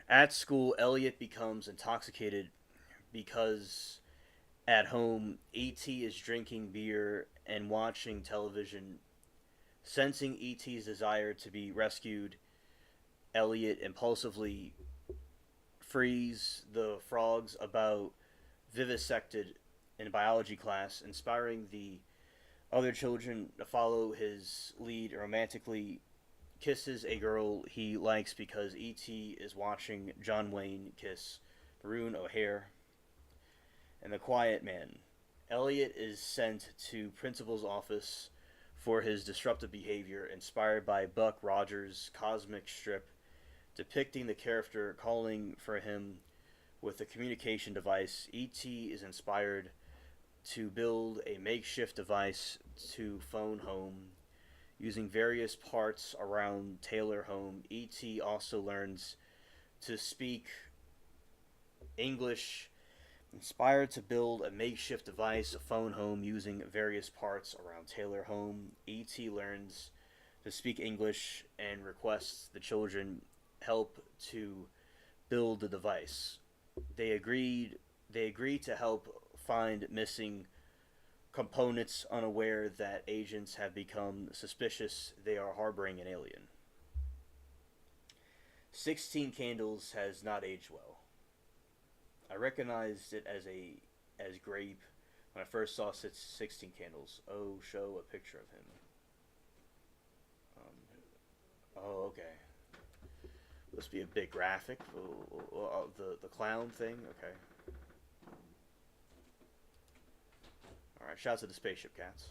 At school, Elliot becomes intoxicated because at home, E.T. is drinking beer and watching television. Sensing E.T.'s desire to be rescued, Elliot impulsively frees the frogs about vivisected in biology class, inspiring the other children to follow his lead and romantically kisses a girl he likes because E.T. is watching John Wayne kiss Maroon O'Hare. And the Quiet Man. Elliot is sent to principal's office for his disruptive behavior, inspired by Buck Rogers' cosmic strip depicting the character calling for him with a communication device. E.T. is inspired to build a makeshift device to phone home. Using various parts around Taylor home, E.T. also learns to speak English. Inspired to build a makeshift device, a phone home, using various parts around Taylor home, E.T. learns to speak English and requests the children help to build the device. They agreed to help find missing components, unaware that agents have become suspicious they are harboring an alien. 16 Candles has not aged well. I recognized it as Grape when I first saw 16 Candles. Oh, show a picture of him. Oh, okay. Must be a big graphic. The clown thing. Okay. All right. Shouts to the spaceship cats.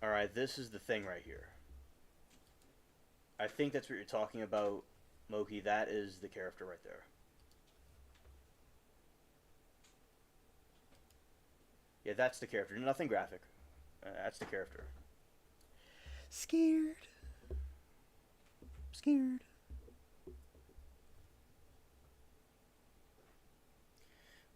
Alright, this is the thing right here. I think that's what you're talking about, Moki. That is the character right there. Yeah, that's the character. Nothing graphic. That's the character. Scared. Scared.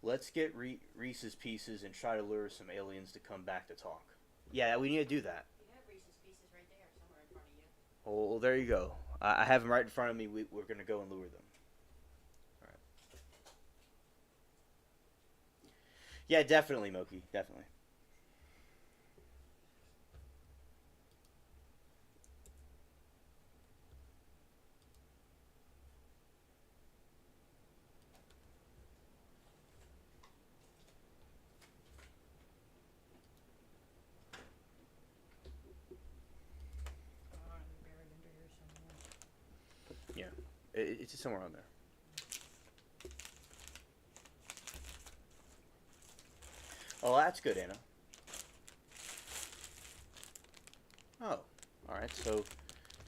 Let's get Reese's Pieces and try to lure some aliens to come back to talk. Yeah, we need to do that. You have Reese's Pieces right there, somewhere in front of you. Oh, well, there you go. I have them right in front of me. We're going to go and lure them. All right. Yeah, definitely, Moki. Definitely. Buried under here somewhere. Yeah, it's somewhere on there. Oh, that's good, Anna. Oh, all right. So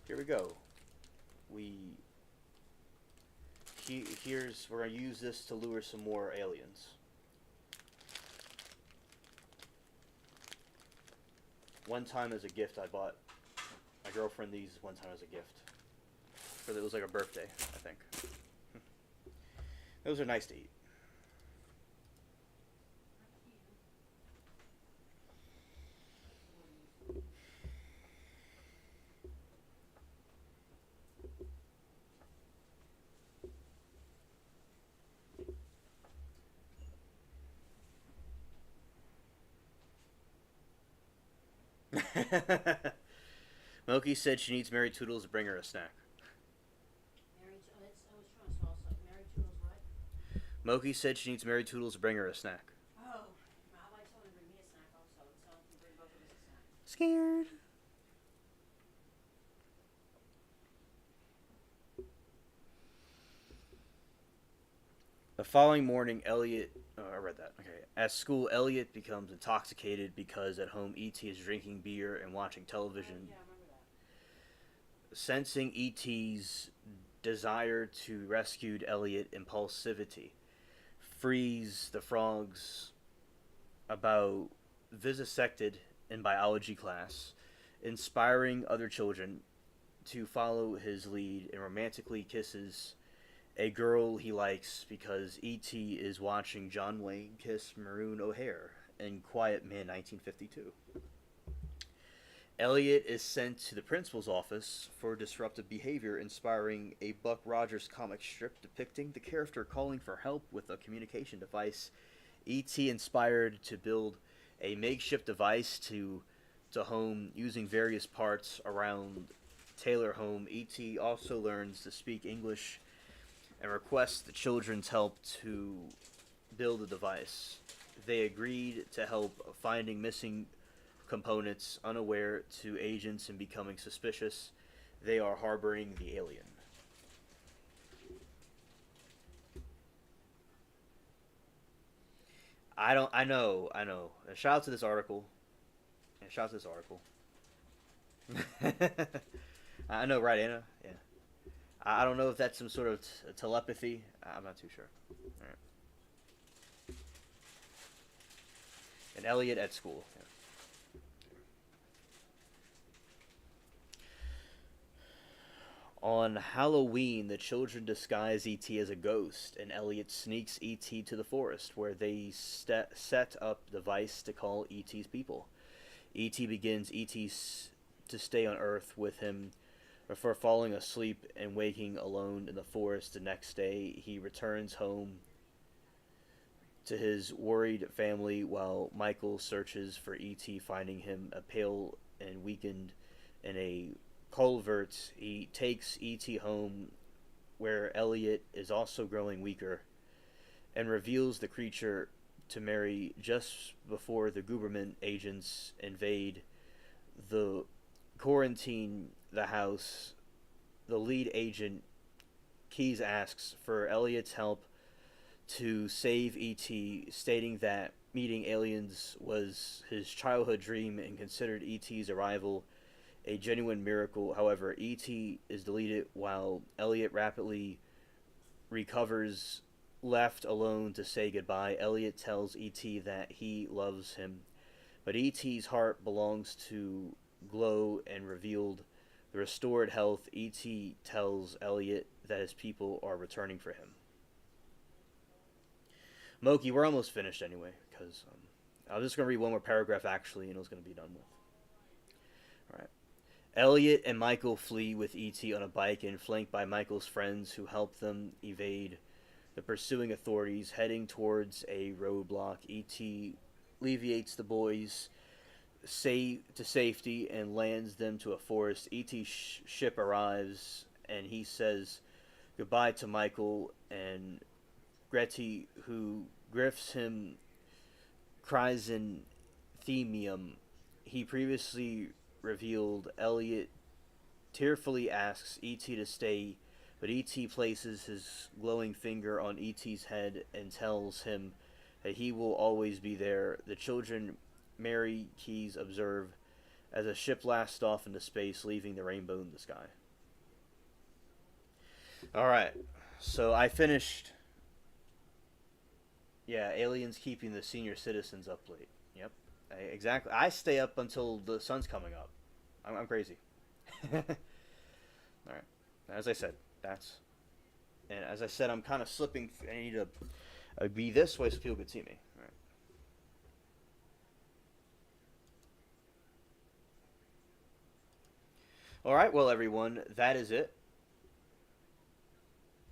here we go. We're gonna use this to lure some more aliens. One time as a gift, I bought my girlfriend these one time as a gift. It was like a birthday, I think. Those are nice to eat. Moki said she needs Mary Toodles to bring her a snack. Mary, I was trying to smell something. Mary Toodles what? Moki said she needs Mary Toodles to bring her a snack. Oh, I like someone to bring me a snack also, so I can bring both of us a snack. Scared. The following morning, Elliot. Oh, I read that. Okay. At school, Elliot becomes intoxicated because at home, E.T. is drinking beer and watching television. Yeah, I remember that. Sensing E.T.'s desire to rescue Elliot impulsivity, frees the frogs about vivisected in biology class, inspiring other children to follow his lead and romantically kisses a girl he likes because E.T. is watching John Wayne kiss Maroon O'Hare in Quiet Man 1952. Elliot is sent to the principal's office for disruptive behavior, inspiring a Buck Rogers comic strip depicting the character calling for help with a communication device. E.T. inspired to build a makeshift device to home using various parts around Taylor home. E.T. also learns to speak English and requests the children's help to build a device. They agreed to help finding missing components, unaware to agents and becoming suspicious. They are harboring the alien. I know. Shout out to this article. Yeah, shout out to this article. I know, right, Anna? Yeah. I don't know if that's some sort of telepathy. I'm not too sure. All right. And Elliot at school. Yeah. On Halloween, the children disguise E.T. as a ghost, and Elliot sneaks E.T. to the forest, where they set up the device to call E.T.'s people. E.T. begins to stay on Earth with him before falling asleep and waking alone in the forest the next day. He returns home to his worried family while Michael searches for E.T., finding him a pale and weakened in a culvert. He takes E.T. home, where Elliot is also growing weaker, and reveals the creature to Mary just before the government agents invade the quarantine the house. The lead agent, Keyes, asks for Elliot's help to save E.T., stating that meeting aliens was his childhood dream and considered E.T.'s arrival a genuine miracle. However, E.T. is deleted while Elliot rapidly recovers. Left alone to say goodbye, Elliot tells E.T. that he loves him, but E.T.'s heart belongs to Glow, and revealed the restored health. E.T. tells Elliot that his people are returning for him. Moki, we're almost finished anyway, because I was just going to read one more paragraph actually, and it was going to be done with. Alright. Elliot and Michael flee with E.T. on a bike and flanked by Michael's friends who help them evade the pursuing authorities. Heading towards a roadblock, E.T. alleviates the boys to safety and lands them to a forest. E.T.'s ship arrives and he says goodbye to Michael and Gretty, who grifts him chrysanthemium. He previously revealed. Elliot tearfully asks E.T. to stay, but E.T. places his glowing finger on E.T.'s head and tells him that he will always be there. The children, Mary, Keyes, observe as a ship blasts off into space, leaving the rainbow in the sky. Alright, so I finished. Yeah, aliens keeping the senior citizens up late. Yep, exactly. I stay up until the sun's coming up. I'm crazy. Alright, as I said, and as I said, I'm kind of slipping. I need to be this way so people could see me. Alright. Alright, well, everyone, that is it.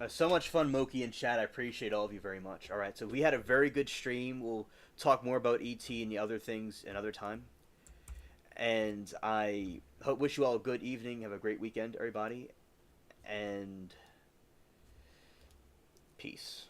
So much fun, Moki and chat. I appreciate all of you very much. Alright, so we had a very good stream. We'll talk more about E.T. and the other things another time. And I wish you all a good evening. Have a great weekend, everybody. And peace.